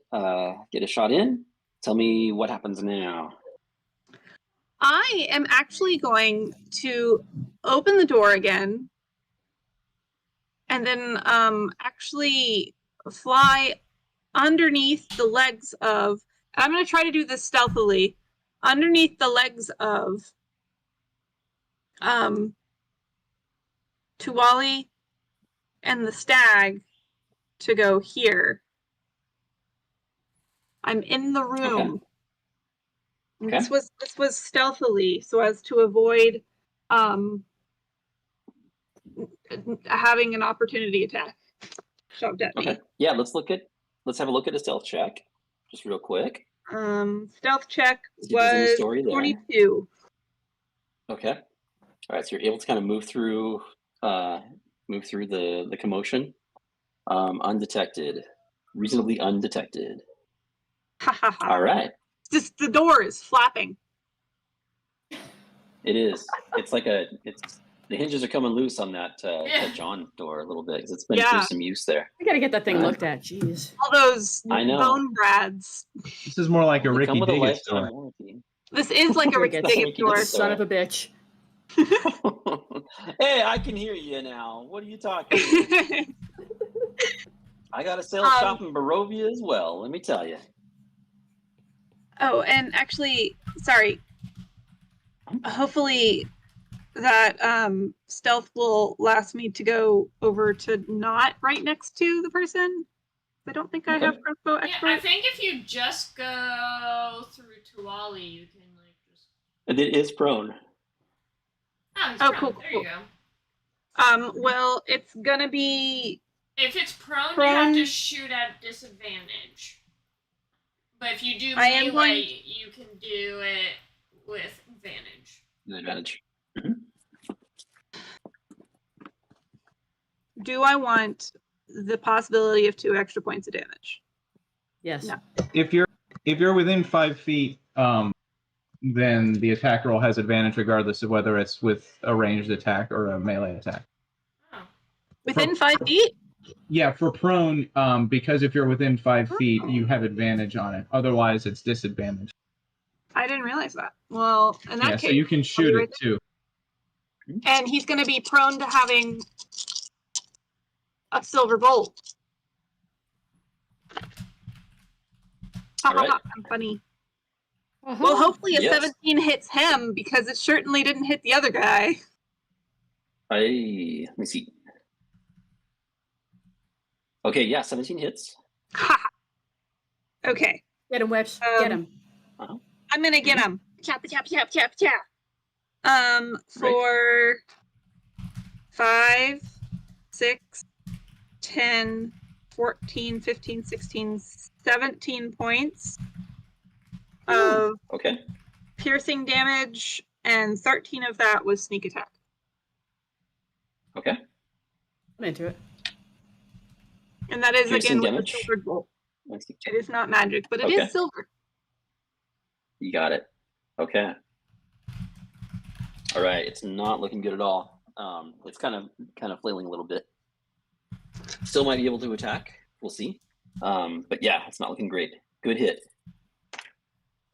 a shot in. Tell me what happens now. I am actually going to open the door again and then actually fly underneath the legs of, I'm going to try to do this stealthily, underneath the legs of Tuwali and the stag to go here. I'm in the room. Okay. And this was stealthily so as to avoid having an opportunity attack shoved at me. Okay. Yeah, let's have a look at a stealth check, just real quick. Stealth check See if there's any was story there. 22. Okay. All right, so you're able to kind of move through the commotion, undetected, reasonably undetected. Ha ha ha. All right. Just the door is flapping. It is. It's like the hinges are coming loose on that John door a little bit because it's been through some use there. We gotta get that thing looked at. Jeez. All those I know. bone brads. This is more like a They Ricky come with a Diggett lifetime story. warranty. This is like a Ricky Ricky Diggett Diggett door. store. Son of a bitch. Hey, I can hear you now. What are you talking about? I got a sales shop in Barovia as well, let me tell you. Oh, and actually, sorry. Hopefully that stealth will last me to go over to not right next to the person. I don't think I Okay. have crossbow Yeah, expert. I think if you just go through Tuwali, you can like just. And it is prone. Oh, it's Oh, prone. cool, There cool. you go. Well, it's gonna be If it's prone, you have to shoot at disadvantage. But if you do I am melee, you can do it with advantage. An advantage. do I want the possibility of 2 extra points of damage? Yes. No. If you're within 5 feet, then the attack roll has advantage regardless of whether it's with a ranged attack or a melee attack. Oh. Within 5 feet? Yeah, for prone, because if you're within 5 feet, you have advantage on it. Otherwise, it's disadvantage. I didn't realize that. Well, in that Yeah, case, so you can shoot right it too. and he's going to be prone to having a silver bolt. All right. I'm funny. Well, hopefully a 17 hits him because it certainly didn't hit the other guy. Let me see. Okay, yeah, 17 hits. Ha! Okay. Get him, Webs. Get him. I'm gonna get him. Chop, chop, chop, chop, chop. For 5, 6, 10, 14, 15, 16, 17 points of Okay. piercing damage, and 13 of that was sneak attack. Okay. I'm into it. And that is Piercing again with damage? the silver bolt. Let's see. It is not magic, but it Okay. is silver. You got it. Okay. All right. It's not looking good at all. It's kind of flailing a little bit. Still might be able to attack. We'll see. But yeah, it's not looking great. Good hit.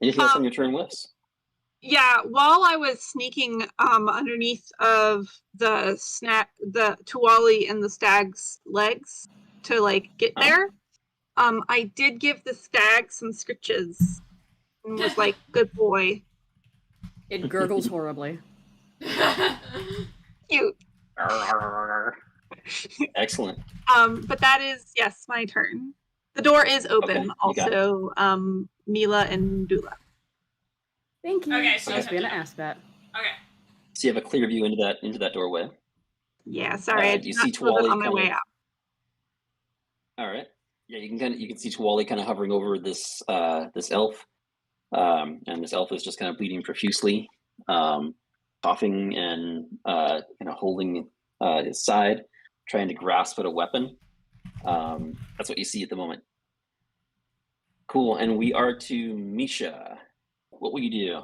Anything else on your turn, Whiffs? Yeah, while I was sneaking underneath of the Tuwali and the stag's legs to like get there, I did give the stag some scritches and was like, "Good boy, It gurgles horribly. cute." Excellent. But that is my turn. The door is open. Okay, you got it. Also, Mila and Dula. Thank you. Okay, so I was you gonna have to- ask that. Okay. So you have a clear view into that doorway. Yeah, sorry, I did you not see know that Tuwali on my way kind of- out. All right. Yeah, you can see Tuwali kind of hovering over this elf, and this elf is just kind of bleeding profusely, coughing and kind of holding his side, trying to grasp at a weapon. That's what you see at the moment. Cool, and we are to Misha. What will you do?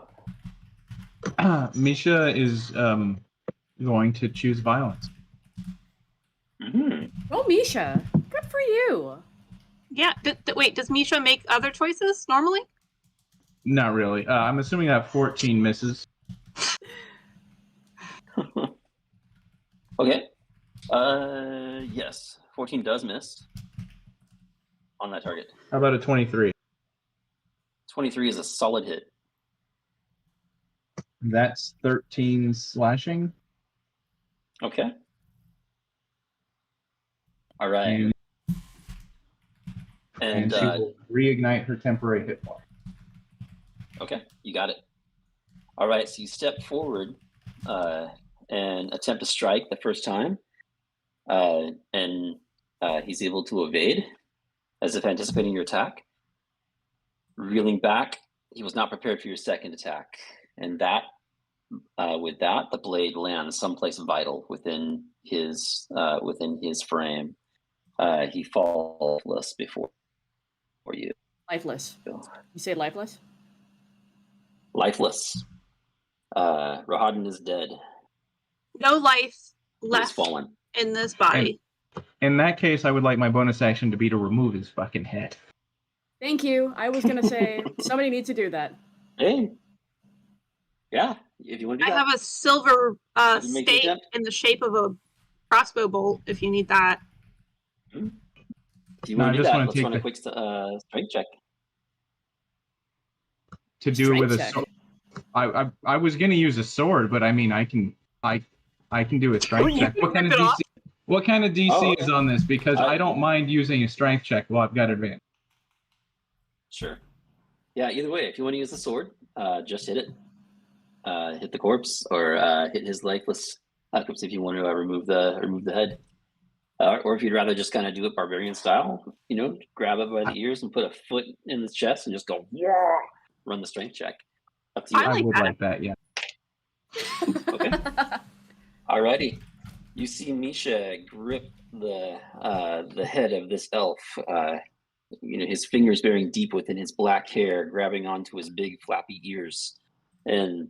Misha is going to choose violence. Oh, Misha, good for you. Yeah. Wait, does Misha make other choices normally? Not really. I'm assuming that 14 misses. Okay. Yes, 14 does miss on that target. How about a 23? 23 is a solid hit. That's 13 slashing. Okay. All right. And she will reignite her temporary hit point. Okay, you got it. All right, so you step forward and attempt to strike the first time, and he's able to evade, as if anticipating your attack. Reeling back, he was not prepared for your second attack, and that, with that, the blade lands someplace vital within his frame. He falls lifeless before you. Lifeless. You say lifeless? Lifeless. Rahadin is dead. No life He's left fallen. in this body. In that case, I would like my bonus action to be to remove his fucking head. Thank you. I was gonna say somebody needs to do that. Hey. Yeah, if you want to do I that. have a silver You make the stake attempt. in the shape of a crossbow bolt if you need that. If you No, want I to do just that, wanna let's take run a the- quick strength check. To do it with a Strength check. sword. I was gonna use a sword, but I mean I can do a strength You check. can What kind of rip it off. DC? What kind of DC Oh, okay. is on this? Because I don't mind using a strength check while I've got advantage. Sure. Yeah, either way, if you want to use the sword, just hit it. Hit the corpse, or hit his lifeless corpse if you want to remove the head. Or if you'd rather just kind of do it barbarian style, grab it by the ears and put a foot in the chest and just go, "Wah!" Run the strength check. Up to you. I I like would that. like that, yeah. Okay. Alrighty. You see Misha grip the head of this elf. His fingers buried deep within his black hair, grabbing onto his big flappy ears, and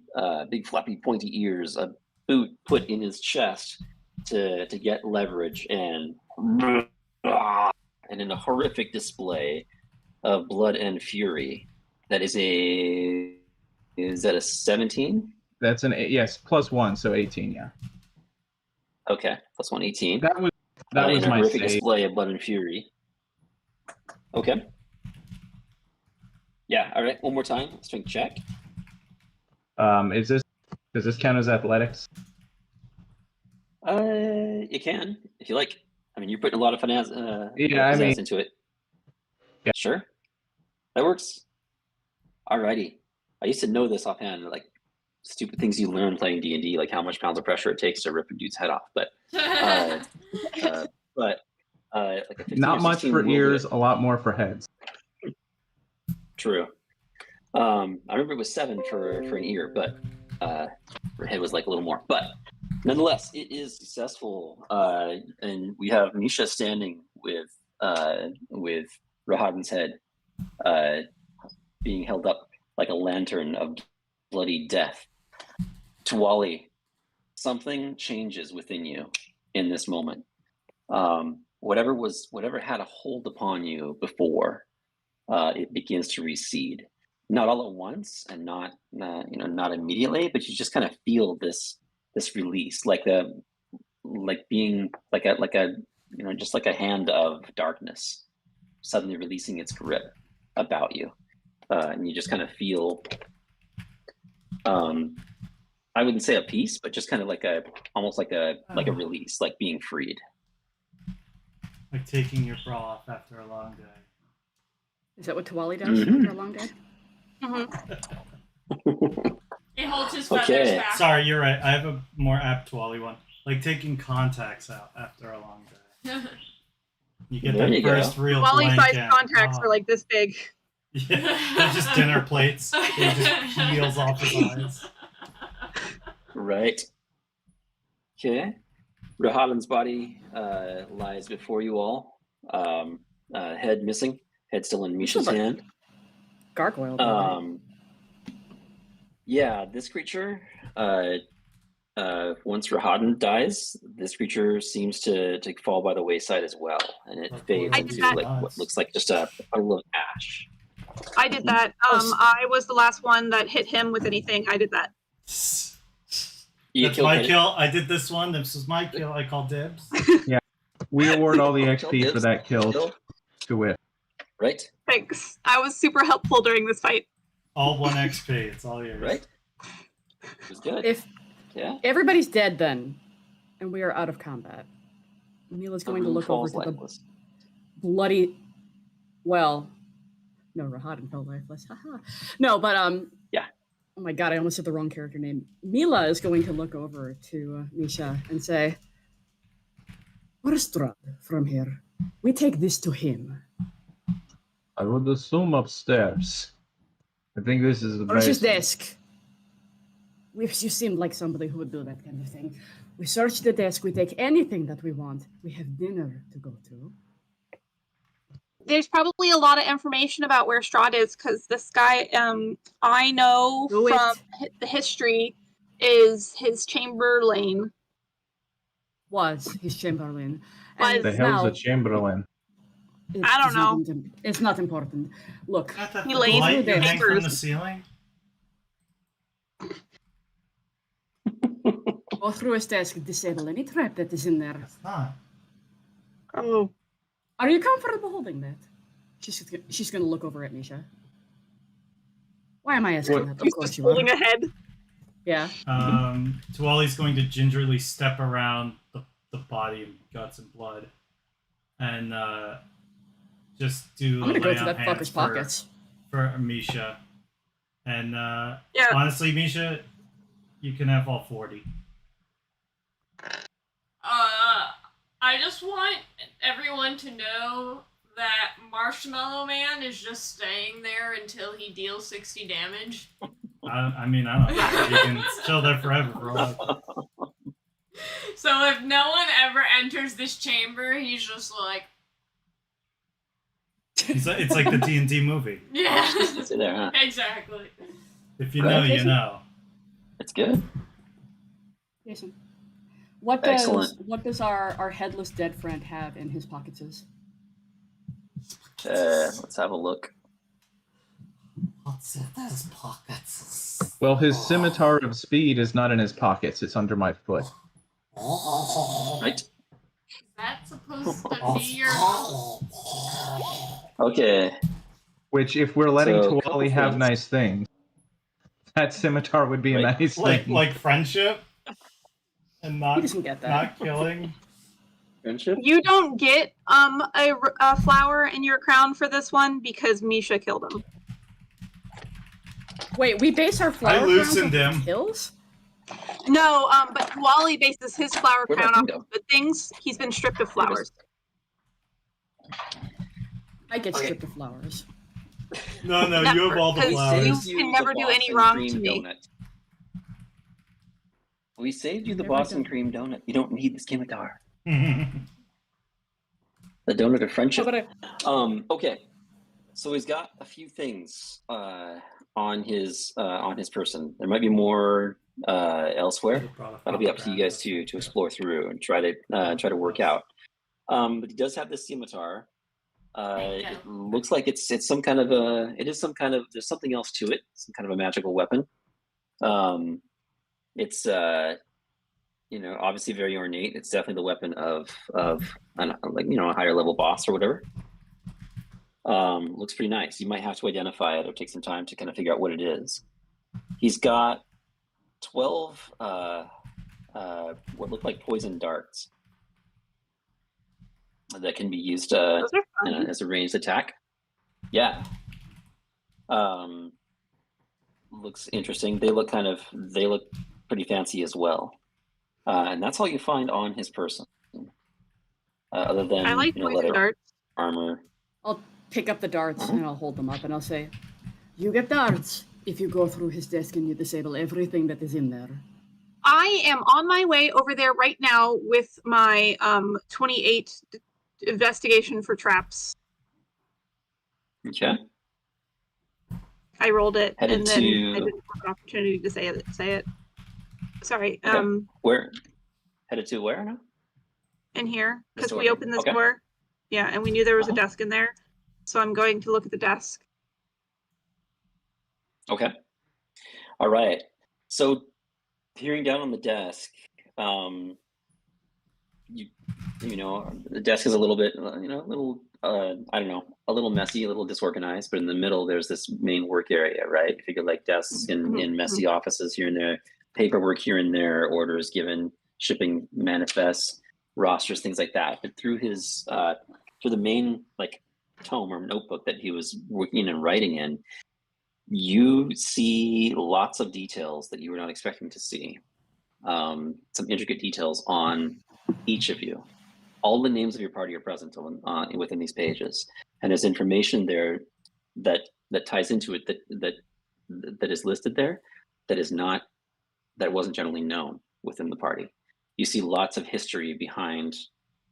big flappy pointy ears. A boot put in his chest to get leverage, and in a horrific display of blood and fury. That is that a 17? That's an yes, +1, so 18, yeah. Okay, plus 118. That was In a my horrific save. display of blood and fury. Okay. Yeah, all right, one more time. Strength check. Does this count as athletics? You can, if you like. I mean, you're putting a lot of finance into it. Yeah. Sure. That works. Alrighty. I used to know this offhand, like stupid things you learn playing D&D, like how much pounds of pressure it takes to rip a dude's head off. But like a 15 Not or much 16 for will do ears, it. a lot more for heads. True. I remember it was 7 for an ear, but her head was like a little more. But nonetheless, it is successful, and we have Misha standing with Rahadin's head being held up like a lantern of bloody death. Tuwali, something changes within you in this moment. Whatever had a hold upon you before, it begins to recede. Not all at once, and not immediately, but you just kind of feel this release, like being like a just like a hand of darkness suddenly releasing its grip about you, and you just kind of feel. I wouldn't say a peace, but just kind of almost like a release, like being freed. Like taking your bra off after a long day. Is that what Tawali does after a long day? He holds his feathers Okay. back. Sorry, you're right. I have a more apt Wally one. Like taking contacts out after a long day. You get There that you go. first real Wally-sized blank contacts are like this big. Yeah, they're just dinner plates. It just peels off his eyes. Right. Okay. Rahadin's body lies before you all. Head missing. Head still in Misha's like hand. Gargoyle. Right? Yeah, this creature. Once Rahadin dies, this creature seems to fall by the wayside as well, and it fades I did into that. like what looks like just a puddle of ash. I did that. I was the last one that hit him with anything. I did that. You That's my Kennedy? kill. I did this one. This was my kill. I call dibs. We award all the XP for Dibs. that kill to it. Right? Thanks. I was super helpful during this fight. All 1 XP. It's all yours. Right? It was good. If Yeah. everybody's dead, then, and we are out of combat, Mila's going to Who look over falls to the lifeless? bloody. Well, no, Rahadin fell lifeless. Haha. No, but Yeah. Oh my god, I almost said the wrong character name. Mila is going to look over to Misha and say, "Where's Strahd from here? We take this to him. I would assume upstairs. I think this is the Search his base. desk. You seemed like somebody who would do that kind of thing. We search the desk, we take anything that we want. We have dinner to go to." There's probably a lot of information about where Strahd is because this guy, I know Do it. from the history, is his Chamberlain. Was his Chamberlain. Was. The hell's now, a Chamberlain? it I don't doesn't know. even- It's not important. Look, Got that He the lays light with you the hang from papers. the ceiling? go through his desk, disable any trap that is in there. It's not. Oh. Are you comfortable holding that? She's gonna look over at Misha. Why am I asking What? that? Of He's course just you are. holding a head. Yeah. Tuali's going to gingerly step around the body and guts and blood, and just do. I'm gonna a go lay to on that hands fucker's pockets. for Misha, and Yeah. honestly, Misha, you can have all 40. I just want everyone to know that Marshmallow Man is just staying there until he deals 60 damage. I mean, I don't know. You can chill there forever, bro. So if no one ever enters this chamber, he's just like, It's like the D&D movie. yeah, Stay there, huh? exactly. If you know, you know. It's good. Jason, what does our headless dead friend have in his pockets? Let's have a look. What's in those pockets? Well, his scimitar of speed is not in his pockets. It's under my foot. Right? Is that supposed to be your... Okay. Which, if we're letting So, couple Tuali have things. nice things, that scimitar would be a Right. nice thing. Like friendship, and He not doesn't get that. not killing. Friendship? You don't get a flower in your crown for this one because Misha killed him. Wait, we base our flower loosened crowns off him. kills? No, but Wally bases his flower Where'd crown my off thing of good things. He's been stripped of flowers. I get Okay. stripped of flowers. No, you have all the Because flowers. you can never do any wrong to me. Donut. We saved you the Never Boston done. cream donut. You don't need the scimitar. Oh, The donut of friendship. But Okay. So he's got a few things on his person. There might be more elsewhere. That'll be up to you guys to explore through and try to work out. But he does have this scimitar. It looks like it's some kind of there's something else to it, some kind of a magical weapon. It's obviously very ornate. It's definitely the weapon of a higher level boss or whatever. Looks pretty nice. You might have to identify it or take some time to kind of figure out what it is. He's got 12 what look like poison darts that can be used Those are fun. as a ranged attack. Yeah. Looks interesting. They look pretty fancy as well. And that's all you find on his person. Other than I like poison leather darts. armor. I'll pick up the darts and I'll hold them up and I'll say, "You get darts if you go through his desk and you disable everything that is in there." I am on my way over there right now with my 28 investigation for traps. Okay. I rolled it, Headed and then to- I didn't have an opportunity to say it. Sorry. Okay. Where? Headed to where now? In here, This because door we here. opened this Okay. door. Yeah, and we knew there was a Uh-huh. desk in there. So I'm going to look at the desk. Okay. All right. So, peering down on the desk, you know, the desk is a little bit, a little, I don't know, a little messy, a little disorganized, but in the middle, there's this main work area, right? If you could like desks in messy offices here and there, paperwork here and there, orders given, shipping manifests, rosters, things like that. But through through the main like tome or notebook that he was working and writing in, you see lots of details that you were not expecting to see. Some intricate details on each of you. All the names of your party are present within these pages, and there's information there that ties into it that is listed there that wasn't generally known within the party. You see lots of history behind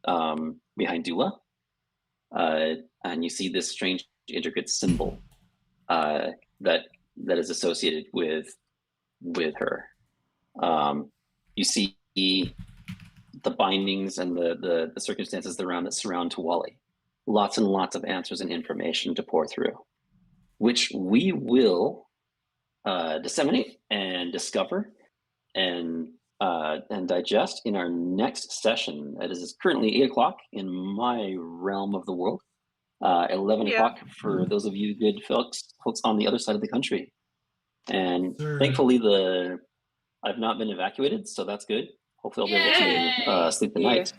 Dula, and you see this strange intricate symbol that is associated with her. You see the bindings and the circumstances around that surround Tawali. Lots and lots of answers and information to pour through, which we will disseminate and discover and digest in our next session. It is currently 8 o'clock in my realm of the world. 11 o'clock for those of you good folks on the other side of the country. And thankfully, I've not been evacuated, so that's good. Hopefully, I'll be able to sleep the night.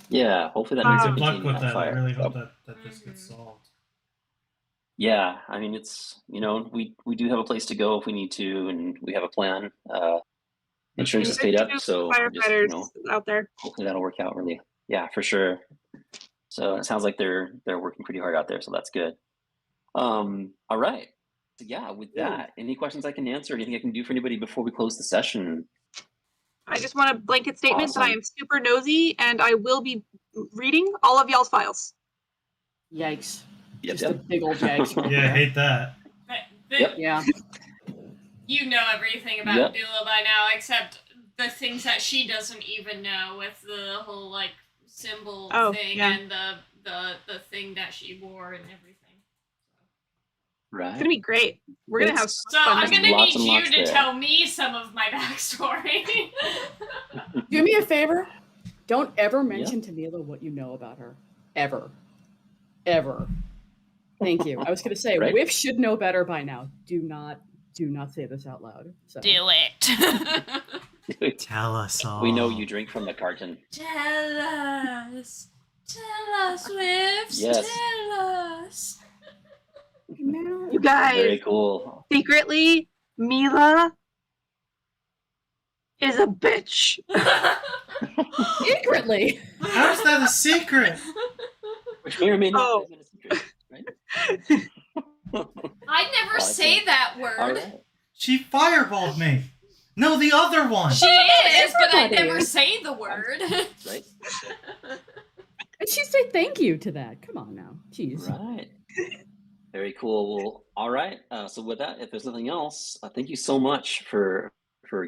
Yeah, hopefully that means Good luck containing with that. I fire. really hope that this gets solved. Yeah, I mean, it's, we do have a place to go if we need to, and we have a plan. Insurance is paid up, so firefighters out there. Hopefully that'll work out really. Yeah, for sure. So it sounds like they're working pretty hard out there, so that's good. All right. So yeah, with that, any questions I can answer? Anything I can do for anybody before we close the session? I just want a blanket statement that I Awesome. am super nosy, and I will be reading all of y'all's files. Yikes. Yep, Just a big old yikes. Right Yeah, I there. hate that. Yep. Yeah. You know everything about Yep. Dula by now, except the things that she doesn't even know, with the whole like symbol thing and the thing that she wore and everything. Right. It's gonna be great. We're gonna have So fun. I'm gonna Lots need and you lots to there. tell me some of my backstory. Do me a favor. Don't ever mention to Mila what you know about her. Ever. Ever. Thank you. I was going to say, Right. Whiff should know better by now. Do not say this out loud. So. Do it. Tell us all. We know you drink from the carton. Tell us, Whiff. Yes. Tell us. You guys, Very cool. secretly, Mila is a bitch. Secretly. How's that a secret? Which may or may not Oh. have been a secret, right? I never say see. that word. All right. She fireballed me. No, the other one. She is, but I Everybody never is. say the word. Right. And she said thank you to that. Come on now. Jeez. Right. Very cool. Well, all right. So with that, if there's nothing else, thank you so much for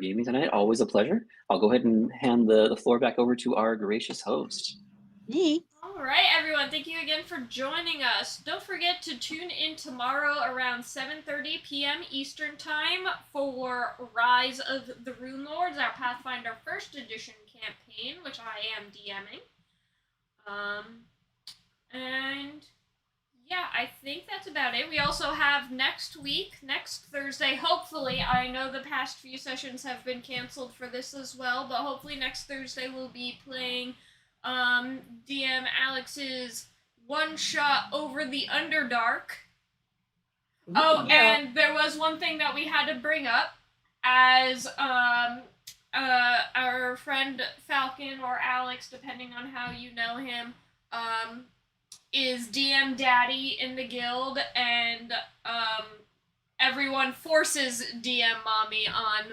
gaming tonight. Always a pleasure. I'll go ahead and hand the floor back over to our gracious host. All right, everyone. Thank you again for joining us. Don't forget to tune in tomorrow around 7:30 p.m. Eastern Time for Rise of the Rune Lords, our Pathfinder First Edition campaign, which I am DMing. And yeah, I think that's about it. We also have next Thursday, hopefully. I know the past few sessions have been canceled for this as well, but hopefully next Thursday we'll be playing DM Alex's one-shot Over the Underdark. Oh, and there was one thing that we had to bring up, as our friend Falcon or Alex, depending on how you know him, is DM Daddy in the guild, and everyone forces DM Mommy on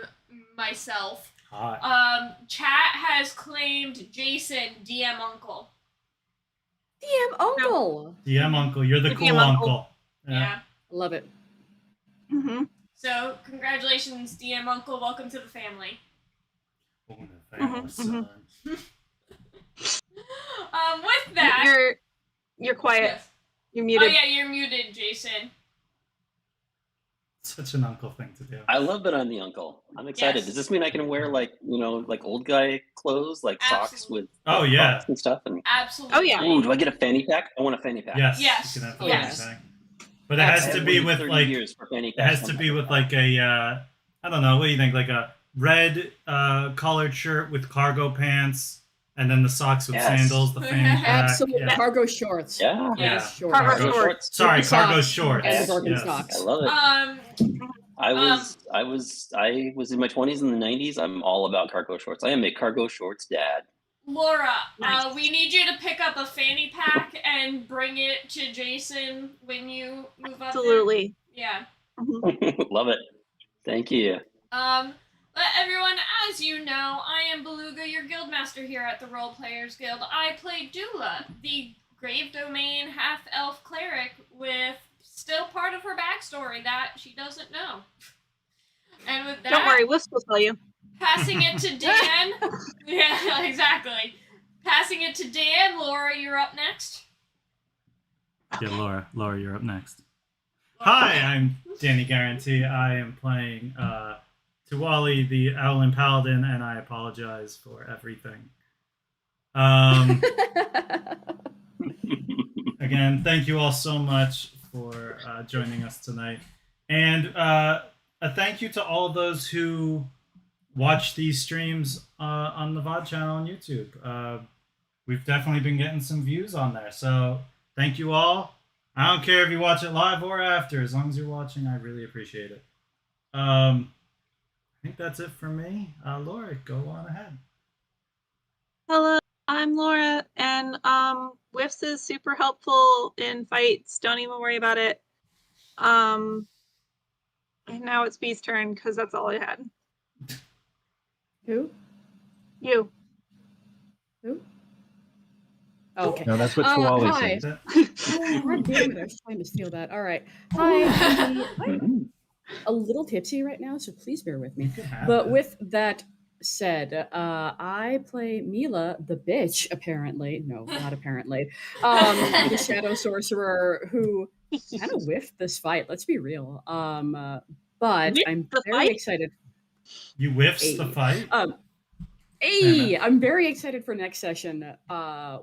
myself. Hot. Chat has claimed Jason DM Uncle. DM Uncle. DM Uncle. You're the The cool DM uncle. uncle. Yeah. Love it. Mm-hmm. So, congratulations, DM Uncle. Welcome to the family. Oh, the family, Mhm, son. With that. You're quiet. Yes. You're Oh muted. yeah, you're muted, Jason. Such an uncle thing to do. I love that I'm the uncle. I'm excited. Yes. Does this mean I can wear like old guy clothes, like socks Absolutely. with Oh, like, yeah. cuffs and stuff? And Absolutely. Oh, yeah. ooh, do I get a fanny pack? I want a fanny pack. Yes. Yes, You can have yes. anything. But it has to Absolutely. be with 30 like years for fanny it packs. has to be with like a I don't know, what do you think? Like a red collared shirt with cargo pants, and then the socks with Yes. sandals, the fanny pack. Absolutely. Yeah. Cargo shorts. Yeah. Yeah. Shorts. Cargo Cargo shorts. Sorry, With the cargo socks shorts. And the Yes, Birkenstocks. I love it. I was in my 20s in the 90s. I'm all about cargo shorts. I am a cargo shorts dad. Laura, Nice. we need you to pick up a fanny pack and bring it to Jason when you move up Absolutely. there. Yeah. Mhm. Love it. Thank you. But everyone, as you know, I am Beluga, your guildmaster here at the Role Players Guild. I play Dula, the Grave Domain half-elf cleric with still part of her backstory that she doesn't know. And with that, Don't worry, Wisp will tell you. passing it to Dan. Yeah, exactly. Passing it to Dan. Laura, you're up next. Yeah, Laura. Laura, you're up next. Hi, I'm Danny Guarantee. I am playing Tuwali, the Owlin Paladin, and I apologize for everything. Again, thank you all so much for joining us tonight. And a thank you to all of those who watch these streams on the VOD channel on YouTube. We've definitely been getting some views on there. So thank you all. I don't care if you watch it live or after. As long as you're watching, I really appreciate it. I think that's it for me. Laura, go on ahead. Hello, I'm Laura, and Whiffs is super helpful in fights. Don't even worry about it. And now it's B's turn because that's all I had. Who? You. Who? Oh, okay. No, that's what hi. Tuwali says. Oh, God damn it. I was trying to steal that. All right. Hi. I'm a little tipsy right now, so please bear with me. But with that said, I play Mila, the bitch, apparently. No, not apparently. The Shadow Sorcerer who kind of whiffed this fight. Let's be real. But Whiffed I'm the very fight? excited. You whiffs the Hey. fight? Hey, I'm very excited for next session,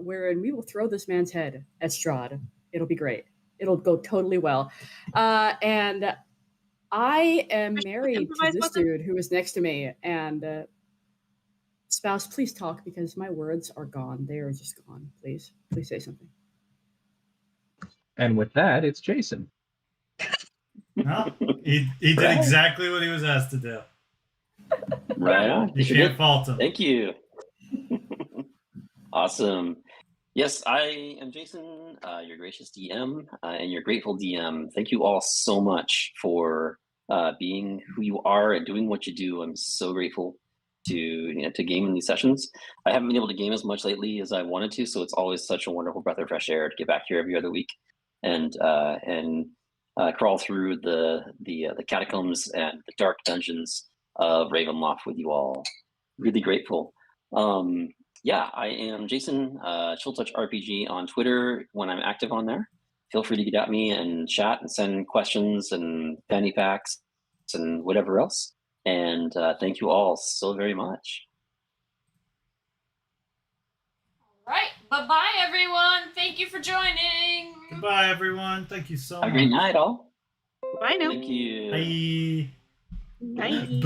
wherein we will throw this man's head at Strahd. It'll be great. It'll go totally well. And I am Wish you could married to improvise this with him? dude who is next to me. And spouse, please talk because my words are gone. They are just gone. Please say something. And with that, it's Jason. No, he did Right. exactly what he was asked to do. Right on. You Sure can't did. fault him. Thank you. Awesome. Yes, I am Jason, your gracious DM and your grateful DM. Thank you all so much for being who you are and doing what you do. I'm so grateful to game in these sessions. I haven't been able to game as much lately as I wanted to, so it's always such a wonderful breath of fresh air to get back here every other week and crawl through the catacombs and the dark dungeons of Ravenloft with you all. Really grateful. Yeah, I am Jason, Chill Touch RPG on Twitter when I'm active on there. Feel free to get at me and chat and send questions and fanny packs and whatever else. And thank you all so very much. Right. Bye-bye, everyone. Thank you for joining. Goodbye, everyone. Thank you so Have a much. great night, all. Bye now. Thank you. Bye. Bye.